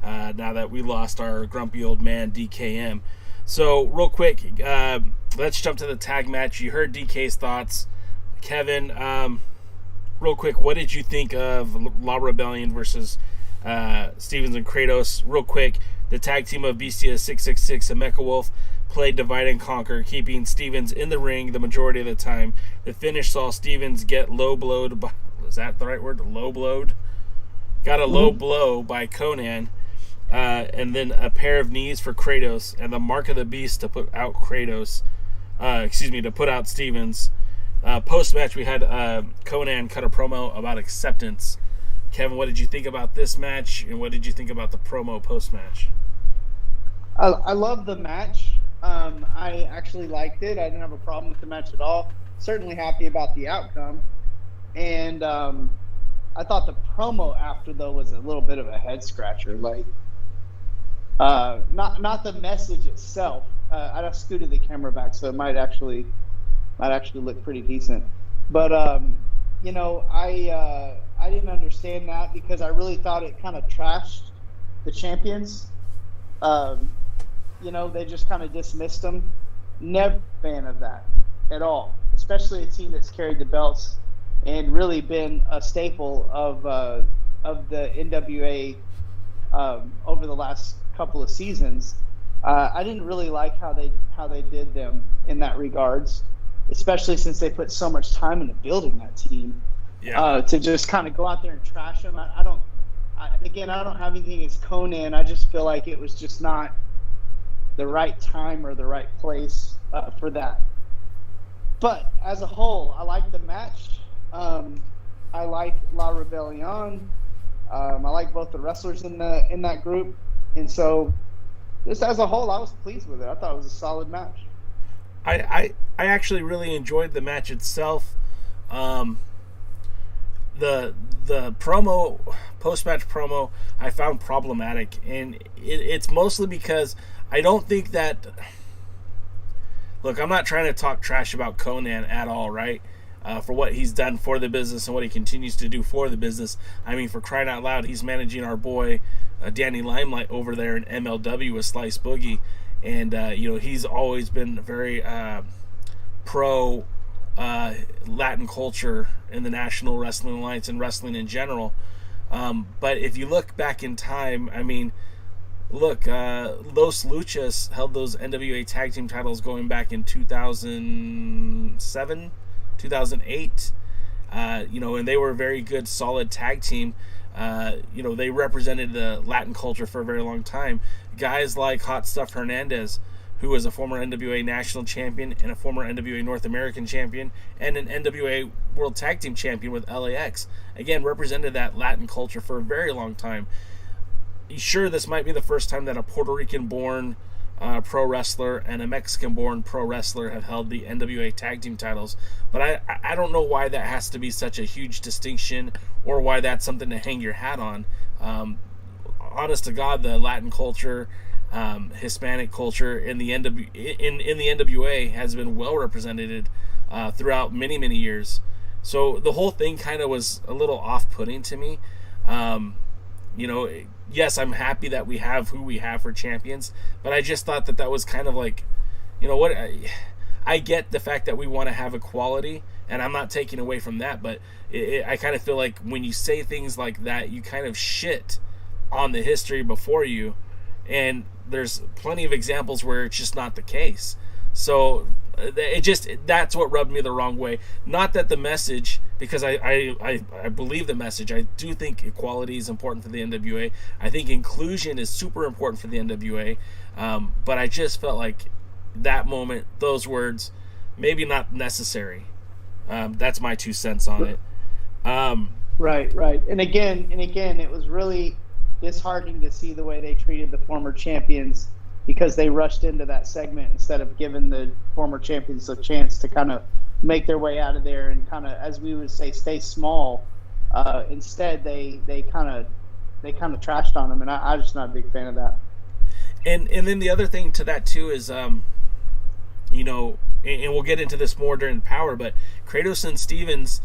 Now that we lost our grumpy old man DKM. So real quick, let's jump to the tag match. You heard DK's thoughts. Kevin, real quick, what did you think of La Rebellion versus Stevens and Kratos? Real quick, the tag team of Bestia 666 and Mecha Wolf played Divide and Conquer, keeping Stevens in the ring the majority of the time. The finish saw Stevens get low blowed by, is that the right word? Low blowed? Got a low blow by Conan. And then a pair of knees for Kratos, and the mark of the beast to put out to put out Stevens. Post-match, we had Conan cut a promo about acceptance. Kevin, what did you think about this match, and what did you think about the promo post-match? I love the match. I actually liked it. I didn't have a problem with the match at all. Certainly happy about the outcome. And I thought the promo after, though, was a little bit of a head-scratcher. Not the message itself. I just scooted the camera back, so it might actually look pretty decent. But I didn't understand that because I really thought it kind of trashed the champions. They just kind of dismissed them. Never a fan of that at all, especially a team that's carried the belts and really been a staple of the NWA over the last couple of seasons. I didn't really like how they did them in that regards, especially since they put so much time into building that team. Yeah. To just kind of go out there and trash them. I don't have anything against Conan. I just feel like it was just not the right time or the right place for that. But as a whole, I like the match. I like La Rebellion. I like both the wrestlers in that group, and so just as a whole, I was pleased with it. I thought it was a solid match. I actually really enjoyed the match itself. The promo, post-match promo, I found problematic, and it's mostly because I don't think that. Look, I'm not trying to talk trash about Conan at all, right? For what he's done for the business and what he continues to do for the business. I mean, for crying out loud, he's managing our boy Danny Limelight over there in MLW with Slice Boogie, and he's always been very pro Latin culture in the National Wrestling Alliance and wrestling in general. But if you look back in time, I mean, look, Los Luchas held those NWA tag team titles going back in 2007, 2008. And they were a very good, solid tag team. They represented the Latin culture for a very long time. Guys like Hot Stuff Hernandez, who was a former NWA National Champion and a former NWA North American Champion and an NWA World Tag Team Champion with LAX, again, represented that Latin culture for a very long time. Sure, this might be the first time that a Puerto Rican-born pro wrestler and a Mexican-born pro wrestler have held the NWA tag team titles, but I don't know why that has to be such a huge distinction or why that's something to hang your hat on. Honest to God, the Latin culture, Hispanic culture in the NWA has been well represented throughout many, many years. So the whole thing kind of was a little off-putting to me. Yes, I'm happy that we have who we have for champions, but I just thought that was kind of like, I get the fact that we want to have equality, and I'm not taking away from that, but I kind of feel like when you say things like that, you kind of shit on the history before you, and there's plenty of examples where it's just not the case. So that's what rubbed me the wrong way. Not that the message, because I believe the message. I do think equality is important for the NWA. I think inclusion is super important for the NWA. But I just felt like that moment, those words, maybe not necessary. That's my 2 cents on it. Right. And again, it was really disheartening to see the way they treated the former champions, because they rushed into that segment instead of giving the former champions a chance to kind of make their way out of there and kind of, as we would say, stay small. Instead, they kind of trashed on them, and I'm just not a big fan of that. And then the other thing to that too is, and we'll get into this more during Power, but Kratos and Stevens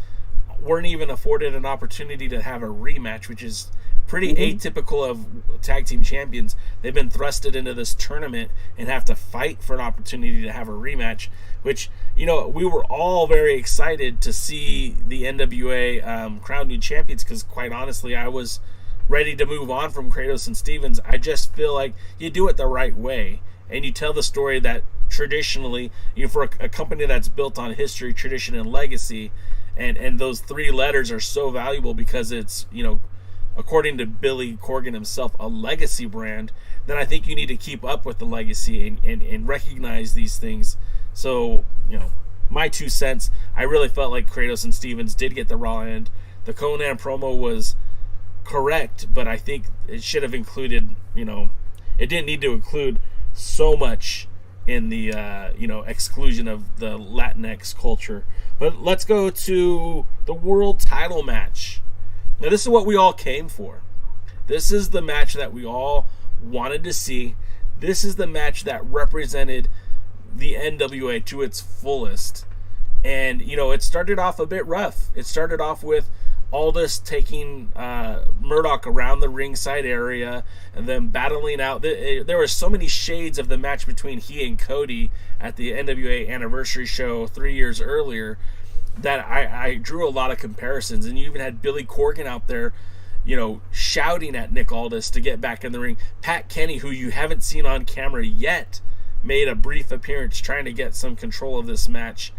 weren't even afforded an opportunity to have a rematch, which is pretty atypical of tag team champions. They've been thrusted into this tournament and have to fight for an opportunity to have a rematch, which, we were all very excited to see the NWA crown new champions, because quite honestly, I was ready to move on from Kratos and Stevens. I just feel like you do it the right way, and you tell the story that traditionally, for a company that's built on history, tradition, and legacy, and those 3 letters are so valuable because it's, according to Billy Corgan himself, a legacy brand, then I think you need to keep up with the legacy and recognize these things. So, my 2 cents, I really felt like Kratos and Stevens did get the raw end. The Conan promo was correct, but I think it should have included, it didn't need to include so much in the, exclusion of the Latinx culture. But let's go to the world title match. Now, this is what we all came for. This is the match that we all wanted to see. This is the match that represented the NWA to its fullest. And, it started off a bit rough. It started off with Aldis taking Murdoch around the ringside area and then battling out. There were so many shades of the match between he and Cody at the NWA anniversary show 3 years earlier that I drew a lot of comparisons. And you even had Billy Corgan out there, shouting at Nick Aldis to get back in the ring. Pat Kenny, who you haven't seen on camera yet, made a brief appearance trying to get some control of this match.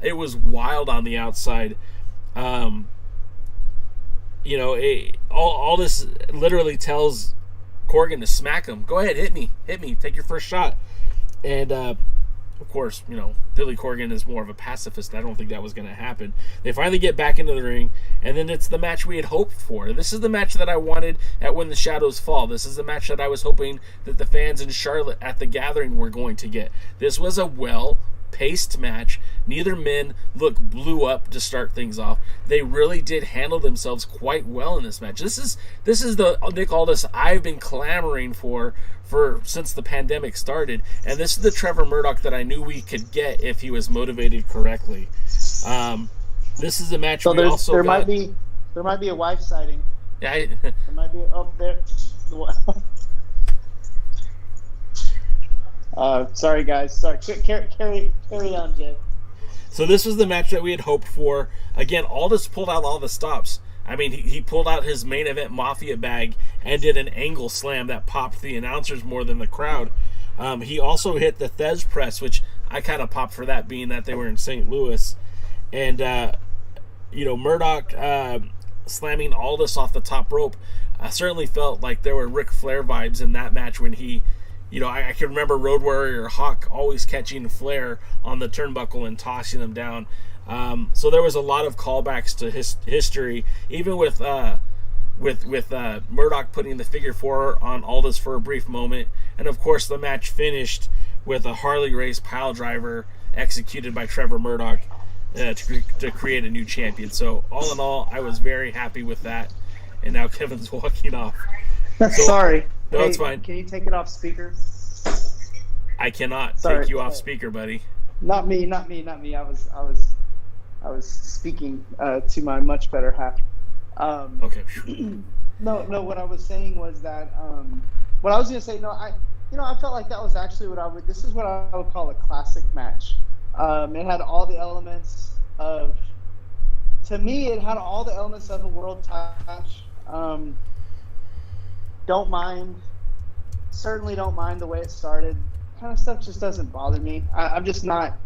It was wild on the outside. Aldis literally tells Corgan to smack him. Go ahead, hit me, take your first shot. And of course, Billy Corgan is more of a pacifist. I don't think that was going to happen. They finally get back into the ring, and then it's the match we had hoped for. This is the match that I wanted at When the Shadows Fall. This is the match that I was hoping that the fans in Charlotte at the Gathering were going to get. This was a well-paced match. Neither men looked blew up to start things off. They really did handle themselves quite well in this match. This is the Nick Aldis I've been clamoring for since the pandemic started, and this is the Trevor Murdoch that I knew we could get if he was motivated correctly. This is a match so we also there got. might be a wife sighting. Yeah, there might be there. Sorry guys. Sorry. Carry on, Jay. So this was the match that we had hoped for. Again, Aldis pulled out all the stops. I mean, he pulled out his main event Mafia bag and did an angle slam that popped the announcers more than the crowd. He also hit the Thez press, which I kind of popped for that, being that they were in St. Louis. And, Murdoch slamming Aldis off the top rope, I certainly felt like there were Ric Flair vibes in that match when he, I can remember Road Warrior Hawk always catching Flair on the turnbuckle and tossing him down. So there was a lot of callbacks to history, even with Murdoch putting the figure four on Aldis for a brief moment. And of course the match finished with a Harley Race pile driver executed by Trevor Murdoch to create a new champion. So all in all, I was very happy with that. And now Kevin's walking off. Sorry. No, it's fine. Can you take it off speaker? I cannot Sorry. take you off speaker, buddy. Not me. I was speaking to my much better half. Okay. No. What I was saying was that what I was going to say. I felt like that was actually this is what I would call a classic match. It had all the elements of. To me, it had all the elements of a world match. Certainly don't mind the way it started. Kind of stuff just doesn't bother me. I'm just not.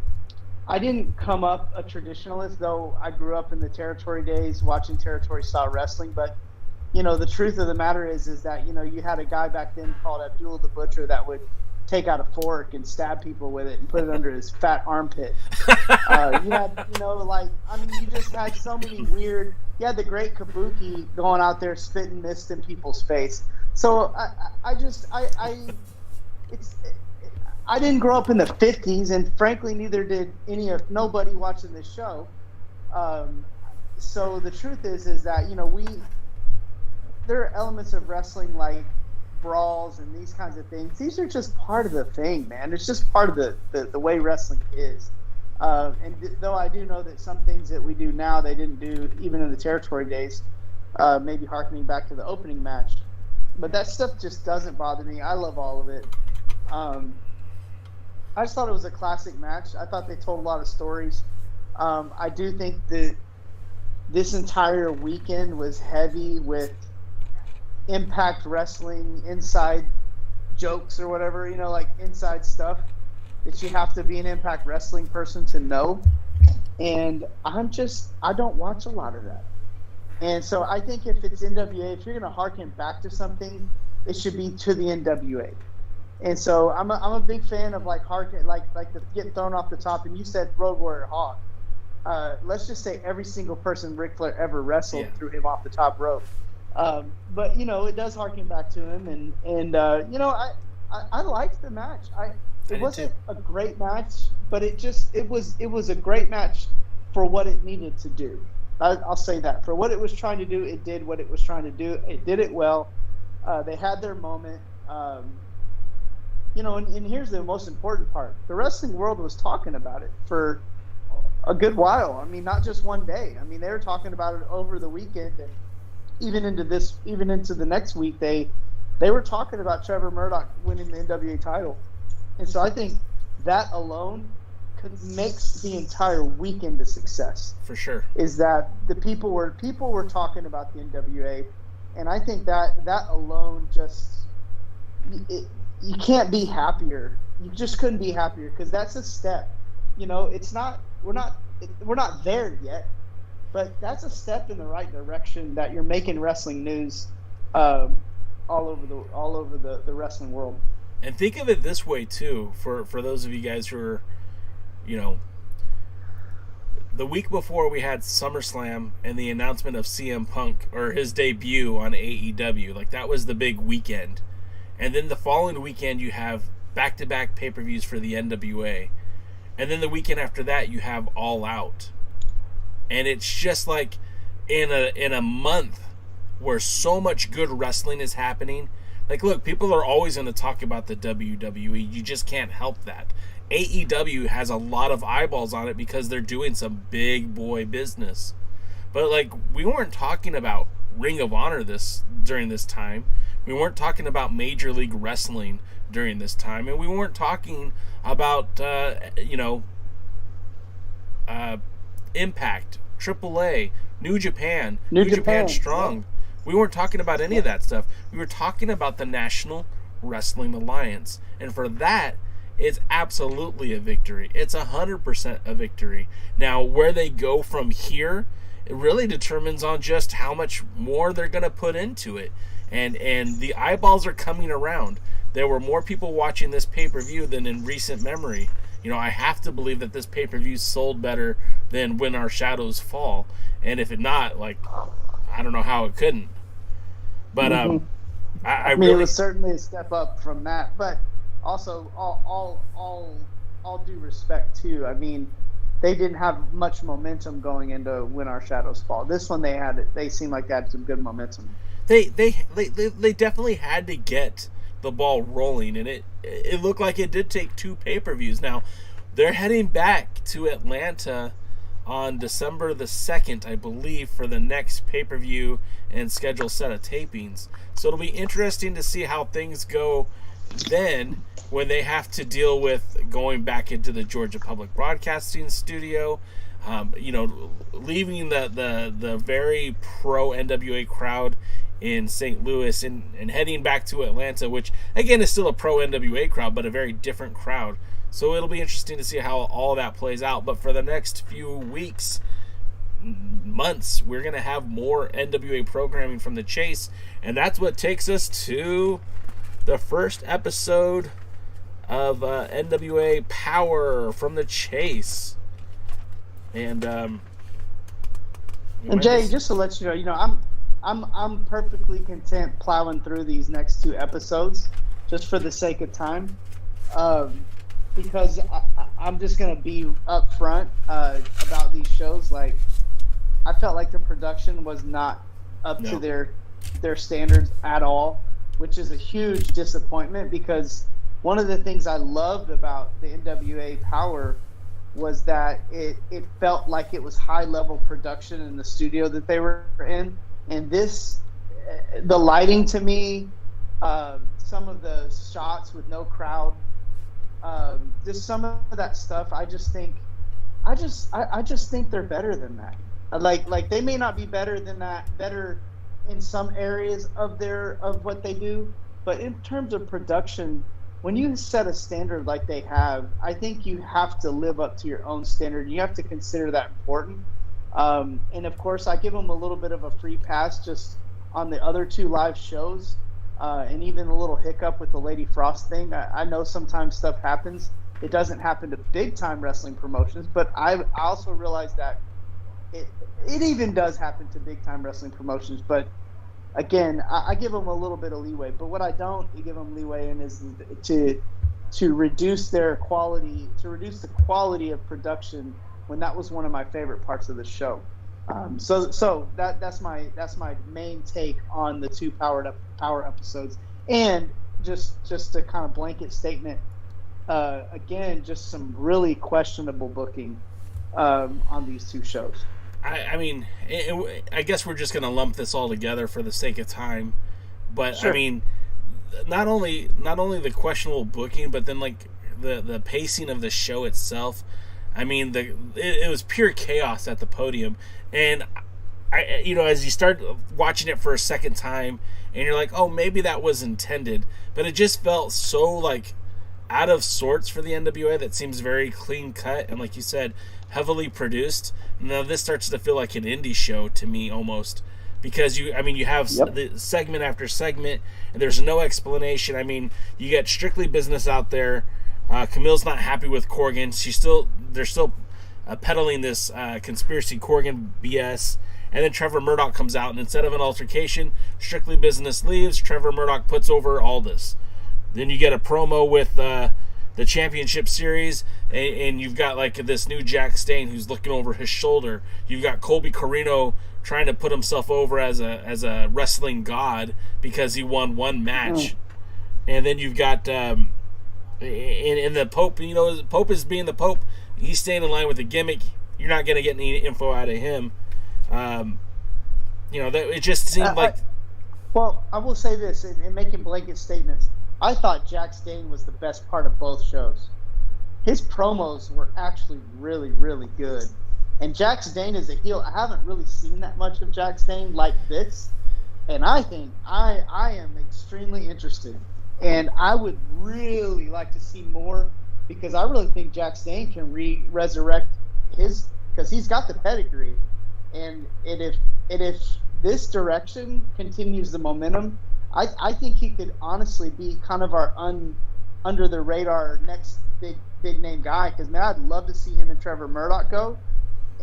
I didn't come up a traditionalist, though I grew up in the territory days watching territory style wrestling. But, the truth of the matter is that, you had a guy back then called Abdul the Butcher that would take out a fork and stab people with it and put it under his fat armpit. You had, you just had so many weird. You had the great Kabuki going out there spitting mist in people's face. So I didn't grow up in the 50s, and frankly, neither did nobody watching this show. So the truth is that there are elements of wrestling like brawls and these kinds of things. These are just part of the thing, man. It's just part of the way wrestling is. And though I do know that some things that we do now they didn't do even in the territory days, maybe harkening back to the opening match. But that stuff just doesn't bother me. I love all of it. I just thought it was a classic match. I thought they told a lot of stories. I do think that this entire weekend was heavy with Impact Wrestling inside jokes or whatever, like inside stuff that you have to be an Impact Wrestling person to know. And I don't watch a lot of that. And so I think if it's NWA, if you're going to harken back to something, it should be to the NWA. And so I'm a big fan of like the getting thrown off the top. And you said Road Warrior Hawk. Let's just say every single person Ric Flair ever wrestled threw him off the top rope. But it does harken back to him, and I liked the match. It wasn't a great match, but it was a great match for what it needed to do. I'll say that for what it was trying to do, it did what it was trying to do. It did it well. They had their moment. And here's the most important part: the wrestling world was talking about it for a good while. I mean, not just one day. I mean, they were talking about it over the weekend, and even into the next week, they were talking about Trevor Murdoch winning the NWA title. And so I think that alone makes the entire weekend a success. For sure. Is that the people were talking about the NWA, and I think that alone just you can't be happier. You just couldn't be happier because that's a step. It's not we're not there yet, but that's a step in the right direction that you're making wrestling news all over the wrestling world. And think of it this way too, for those of you guys who are, the week before we had SummerSlam and the announcement of CM Punk or his debut on AEW, like that was the big weekend. And then the following weekend you have back-to-back pay-per-views for the NWA. And then the weekend after that you have All Out. And it's just like in a month where so much good wrestling is happening. Like, look, people are always going to talk about the WWE. You just can't help that. AEW has a lot of eyeballs on it because they're doing some big boy business. But, like, we weren't talking about Ring of Honor during this time. We weren't talking about Major League Wrestling during this time. And we weren't talking about, Impact, AAA, New Japan, New Japan Strong. Yeah. We weren't talking about any of that stuff. We were talking about the National Wrestling Alliance. And for that, it's absolutely a victory. It's 100% a victory. Now, where they go from here, it really determines on just how much more they're going to put into it. And the eyeballs are coming around. There were more people watching this pay-per-view than in recent memory. You know, I have to believe that this pay-per-view sold better than When Our Shadows Fall. And if it not, like, I don't know how it couldn't. But I mean, it was certainly a step up from that. But also, all due respect too. I mean, they didn't have much momentum going into When Our Shadows Fall. This one they seemed like they had some good momentum. They definitely had to get the ball rolling, and it looked like it did take 2 pay-per-views. Now, they're heading back to Atlanta on December the 2nd, I believe, for the next pay-per-view and scheduled set of tapings. So it'll be interesting to see how things go then when they have to deal with going back into the Georgia Public Broadcasting Studio, leaving the very pro NWA crowd in St. Louis and heading back to Atlanta, which again is still a pro NWA crowd, but a very different crowd. So it'll be interesting to see how all that plays out. But for the next few weeks, months, we're going to have more NWA programming from the Chase. And that's what takes us to the first episode of NWA Power from the Chase. And Jay, just to let you know, I'm perfectly content plowing through these next 2 episodes just for the sake of time. Because I'm just going to be upfront about these shows. Like, I felt like the production was not up to their standards at all, which is a huge disappointment, because one of the things I loved about the NWA Power was that it felt like it was high-level production in the studio that they were in. And the lighting to me, some of the shots with no crowd, just some of that stuff, I just think they're better than that. Like they may not be better than that, better in some areas of what they do, but in terms of production, when you set a standard like they have, I think you have to live up to your own standard. You have to consider that important. And of course, I give them a little bit of a free pass just on the other 2 live shows. And even a little hiccup with the Lady Frost thing. I know sometimes stuff happens. It doesn't happen to big-time wrestling promotions, but I also realize that it even does happen to big-time wrestling promotions. But again, I give them a little bit of leeway. But what I don't give them leeway in is to reduce their quality, to reduce the quality of production, when that was one of my favorite parts of the show. So that's my main take on the 2 power episodes. And just a kind of blanket statement, again, just some really questionable booking on these 2 shows. I mean, I guess we're just going to lump this all together for the sake of time. But sure. I mean, not only the questionable booking, but then like the pacing of the show itself. I mean, it was pure chaos at the podium. And as you start watching it for a second time, and you're like, oh, maybe that was intended, but it just felt so like out of sorts for the NWA. That seems very clean cut, and like you said, heavily produced. Now this starts to feel like an indie show to me almost, because you have the segment after segment, and there's no explanation. I mean, you get Strictly Business out there. Camille's not happy with Corgan. They're still peddling this conspiracy Corgan BS. And then Trevor Murdoch comes out, and instead of an altercation, Strictly Business leaves. Trevor Murdoch puts over Aldis. Then you get a promo with the championship series, and you've got like this new Jack Stain who's looking over his shoulder. You've got Colby Corino trying to put himself over as a wrestling god because he won one match. And then you've got and the Pope, Pope is being the Pope. He's staying in line with the gimmick. You're not going to get any info out of him. It just seemed like... Well, I will say this, in making blanket statements, I thought Jack Stain was the best part of both shows. His promos were actually really, really good. And Jack Stain is a heel. I haven't really seen that much of Jack Stain like this. And I think I am extremely interested. And I would really like to see more because I really think Jack Stane can resurrect his, because he's got the pedigree, and if this direction continues the momentum, I think he could honestly be kind of our under the radar next big name guy. Because man, I'd love to see him and Trevor Murdoch go,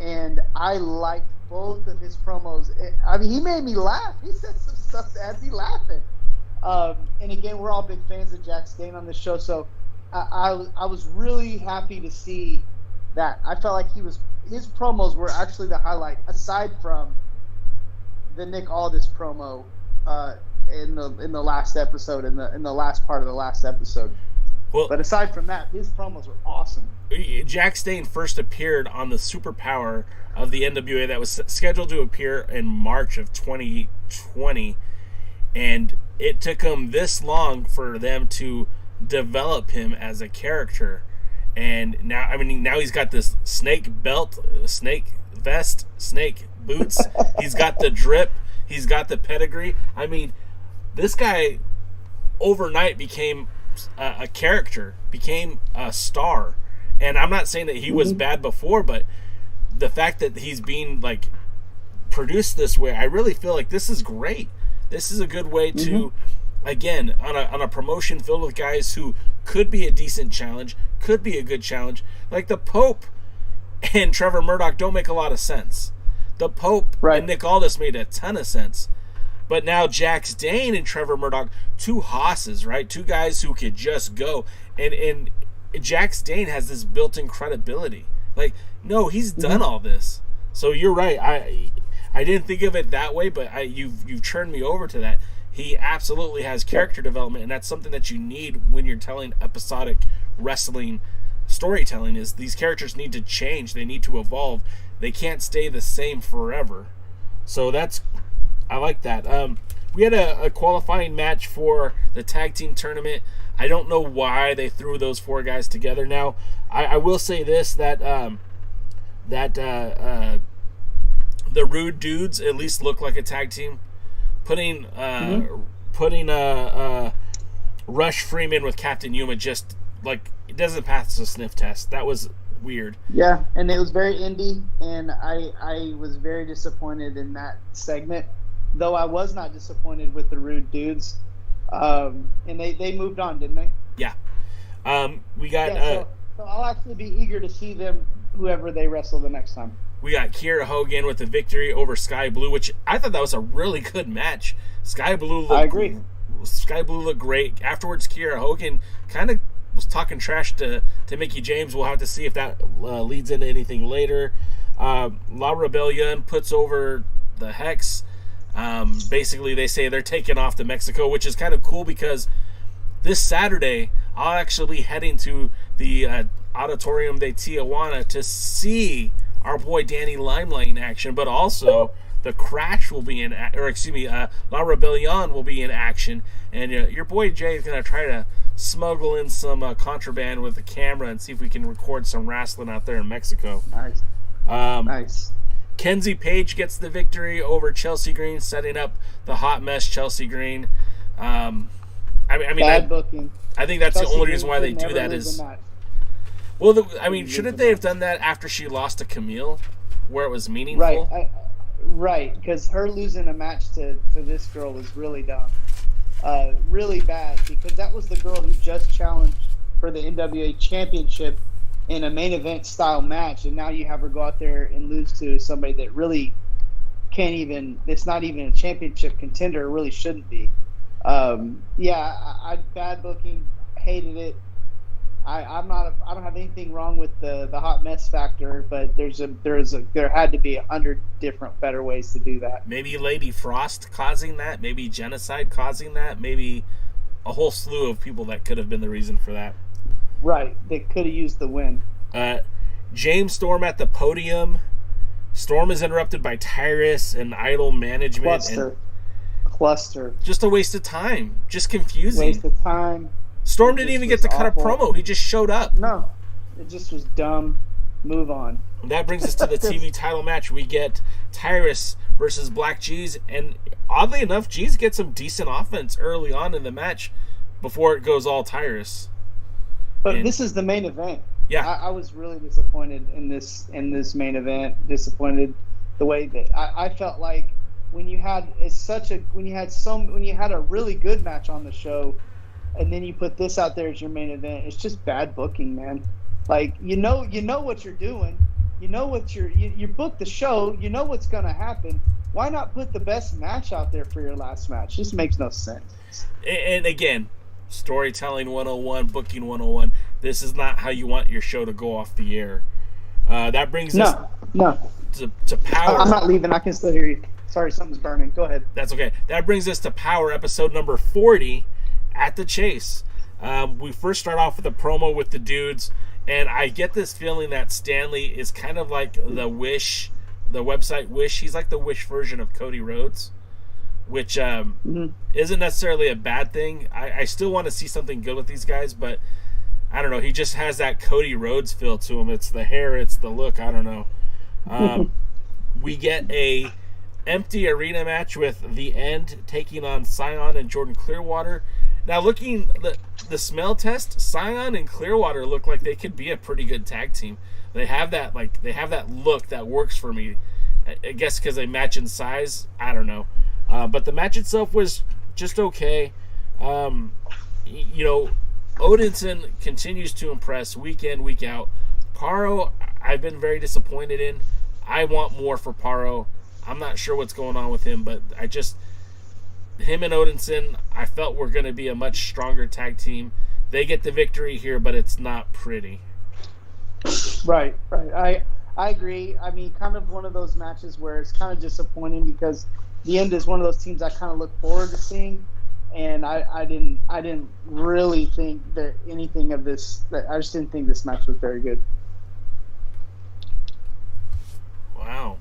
and I liked both of his promos. I mean, he made me laugh. He said some stuff that had me laughing. And again, we're all big fans of Jack Stane on this show, so I was really happy to see that. I felt like his promos were actually the highlight, aside from the Nick Aldis promo in the last episode, in the last part of the last episode. Well, but aside from that, his promos were awesome. Jack Stane first appeared on the Superpower of the NWA that was scheduled to appear in March of 2020, and it took them this long for them to develop him as a character. And now he's got this snake belt, snake vest, snake boots. He's got the drip. He's got the pedigree. I mean, this guy overnight became a character, became a star. And I'm not saying that he was bad before, but the fact that he's being like produced this way, I really feel like this is great. This is a good way to, again, on a promotion filled with guys who could be a decent challenge, could be a good challenge. Like the Pope and Trevor Murdoch don't make a lot of sense. The Pope and Nick Aldis made a ton of sense. But now Jack Stane and Trevor Murdoch, two hosses, right? Two guys who could just go. And Jack Stane has this built-in credibility. Like, no, he's done all this. So you're right. I didn't think of it that way, but you've turned me over to that. He absolutely has character development, and that's something that you need when you're telling episodic wrestling storytelling. Is these characters need to change, they need to evolve, they can't stay the same forever. So I like that. We had a qualifying match for the tag team tournament. I don't know why they threw those four guys together. Now I will say this, that the Rude Dudes at least look like a tag team. Putting Rush Freeman with Captain Yuma, just like, it doesn't pass the sniff test. That was weird. Yeah, and it was very indie, and I was very disappointed in that segment. Though I was not disappointed with the Rude Dudes, and they moved on, didn't they? Yeah. We got. So I'll actually be eager to see them, whoever they wrestle the next time. We got Kyra Hogan with the victory over Sky Blue, which I thought that was a really good match. Sky Blue looked, I agree. Sky Blue looked great. Afterwards, Kyra Hogan kind of was talking trash to Mickey James. We'll have to see if that leads into anything later. La Rebellion puts over the Hex. Basically, they say they're taking off to Mexico, which is kind of cool because this Saturday, I'll actually be heading to the Auditorium de Tijuana to see our boy Danny Limelight in action, but also the Crash will be La Rebellion will be in action, and your boy Jay is going to try to smuggle in some contraband with the camera and see if we can record some wrestling out there in Mexico. Nice. Nice. Kenzie Page gets the victory over Chelsea Green, setting up the hot mess Chelsea Green. Bad booking. I think that's Chelsea the only Green reason why they do that is. Well, shouldn't they have done that after she lost to Camille, where it was meaningful? Right, because her losing a match to this girl was really dumb. Really bad, because that was the girl who just challenged for the NWA Championship in a main event style match, and now you have her go out there and lose to somebody that really it's not even a championship contender, really shouldn't be. Bad booking, hated it. I don't have anything wrong with the hot mess factor, but there had to be 100 different better ways to do that. Maybe Lady Frost causing that, maybe Genocide causing that, maybe a whole slew of people that could have been the reason for that. Right, they could have used the win. James Storm at the podium. Storm is interrupted by Tyrus and Idol management. Cluster. Just a waste of time. Just confusing. Waste of time. Storm didn't even get to cut a promo. He just showed up. No, it just was dumb. Move on. And that brings us to the TV title match. We get Tyrus versus Black G's, and oddly enough, G's gets some decent offense early on in the match before it goes all Tyrus. But this is the main event. Yeah, I was really disappointed in this main event. Disappointed the way that I felt like when you had a really good match on the show, and then you put this out there as your main event. It's just bad booking, man. Like you know what you're doing. You know what you booked the show. You know what's gonna happen. Why not put the best match out there for your last match? Just makes no sense. And again, storytelling 101, booking 101. This is not how you want your show to go off the air. That brings us to Power. I'm not leaving. I can still hear you. Sorry, something's burning. Go ahead. That's okay. That brings us to Power, episode number 40, At the Chase. We first start off with a promo with the dudes, and I get this feeling that Stanley is kind of like the website Wish. He's like the Wish version of Cody Rhodes, which isn't necessarily a bad thing. I still want to see something good with these guys, but I don't know. He just has that Cody Rhodes feel to him. It's the hair, it's the look. I don't know. We get a empty arena match with The End taking on Scion and Jordan Clearwater. Now, looking the smell test, Scion and Clearwater look like they could be a pretty good tag team. They have that look that works for me. I guess because they match in size. I don't know, but the match itself was just okay. Odinson continues to impress week in, week out. Paro, I've been very disappointed in. I want more for Paro. I'm not sure what's going on with him, but him and Odinson, I felt were going to be a much stronger tag team. They get the victory here, but it's not pretty. Right. I agree. I mean, kind of one of those matches where it's kind of disappointing because The End is one of those teams I kind of look forward to seeing, and I didn't really think that anything of this. I just didn't think this match was very good. Wow.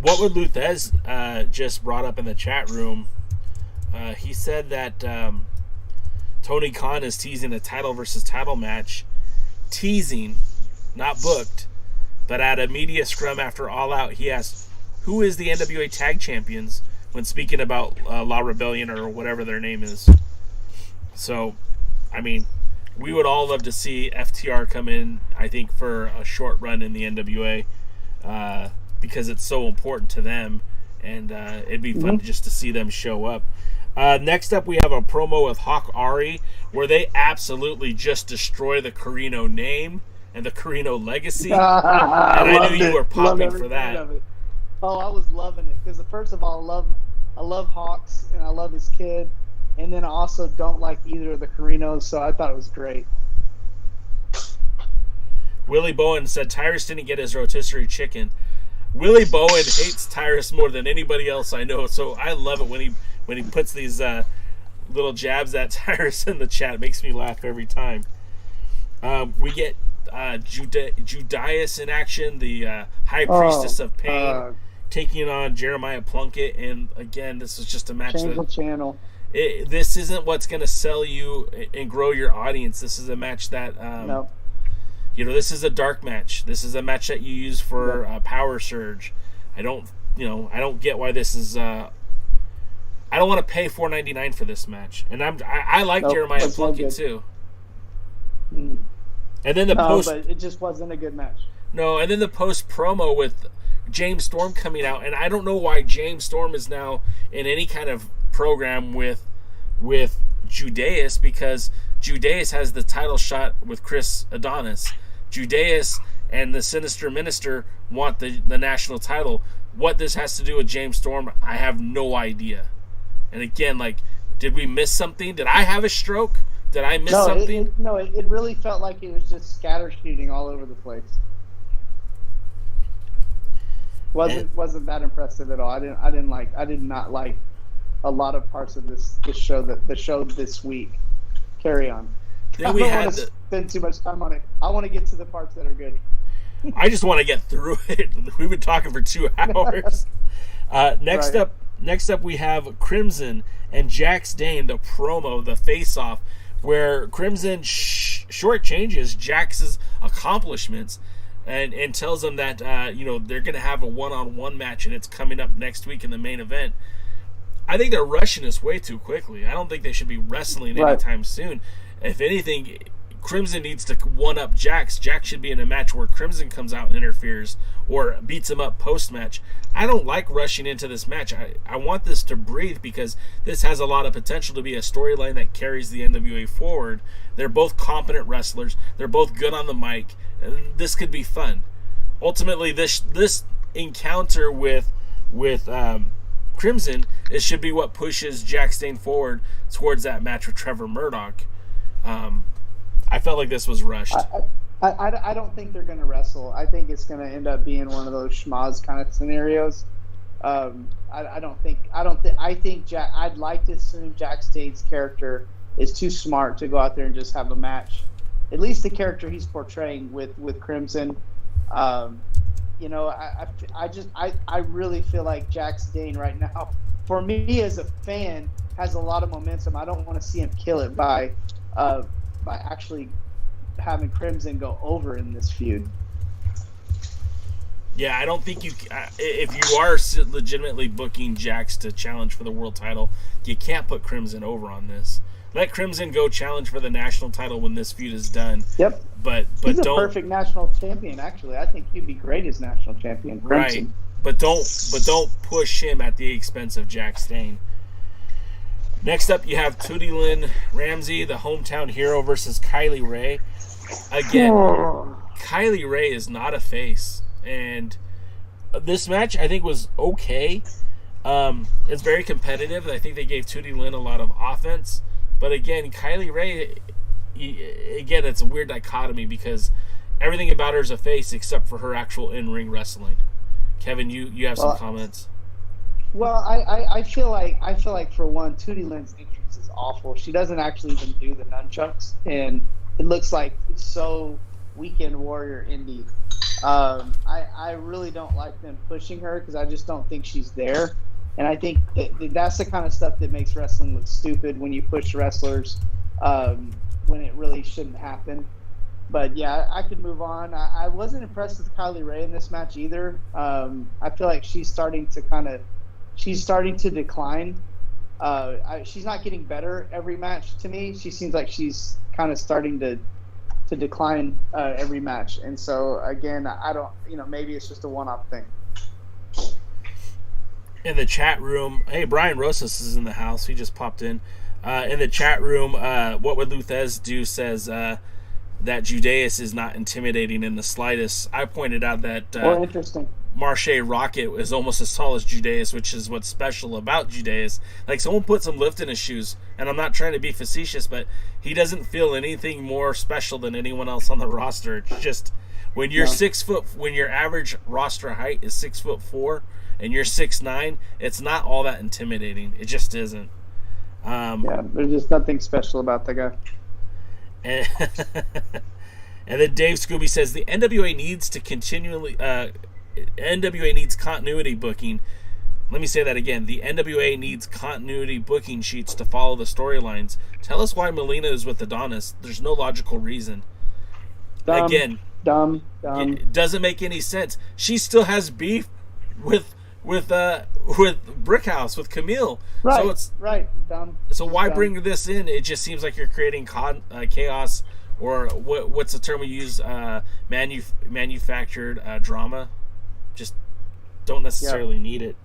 What would Luthez just brought up in the chat room? He said that Tony Khan is teasing a title versus title match. Teasing, not booked, but at a media scrum after All Out, he asked, who is the NWA Tag Champions when speaking about La Rebellion or whatever their name is. So, I mean, we would all love to see FTR come in, I think, for a short run in the NWA. Because it's so important to them, and it'd be fun just to see them show up. Next up, we have a promo with Hawk Ari, where they absolutely just destroy the Carino name and the Carino legacy. And I knew you were popping for that. Oh, I was loving it because first of all, I love Hawks and I love his kid, and then I also don't like either of the Carinos, so I thought it was great. Willie Bowen said Tyrus didn't get his rotisserie chicken. Willie Bowen hates Tyrus more than anybody else I know, so I love it when he puts these little jabs at Tyrus in the chat. It makes me laugh every time. We get Judas in action, the High Priestess of Pain, taking on Jeremiah Plunkett, and again, this is just a match channel. This isn't what's going to sell you and grow your audience. This is a match that no. This is a dark match. This is a match that you use for Power Surge. I don't get why this is. I don't want to pay $4.99 for this match, and I like Jeremiah Plunkett too. Mm. And then but it just wasn't a good match. No, and then the post promo with James Storm coming out, and I don't know why James Storm is now in any kind of program with Judas, because Judas has the title shot with Chris Adonis. Judas and the Sinister Minister want the national title. What this has to do with James Storm, I have no idea. And again, did we miss something? Did I have a stroke? Did I miss something? It really felt like it was just scatter shooting all over the place. Wasn't that impressive at all. I did not like a lot of parts of the show this week. Carry on. Then we don't want to spend too much time on it. I want to get to the parts that are good. I just want to get through it. We've been talking for 2 hours. Next up, we have Crimson and Jax Dane, the promo, the face-off, where Crimson shortchanges Jax's accomplishments and tells them that they're going to have a one-on-one match, and it's coming up next week in the main event. I think they're rushing this way too quickly. I don't think they should be wrestling anytime soon. If anything, Crimson needs to one-up Jax. Jax should be in a match where Crimson comes out and interferes or beats him up post-match. I don't like rushing into this match. I want this to breathe because this has a lot of potential to be a storyline that carries the NWA forward. They're both competent wrestlers. They're both good on the mic. This could be fun. Ultimately, this encounter with Crimson, it should be what pushes Jack Stane forward towards that match with Trevor Murdoch. I felt like this was rushed. I don't think they're going to wrestle. I think it's going to end up being one of those schmoz kind of scenarios. I think I'd like to assume Jack Stane's character is too smart to go out there and just have a match. At least the character he's portraying with Crimson. I really feel like Jack Stane right now, for me as a fan, has a lot of momentum. I don't want to see him kill it by actually having Crimson go over in this feud. Yeah, I don't think if you are legitimately booking Jax to challenge for the world title, you can't put Crimson over on this. Let Crimson go challenge for the national title when this feud is done. Yep. But he's don't. A perfect national champion. Actually, I think he'd be great as national champion. Crimson. Right. But don't push him at the expense of Jack Stane. Next up, you have Tootie Lynn Ramsey, the hometown hero, versus Kylie Ray. Again, Kylie Ray is not a face, and this match I think was okay. It's very competitive, and I think they gave Tootie Lynn a lot of offense. But again, Kylie Ray, again, it's a weird dichotomy because everything about her is a face except for her actual in-ring wrestling. Kevin, you have some comments. Well, I feel like for one, Tootie Lynn's entrance is awful. She doesn't actually even do the nunchucks, and it looks like it's so Weekend Warrior indie. I really don't like them pushing her because I just don't think she's there. And I think that's the kind of stuff that makes wrestling look stupid when you push wrestlers when it really shouldn't happen. But yeah, I could move on. I wasn't impressed with Kylie Ray in this match either. I feel like she's starting to decline. She's not getting better every match to me. She seems like she's kind of starting to decline every match. And so again, I don't, maybe it's just a one-off thing. In the chat room, hey, Brian Rosas is in the house. He just popped in. In the chat room, What Would Luthez Do says that Judeus is not intimidating in the slightest. I pointed out that interesting. Marche Rocket is almost as tall as Judeus, which is what's special about Judeus. Like, someone put some lift in his shoes, and I'm not trying to be facetious, but he doesn't feel anything more special than anyone else on the roster. It's just when you're 6 foot, when your average roster height is 6'4" and you're 6'9", it's not all that intimidating. It just isn't. There's just nothing special about the guy. And then Dave Scooby says the NWA needs to continually NWA needs continuity booking. Let me say that again. The NWA needs continuity booking sheets to follow the storylines. Tell us why Melina is with Adonis. There's no logical reason. Dumb. It doesn't make any sense. She still has beef with Brickhouse, with Camille. Right. So it's right. Dumb. So why bring this in? It just seems like you're creating chaos, or what's the term we use? Manufactured drama. Just don't necessarily need it.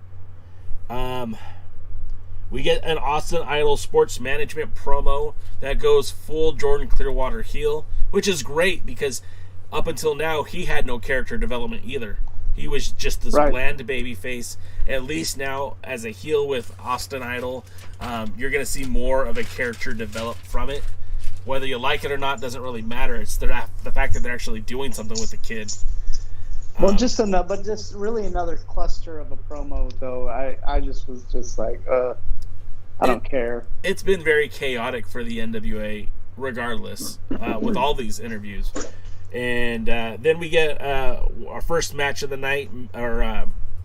We get an Austin Idol sports management promo that goes full Jordan Clearwater heel, which is great because up until now he had no character development either. He was just this bland baby face. At least now, as a heel with Austin Idol, you're going to see more of a character develop from it. Whether you like it or not doesn't really matter. It's the fact that they're actually doing something with the kid. Well, just really another cluster of a promo, though. I just was just like, I don't care. It's been very chaotic for the NWA, regardless, with all these interviews. And then we get our first match of the night, or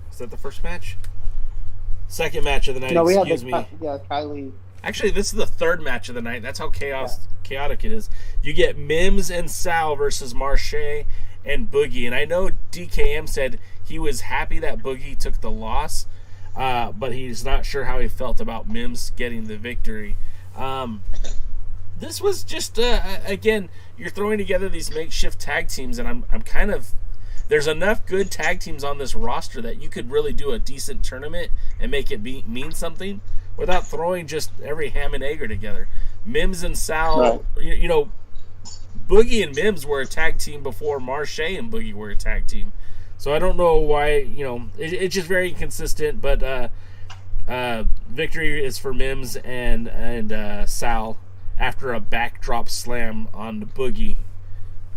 is that the first match? Second match of the night. No, we excuse me. Kylie. Actually, this is the third match of the night. That's how chaotic it is. You get Mims and Sal versus Marche and Boogie. And I know DKM said he was happy that Boogie took the loss, but he's not sure how he felt about Mims getting the victory. this was just again, you're throwing together these makeshift tag teams, and I'm kind of, there's enough good tag teams on this roster that you could really do a decent tournament and make it mean something without throwing just every ham and egger together. Mims and Sal, Right. you know, Boogie and Mims were a tag team before Marche and Boogie were a tag team. So I don't know why, you know, it's just very inconsistent, but victory is for Mims and Sal after a backdrop slam on the Boogie.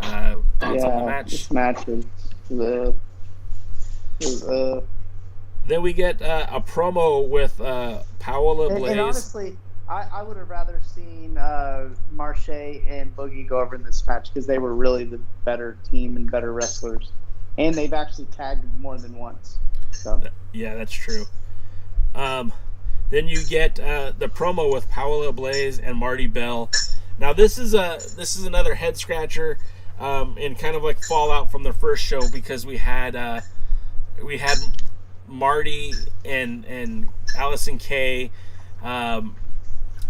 Thoughts on the match? This match was Then we get a promo with Paola Blaze. and honestly, I would have rather seen Marche and Boogie go over in this match because they were really the better team and better wrestlers. And they've actually tagged more than once. So. Yeah, that's true. Then you get the promo with Paola Blaze and Marty Bell. Now this is another head scratcher, and kind of like fallout from the first show because we had Marty and Allison Kay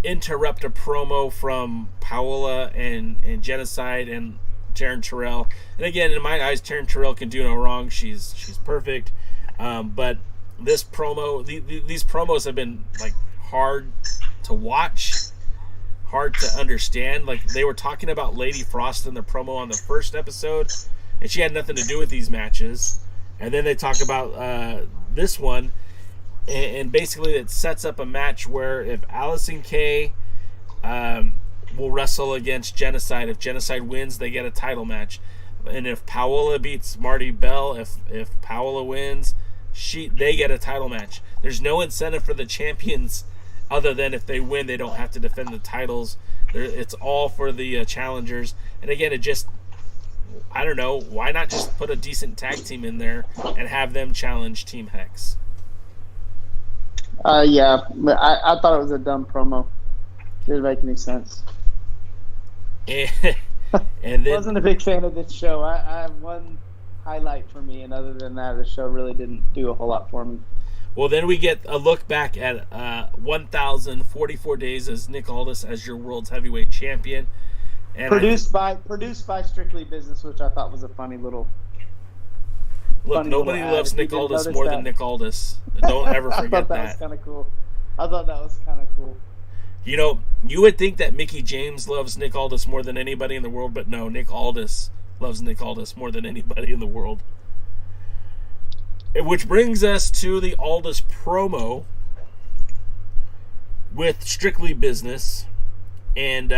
interrupt a promo from Paola and Genocide and Taryn Terrell. And again, in my eyes, Taryn Terrell can do no wrong. She's perfect. But this promo, these promos have been like hard to watch, hard to understand. Like they were talking about Lady Frost in the promo on the first episode, and she had nothing to do with these matches. And then they talk about this one, and basically it sets up a match where if Allison Kay will wrestle against Genocide, if Genocide wins, they get a title match. And if Paola beats Marty Bell, if Paola wins, they get a title match. There's no incentive for the champions other than if they win, they don't have to defend the titles. It's all for the challengers. And again, it just, I don't know, why not just put a decent tag team in there and have them challenge Team Hex? Yeah, but I thought it was a dumb promo. Didn't make any sense. And then Wasn't a big fan of this show. I have one highlight for me, and other than that, the show really didn't do a whole lot for me. Well, then we get a look back at 1,044 days as Nick Aldis as your world's heavyweight champion. And Produced by Strictly Business, which I thought was a funny little. Look, nobody loves Nick Aldis more than Nick Aldis. Don't ever I forget thought that was that. kind of cool. I thought that was kind of cool. You know, you would think that Mickey James loves Nick Aldis more than anybody in the world, but no, Nick Aldis loves Nick Aldis more than anybody in the world. Which brings us to the Aldis promo with Strictly Business. And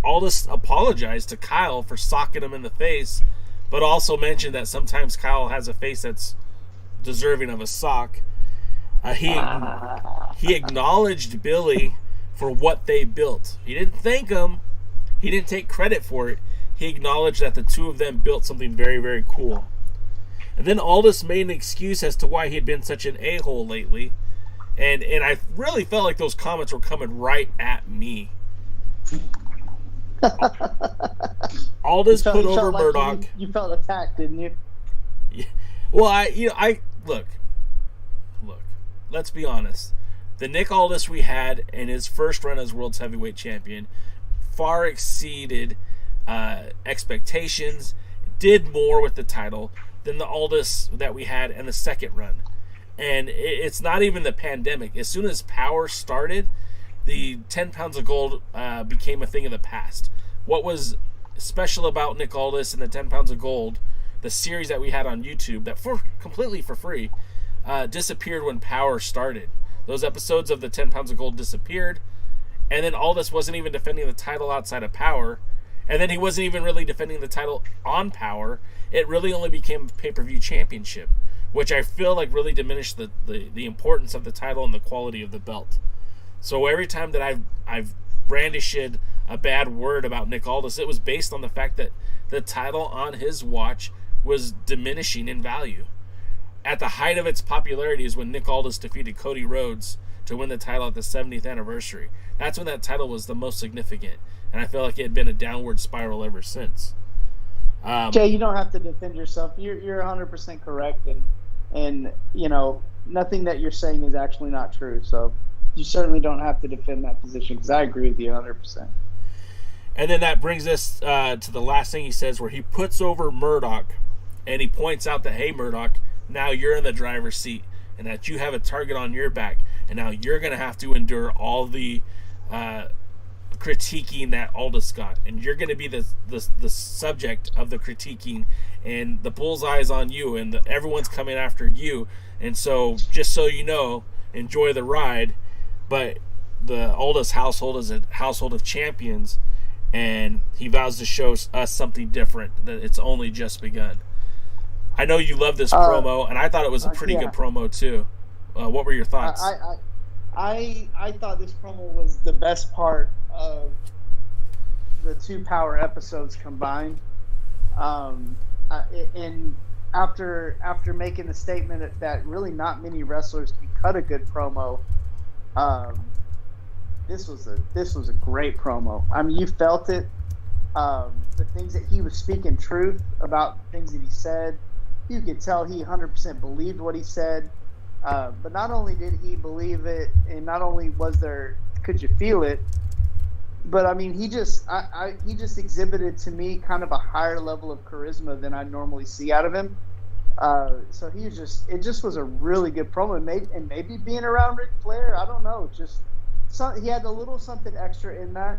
Aldis apologized to Kyle for socking him in the face, but also mentioned that sometimes Kyle has a face that's deserving of a sock. He acknowledged Billy for what they built. He didn't thank him. He didn't take credit for it. He acknowledged that the two of them built something very, very cool. And then Aldis made an excuse as to why he had been such an a-hole lately. And I really felt like those comments were coming right at me. Aldis put over Murdoch. Like you felt attacked, didn't you? Yeah. Well, I look. Let's be honest. The Nick Aldis we had in his first run as world's heavyweight champion far exceeded expectations. Did more with the title than the Aldis that we had in the second run. And it's not even the pandemic. As soon as Power started, the 10 pounds of gold became a thing of the past. What was special about Nick Aldis and the 10 pounds of gold, the series that we had on YouTube, that completely for free, disappeared when Power started. Those episodes of the 10 pounds of gold disappeared, and then Aldis wasn't even defending the title outside of Power, and then he wasn't even really defending the title on Power. It really only became a pay-per-view championship, which I feel like really diminished the importance of the title and the quality of the belt. So every time that I've brandished a bad word about Nick Aldis, it was based on the fact that the title on his watch was diminishing in value. At the height of its popularity is when Nick Aldis defeated Cody Rhodes to win the title at the 70th anniversary. That's when that title was the most significant, and I feel like it had been a downward spiral ever since. Jay, you don't have to defend yourself. You're 100% correct, and you know nothing that you're saying is actually not true. So you certainly don't have to defend that position because I agree with you 100%. And then that brings us to the last thing he says, where he puts over Murdoch, and he points out that, hey, Murdoch, now you're in the driver's seat, and that you have a target on your back, and now you're going to have to endure all the critiquing that Aldis got, and you're going to be the subject of the critiquing, and the bullseye's on you, and everyone's coming after you. And so, just so you know, enjoy the ride. But the Aldis household is a household of champions, and he vows to show us something different, that it's only just begun. I know you love this promo, and I thought it was a pretty good promo too. What were your thoughts? I thought this promo was the best part of the 2 Power episodes combined. And after making the statement that really not many wrestlers can cut a good promo, this was a great promo. I mean, you felt it. The things that he was speaking truth about, things that he said, you could tell he 100% believed what he said. But not only did he believe it, and not only could you feel it, but I mean, he just exhibited to me kind of a higher level of charisma than I normally see out of him. So it just was a really good promo, and maybe being around Ric Flair, I don't know, he had a little something extra in that,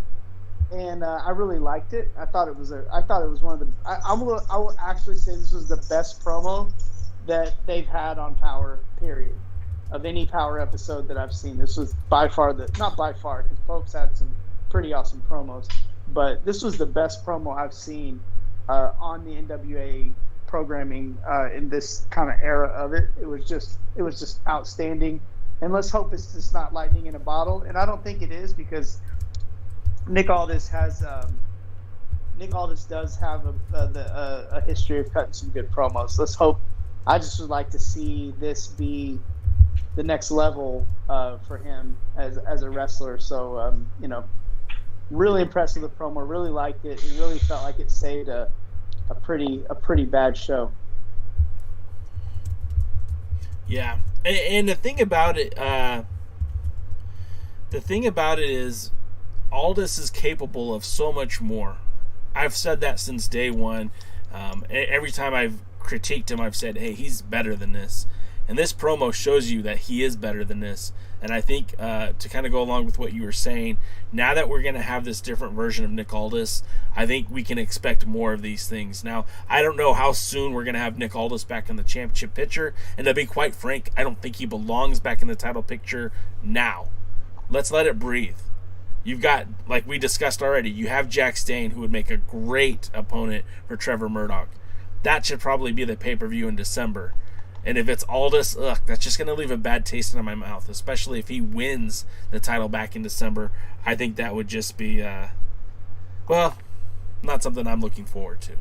and I really liked it. I thought it was one of the. I will actually say this was the best promo that they've had on Power, period, of any Power episode that I've seen. This was by far not by far, because Pope's had some pretty awesome promos, but this was the best promo I've seen on the NWA programming in this kind of era of it. It was just outstanding, and let's hope it's just not lightning in a bottle, and I don't think it is, because Nick Aldis does have a history of cutting some good promos. Let's hope. I just would like to see this be the next level for him as a wrestler. So really impressed with the promo. Really liked it, and really felt like it saved a pretty bad show. Yeah, and the thing about it is, Aldis is capable of so much more. I've said that since day one. Every time I've critiqued him, I've said, hey, he's better than this. And this promo shows you that he is better than this. And I think to kind of go along with what you were saying, now that we're going to have this different version of Nick Aldis, I think we can expect more of these things. Now, I don't know how soon we're going to have Nick Aldis back in the championship picture. And to be quite frank, I don't think he belongs back in the title picture now. Let's let it breathe. You've got, like we discussed already, you have Jack Stane, who would make a great opponent for Trevor Murdoch. That should probably be the pay-per-view in December. And if it's Aldis, that's just going to leave a bad taste in my mouth, especially if he wins the title back in December. I think that would just be, not something I'm looking forward to.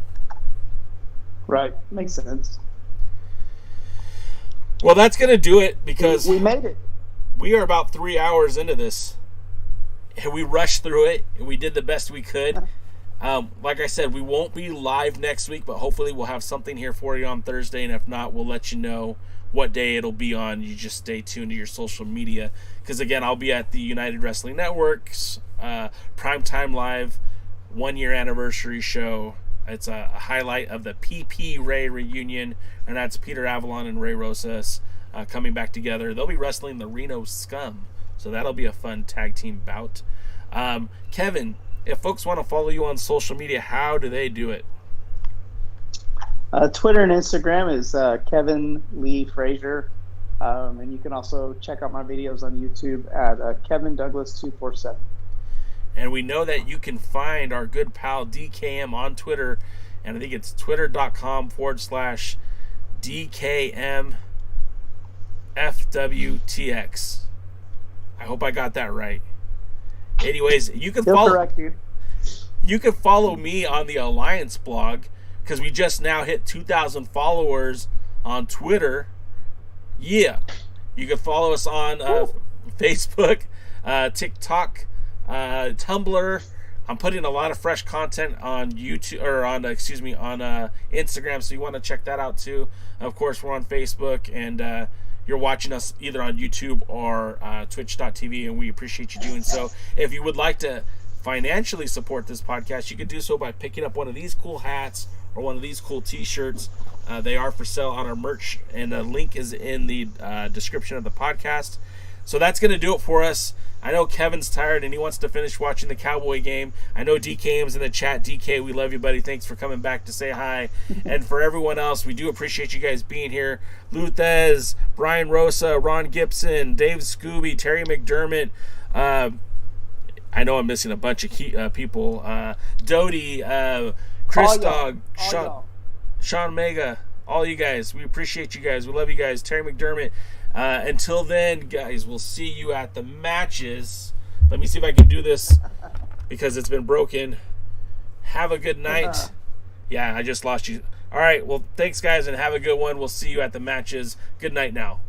Right. Makes sense. Well, that's going to do it, because we made it. We are about 3 hours into this. And we rushed through it, and we did the best we could. Like I said, we won't be live next week, but hopefully we'll have something here for you on Thursday, and if not, we'll let you know what day it'll be on. You just stay tuned to your social media, because again, I'll be at the United Wrestling Network's Primetime Live 1-year anniversary show. It's a highlight of the PP Ray reunion, and that's Peter Avalon and Ray Rosas coming back together. They'll be wrestling the Reno Scum, so that'll be a fun tag team bout. Kevin, if folks want to follow you on social media, how do they do it? Twitter and Instagram is Kevin Lee Frazier. And you can also check out my videos on YouTube at Kevin Douglas 247. And we know that you can find our good pal DKM on Twitter, and I think it's twitter.com/DKMFWTX. I hope I got that right. Anyways, you can You can follow me on the Alliance blog, because we just now hit 2,000 followers on Twitter. Yeah. You can follow us on Facebook, TikTok, Tumblr. I'm putting a lot of fresh content on YouTube, or on Instagram, so you want to check that out too. Of course, we're on Facebook, and you're watching us either on YouTube or Twitch.tv, and we appreciate you doing so. If you would like to financially support this podcast, you could do so by picking up one of these cool hats or one of these cool t-shirts. They are for sale on our merch, and the link is in the description of the podcast. So that's going to do it for us. I know Kevin's tired and he wants to finish watching the Cowboy game. I know DKM's in the chat. DK, we love you, buddy. Thanks for coming back to say hi. And for everyone else, we do appreciate you guys being here. Luthez, Brian Rosa, Ron Gibson, Dave Scooby, Terry McDermott. I know I'm missing a bunch of people. Dodie, Chris Dog, Sean Mega, all you guys. We appreciate you guys. We love you guys. Terry McDermott. Until then, guys, we'll see you at the matches. Let me see if I can do this because it's been broken. Have a good night. Yeah, I just lost you. All right, well, thanks, guys, and have a good one. We'll see you at the matches. Good night now.